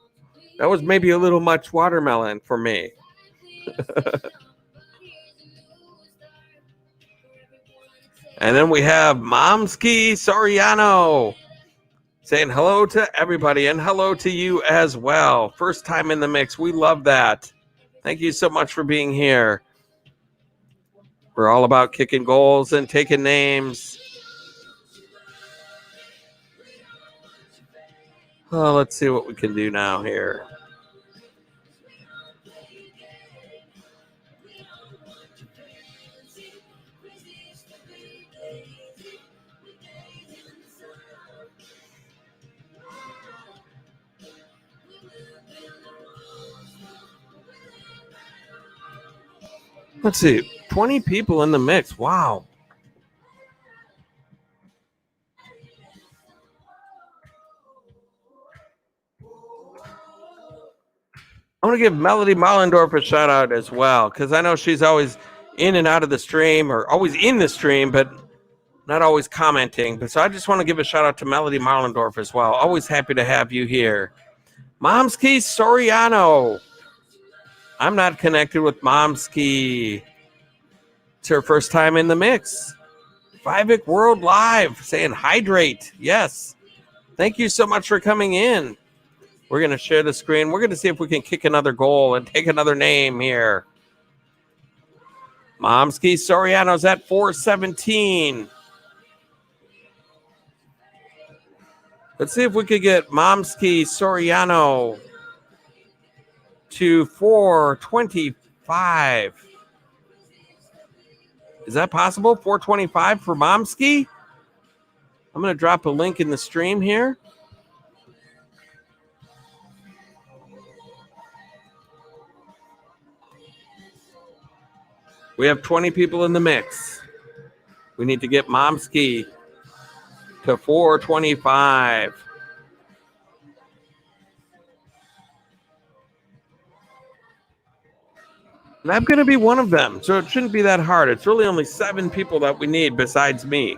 that was maybe a little much watermelon for me. And then we have Momski Soriano saying hello to everybody and hello to you as well. First time in the mix. We love that. Thank you so much for being here. We're all about kicking goals and taking names. Oh, let's see what we can do now here. Let's see, 20 people in the mix. Wow. I want to give Melody Mollendorf a shout out as well, because I know she's always in and out of the stream, or always in the stream, but not always commenting, but so I just want to give a shout out to Melody Marlendorf as well. Always happy to have you here. Momski Soriano. I'm not connected with Momski. It's her first time in the mix. Vivek World Live saying hydrate. Yes. Thank you so much for coming in. We're going to share the screen. We're going to see if we can kick another goal and take another name here. Momski Soriano's at 417. Let's see if we could get Momski Soriano to 425. Is that possible? 425 for Momski? I'm going to drop a link in the stream here. We have 20 people in the mix. We need to get Momski to 425. And I'm going to be one of them, so it shouldn't be that hard. It's really only 7 people that we need besides me.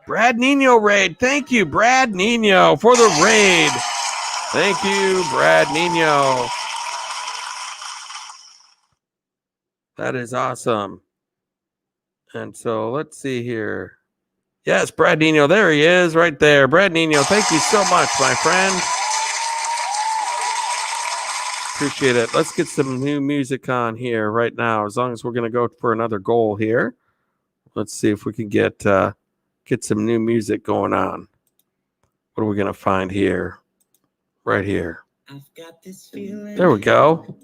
Brad Nino raid. Thank you, Brad Nino, for the raid. Thank you, Brad Nino. That is awesome. And so let's see here. Yes, Brad Nino. There he is right there. Brad Nino, thank you so much, my friend. Appreciate it. Let's get some new music on here right now, as long as we're going to go for another goal here. Let's see if we can get some new music going on. What are we going to find here? Right here. There we go.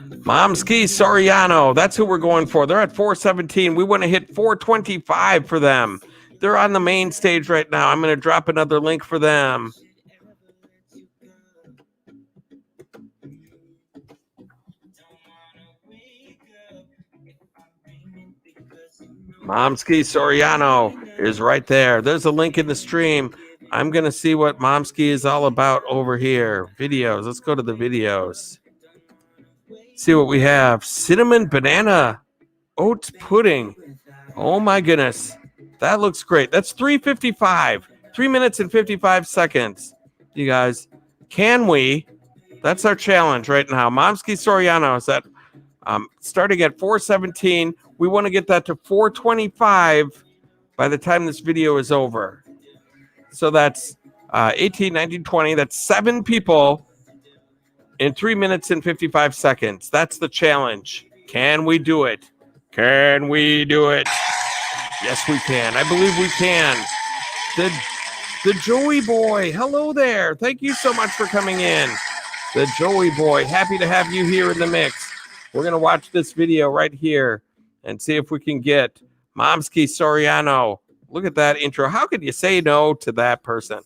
Momski Soriano. That's who we're going for. They're at 417. We want to hit 425 for them. They're on the main stage right now. I'm going to drop another link for them. Momski Soriano is right there. There's a link in the stream. I'm going to see what Momski is all about over here. Videos. Let's go to the videos. See what we have. Cinnamon banana oats pudding. Oh my goodness. That looks great. That's 3:55. 3 minutes and 55 seconds. You guys, can we? That's our challenge right now. Momski Soriano is at starting at 417. We want to get that to 425 by the time this video is over. So that's 18, 19, 20. That's 7 people in 3 minutes and 55 seconds. That's the challenge. Can we do it? Can we do it? Yes, we can. I believe we can. The Joey Boy. Hello there. Thank you so much for coming in. The Joey Boy. Happy to have you here in the mix. We're going to watch this video right here and see if we can get Momski Soriano. Look at that intro. How could you say no to that person?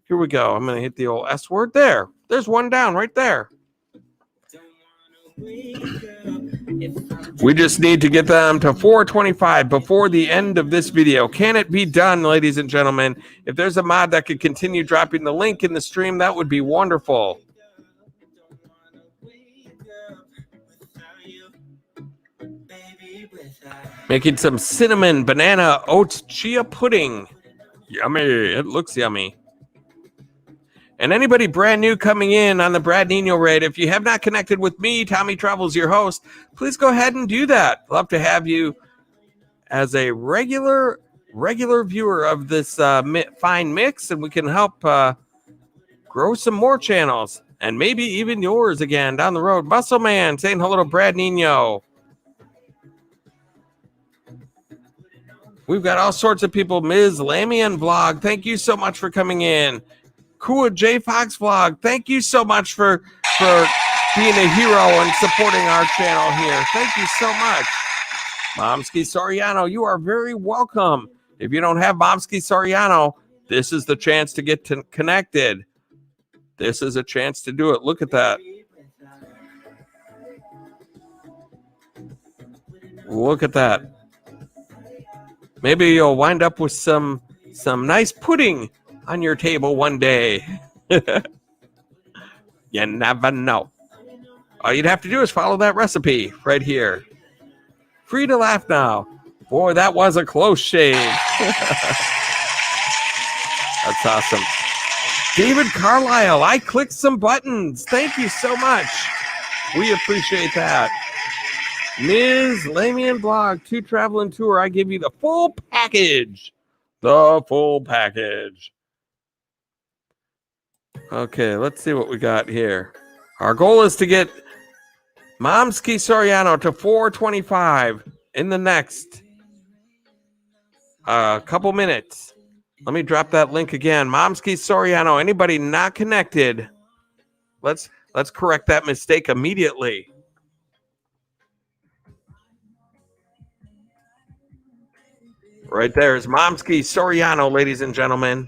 Here we go. I'm going to hit the old S word there. There's one down right there. We just need to get them to 425 before the end of this video. Can it be done, ladies and gentlemen? If there's a mod that could continue dropping the link in the stream, that would be wonderful. Making some cinnamon banana oats chia pudding. Yummy. It looks yummy. And anybody brand new coming in on the Brad Nino raid, if you have not connected with me, Tommy Travels, your host, please go ahead and do that. Love to have you as a regular viewer of this fine mix, and we can help grow some more channels, and maybe even yours again down the road. Muscle Man saying hello to Brad Nino. We've got all sorts of people. Ms. Lamian Vlog, thank you so much for coming in. Kua J Fox Vlog, thank you so much for being a hero and supporting our channel here. Thank you so much. Momski Soriano, you are very welcome. If you don't have Momski Soriano, this is the chance to get connected. This is a chance to do it. Look at that. Look at that. Maybe you'll wind up with some nice pudding on your table one day. You never know. All you'd have to do is follow that recipe right here. Free to laugh now. Boy, that was a close shave. That's awesome. David Carlisle, I clicked some buttons. Thank you so much. We appreciate that. Ms. Lamian Blog, to travel and tour. I give you the full package. The full package. Okay, let's see what we got here. Our goal is to get Momsky Soriano to 425 in the next couple minutes. Let me drop that link again. Momsky Soriano. Anybody not connected? Let's correct that mistake immediately. Right there is Momsky Soriano, ladies and gentlemen.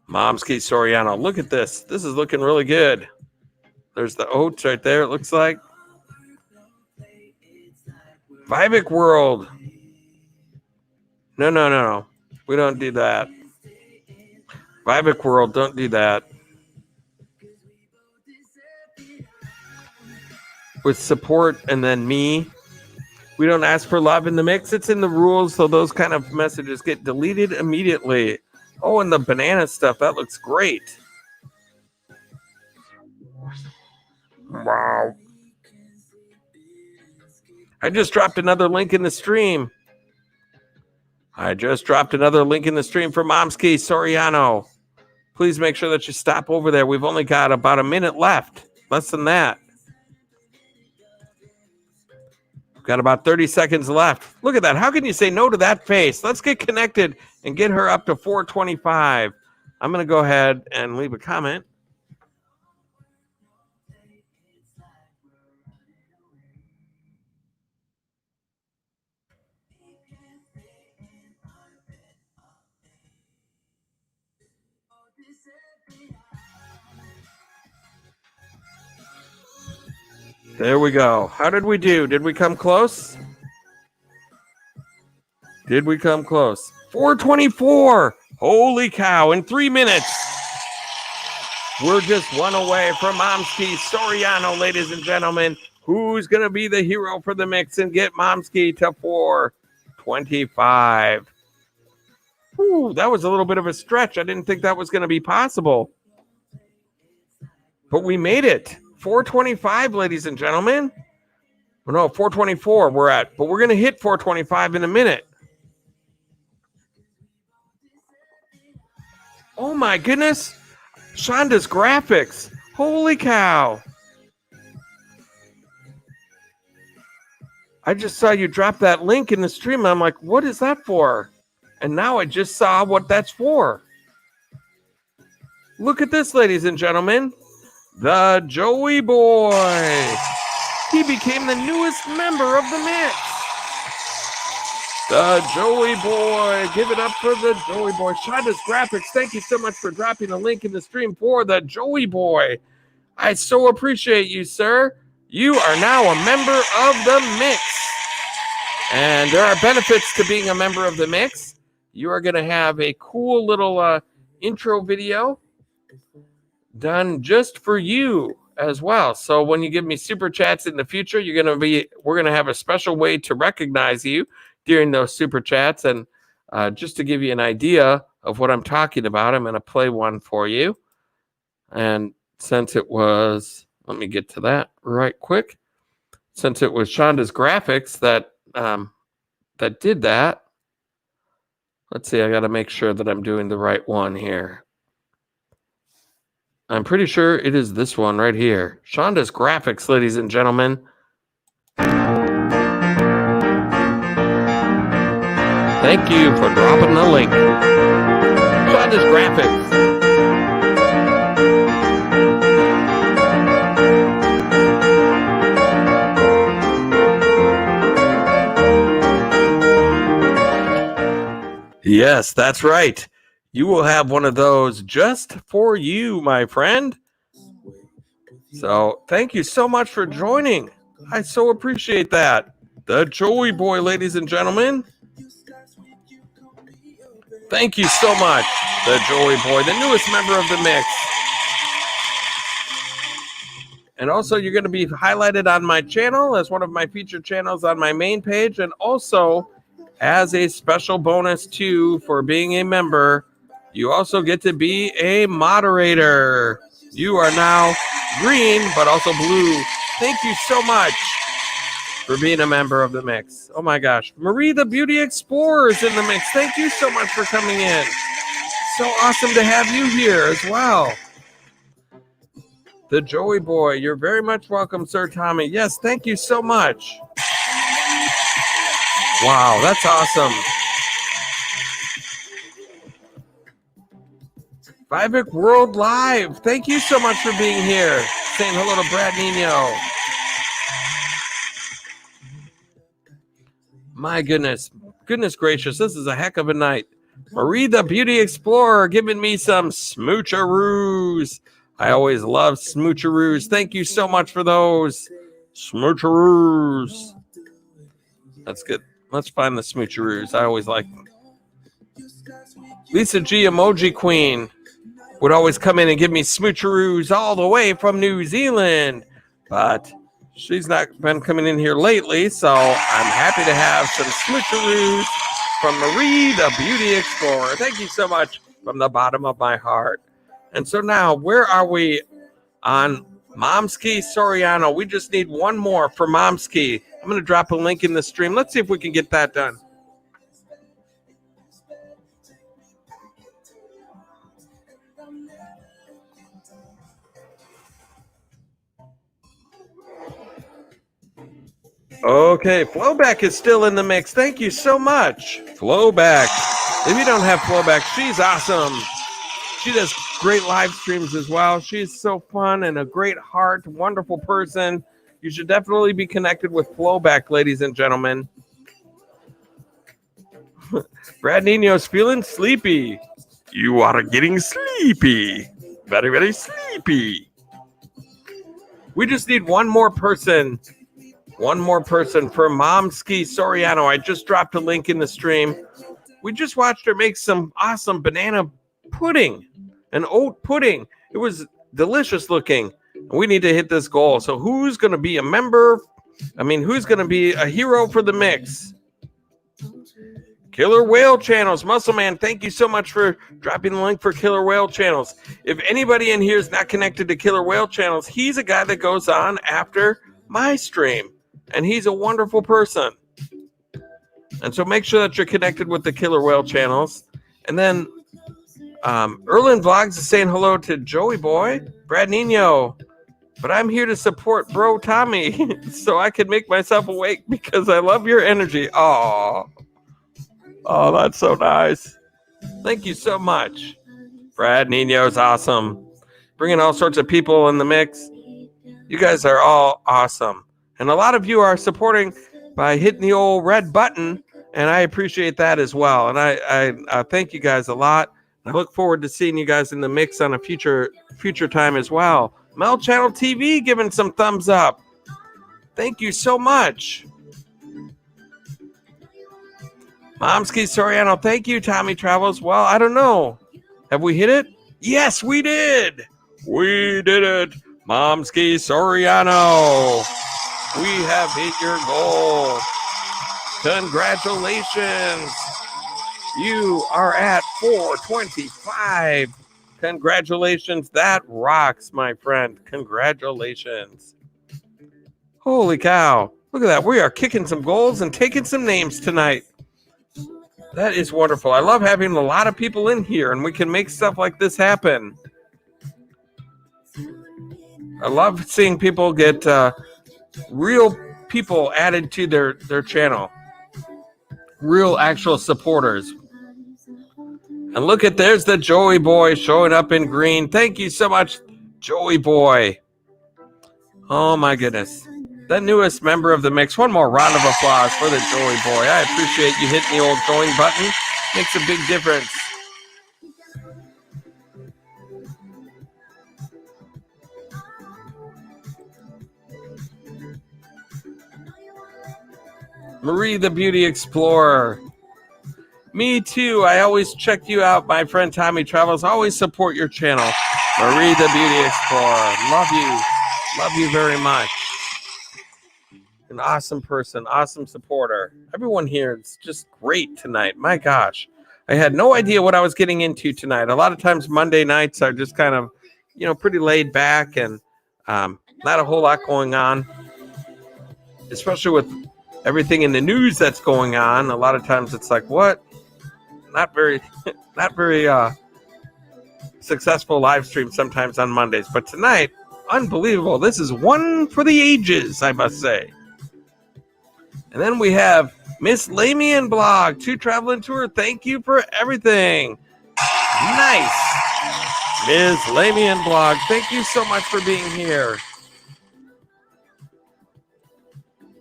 Momsky Soriano. Look at this. This is looking really good. There's the oats right there, it looks like. Vivic World. No. We don't do that. Vivic World, don't do that. With support and then me. We don't ask for love in the mix. It's in the rules, so those kind of messages get deleted immediately. Oh, and the banana stuff, that looks great. Wow. I just dropped another link in the stream. for Momsky Soriano. Please make sure that you stop over there. We've only got about a minute left. Less than that. We've got about 30 seconds left. Look at that. How can you say no to that face? Let's get connected and get her up to 425. I'm going to go ahead and leave a comment. There we go. How did we do? Did we come close? 424. Holy cow. In 3 minutes. We're just one away from Momsky Soriano, ladies and gentlemen. Who's going to be the hero for the mix and get Momsky to 425? Ooh, that was a little bit of a stretch. I didn't think that was going to be possible. But we made it. 425, ladies and gentlemen. Well, no, 424 we're at. But we're going to hit 425 in a minute. Oh, my goodness. Shonda's graphics. Holy cow. I just saw you drop that link in the stream. I'm like, what is that for? And now I just saw what that's for. Look at this, ladies and gentlemen. The Joey Boy. He became the newest member of the mix. The Joey Boy. Give it up for the Joey Boy. Shonda's graphics. Thank you so much for dropping a link in the stream for the Joey Boy. I so appreciate you, sir. You are now a member of the mix. And there are benefits to being a member of the mix. You are going to have a cool little intro video done just for you as well. So when you give me super chats in the future, we're going to have a special way to recognize you during those super chats. And just to give you an idea of what I'm talking about, I'm going to play one for you. And since it was, let me get to that right quick. Since it was Shonda's graphics that did that, let's see, I got to make sure that I'm doing the right one here. I'm pretty sure it is this one right here. Shonda's graphics, ladies and gentlemen. Thank you for dropping the link. Shonda's graphics. Yes, that's right. You will have one of those just for you, my friend. So thank you so much for joining. I so appreciate that. The Joey Boy, ladies and gentlemen. Thank you so much. The Joey Boy, the newest member of the mix. And also, you're going to be highlighted on my channel as one of my featured channels on my main page. And also, as a special bonus, too, for being a member, you also get to be a moderator. You are now green, but also blue. Thank you so much for being a member of the mix. Oh, my gosh. Marie the Beauty Explorer is in the mix. Thank you so much for coming in. So awesome to have you here as well. The Joey Boy, you're very much welcome, Sir Tommy. Yes, thank you so much. Wow, that's awesome. Vivek World Live, thank you so much for being here. Saying hello to Brad Nino. My goodness gracious, this is a heck of a night. Marie the Beauty Explorer giving me some smoocheroos. I always love smoocheroos. Thank you so much for those smoocheroos. That's good. Let's find the smoocheroos. I always like them. Lisa G Emoji Queen would always come in and give me smoocheroos all the way from New Zealand. But she's not been coming in here lately, so I'm happy to have some smoocheroos from Marie the Beauty Explorer. Thank you so much from the bottom of my heart. And so now, where are we on Momski Soriano? We just need one more for Momski. I'm going to drop a link in the stream. Let's see if we can get that done. Okay, Flowback is still in the mix. Thank you so much, Flowback. If you don't have Flowback, she's awesome. She does great live streams as well. She's so fun and a great heart, wonderful person. You should definitely be connected with Flowback, ladies and gentlemen. Brad Nino's feeling sleepy. You are getting sleepy. Very, very sleepy. We just need one more person. One more person for Momski Soriano. I just dropped a link in the stream. We just watched her make some awesome banana pudding. An oat pudding. It was delicious looking. We need to hit this goal. So who's going to be a member? Who's going to be a hero for the mix? Killer Whale Channels. Muscle Man, thank you so much for dropping the link for Killer Whale Channels. If anybody in here is not connected to Killer Whale Channels, he's a guy that goes on after my stream. And he's a wonderful person. And so make sure that you're connected with the Killer Whale Channels. And then Erlin Vlogs is saying hello to Joey Boy, Brad Nino. But I'm here to support Bro Tommy so I can make myself awake because I love your energy. Oh, that's so nice. Thank you so much. Brad Nino's awesome. Bringing all sorts of people in the mix. You guys are all awesome. And a lot of you are supporting by hitting the old red button. And I appreciate that as well. And I thank you guys a lot. I look forward to seeing you guys in the mix on a future time as well. Mel Channel TV giving some thumbs up. Thank you so much. Momski Soriano, thank you, Tommy Travels. Well, I don't know. Have we hit it? Yes, we did. We did it. Momski Soriano. We have hit your goal. Congratulations. You are at 425. Congratulations. That rocks, my friend. Congratulations. Holy cow. Look at that. We are kicking some goals and taking some names tonight. That is wonderful. I love having a lot of people in here and we can make stuff like this happen. I love seeing people get real people added to their channel. Real actual supporters. And look at, there's the Joey Boy showing up in green. Thank you so much, Joey Boy. Oh my goodness. The newest member of the mix. One more round of applause for the Joey Boy. I appreciate you hitting the old join button. Makes a big difference. Marie the Beauty Explorer. Me too. I always check you out. My friend Tommy Travels. Always support your channel. Marie the Beauty Explorer. Love you. Love you very much. An awesome person, awesome supporter. Everyone here is just great tonight. My gosh. I had no idea what I was getting into tonight. A lot of times Monday nights are just kind of, pretty laid back and not a whole lot going on, especially with everything in the news that's going on. A lot of times it's like, what? Not very successful live stream sometimes on Mondays. But tonight, unbelievable. This is one for the ages, I must say. And then we have Miss Lamian Blog, 2 Traveling Tour. Thank you for everything. Nice. Miss Lamian Blog, thank you so much for being here.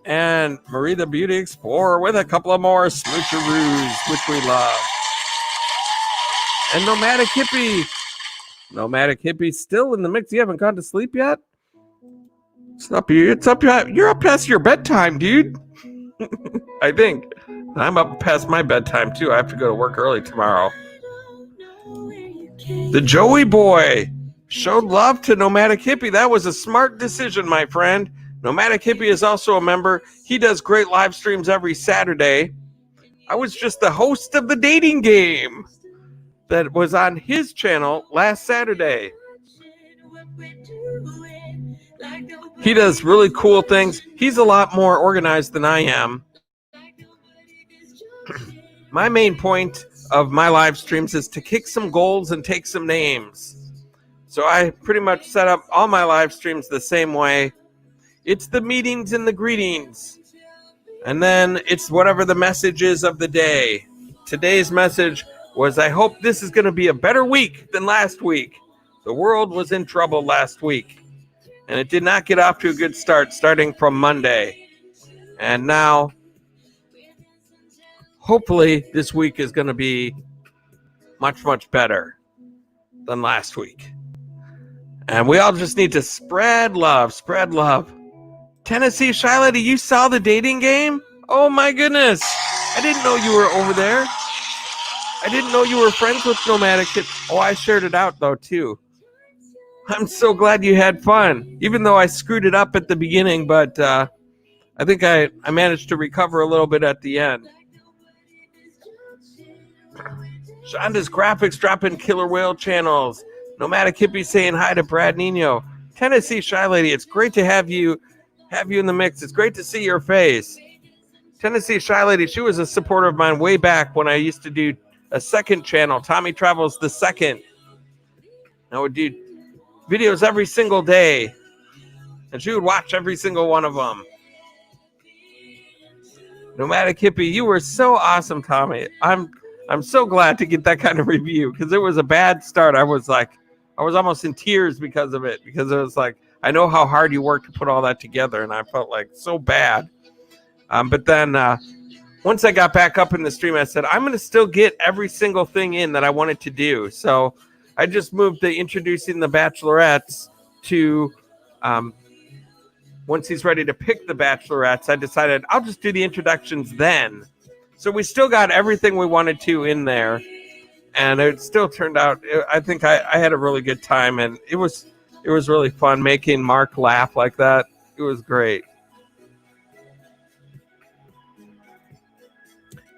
And Marie the Beauty Explorer with a couple of more smoocheroos, which we love. And Nomadic Hippie. Nomadic Hippie still in the mix. You haven't gone to sleep yet? You're up past your bedtime, dude. I think. I'm up past my bedtime, too. I have to go to work early tomorrow. The Joey Boy showed love to Nomadic Hippie. That was a smart decision, my friend. Nomadic Hippie is also a member. He does great live streams every Saturday. I was just the host of the dating game that was on his channel last Saturday. He does really cool things. He's a lot more organized than I am. My main point of my live streams is to kick some goals and take some names. So I pretty much set up all my live streams the same way. It's the meetings and the greetings. And then it's whatever the message is of the day. Today's message was, I hope this is going to be a better week than last week. The world was in trouble last week. And it did not get off to a good start starting from Monday. And now, hopefully, this week is going to be much, much better than last week. And we all just need to spread love, spread love. Tennessee Shy Lady, you saw the dating game? Oh my goodness. I didn't know you were over there. I didn't know you were friends with Nomadic. Oh, I shared it out though too. I'm so glad you had fun, even though I screwed it up at the beginning, but I think I managed to recover a little bit at the end. Shonda's Graphics dropping Killer Whale channels. Nomadic Hippie saying hi to Brad Nino. Tennessee Shy Lady, it's great to have you in the mix. It's great to see your face. Tennessee Shy Lady, she was a supporter of mine way back when I used to do a second channel, Tommy Travels the Second. I would do videos every single day, and she would watch every single one of them. Nomadic Hippie, you were so awesome, Tommy. I'm so glad to get that kind of review, because it was a bad start. I was almost in tears because of it, because it was like, I know how hard you worked to put all that together, and I felt like so bad. But then once I got back up in the stream, I said, I'm going to still get every single thing in that I wanted to do. So I just moved the introducing the bachelorettes to once he's ready to pick the bachelorettes, I decided I'll just do the introductions then. So we still got everything we wanted to in there, and it still turned out, I think I had a really good time, and it was really fun making Mark laugh like that. It was great.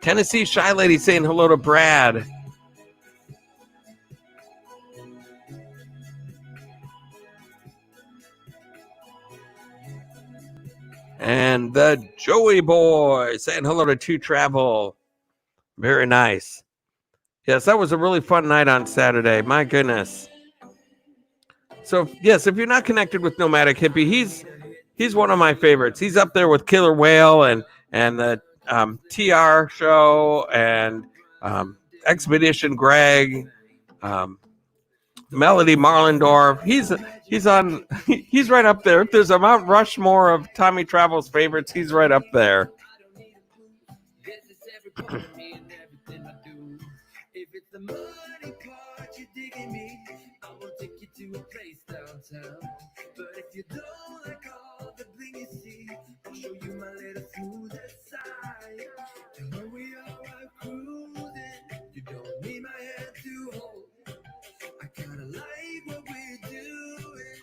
Tennessee Shy Lady saying hello to Brad. And the Joey Boy saying hello to 2 Travel. Very nice. Yes, that was a really fun night on Saturday. My goodness. So, yes, if you're not connected with Nomadic Hippie, he's one of my favorites. He's up there with Killer Whale and the TR show and Expedition Greg, Melody Marlendorf. He's right up there. If there's a Mount Rushmore of Tommy Travel's favorites, he's right up there.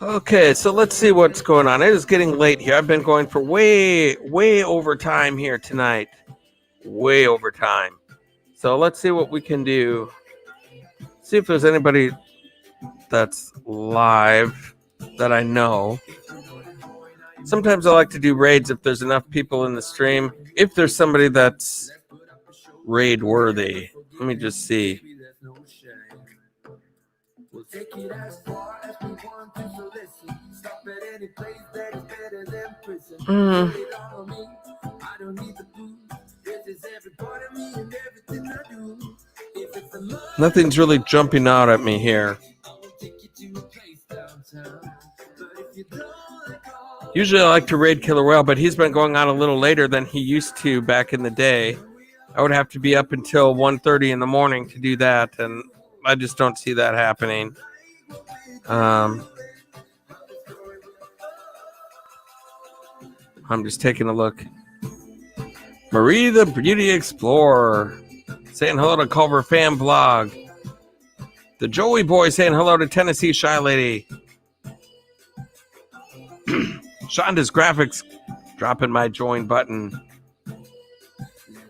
Okay, so let's see what's going on. It is getting late here. I've been going for way over time here tonight. Way over time. So let's see what we can do. See if there's anybody that's live that I know. Sometimes I like to do raids if there's enough people in the stream. If there's somebody that's raid worthy. Let me just see. Nothing's really jumping out at me here. Usually I like to raid Killer Whale, but he's been going on a little later than he used to back in the day. I would have to be up until 1:30 in the morning to do that, and I just don't see that happening. I'm just taking a look. Marie the Beauty Explorer saying hello to Culver Fan Blog. The Joey Boy saying hello to Tennessee Shy Lady. Shonda's Graphics dropping my join button.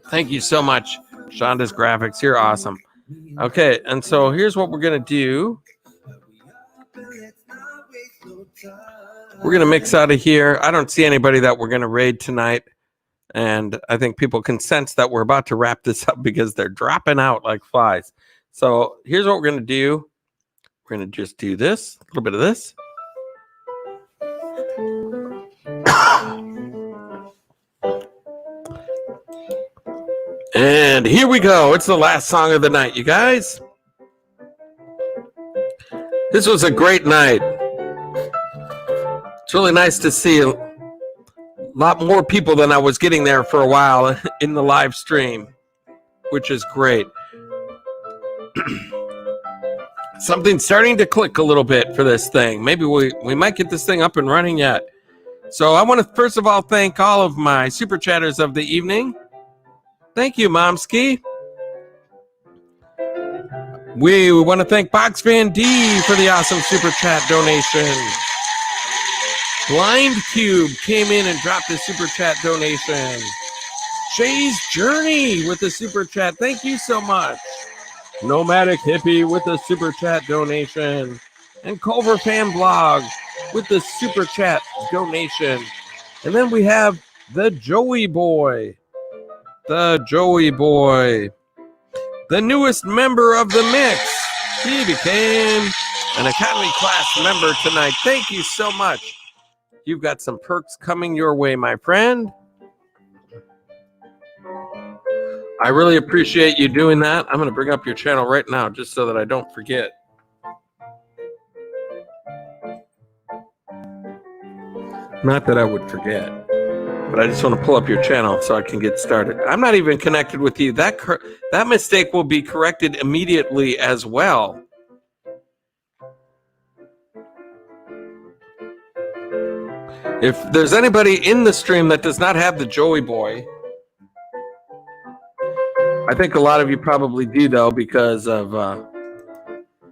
Thank you so much, Shonda's Graphics. You're awesome. Okay, and so here's what we're going to do. We're going to mix out of here. I don't see anybody that we're going to raid tonight. And I think people can sense that we're about to wrap this up because they're dropping out like flies. So here's what we're going to do. We're going to just do this, a little bit of this. And here we go. It's the last song of the night, you guys. This was a great night. It's really nice to see a lot more people than I was getting there for a while in the live stream, which is great. Something's starting to click a little bit for this thing. Maybe we might get this thing up and running yet. So I want to first of all thank all of my super chatters of the evening. Thank you, Momski. We want to thank Box Van D for the awesome super chat donation. Blind Cube came in and dropped a super chat donation. Shay's Journey with the super chat. Thank you so much. Nomadic Hippie with the super chat donation. And Culver Fan Blog with the super chat donation. And then we have the Joey Boy. The Joey Boy. The newest member of the mix. He became an economy class member tonight. Thank you so much. You've got some perks coming your way, my friend. I really appreciate you doing that. I'm going to bring up your channel right now just so that I don't forget. Not that I would forget, but I just want to pull up your channel so I can get started. I'm not even connected with you. That mistake will be corrected immediately as well. If there's anybody in the stream that does not have the Joey Boy, I think a lot of you probably do, though, because of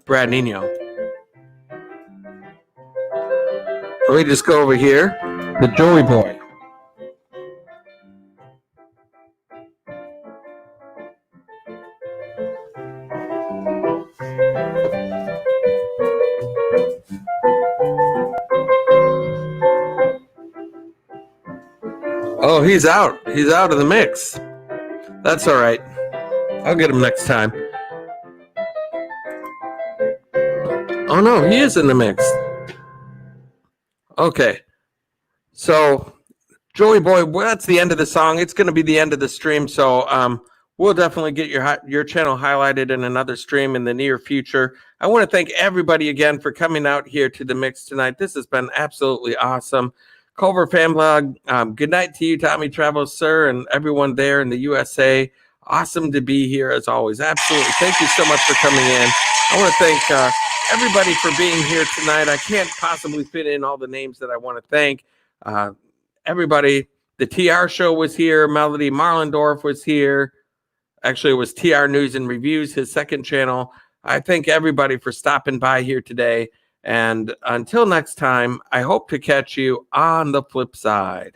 Brad Nino. Let me just go over here. The Joey Boy. Oh, he's out. He's out of the mix. That's all right. I'll get him next time. Oh, no, he is in the mix. Okay. So, Joey Boy, well, that's the end of the song. It's going to be the end of the stream. So, we'll definitely get your channel highlighted in another stream in the near future. I want to thank everybody again for coming out here to the mix tonight. This has been absolutely awesome. Culver Fan Blog, good night to you, Tommy Travels, sir, and everyone there in the USA. Awesome to be here as always. Absolutely. Thank you so much for coming in. I want to thank everybody for being here tonight. I can't possibly fit in all the names that I want to thank. Everybody, the TR show was here. Melody Marlendorf was here. Actually, it was TR News and Reviews, his second channel. I thank everybody for stopping by here today. And until next time, I hope to catch you on the flip side.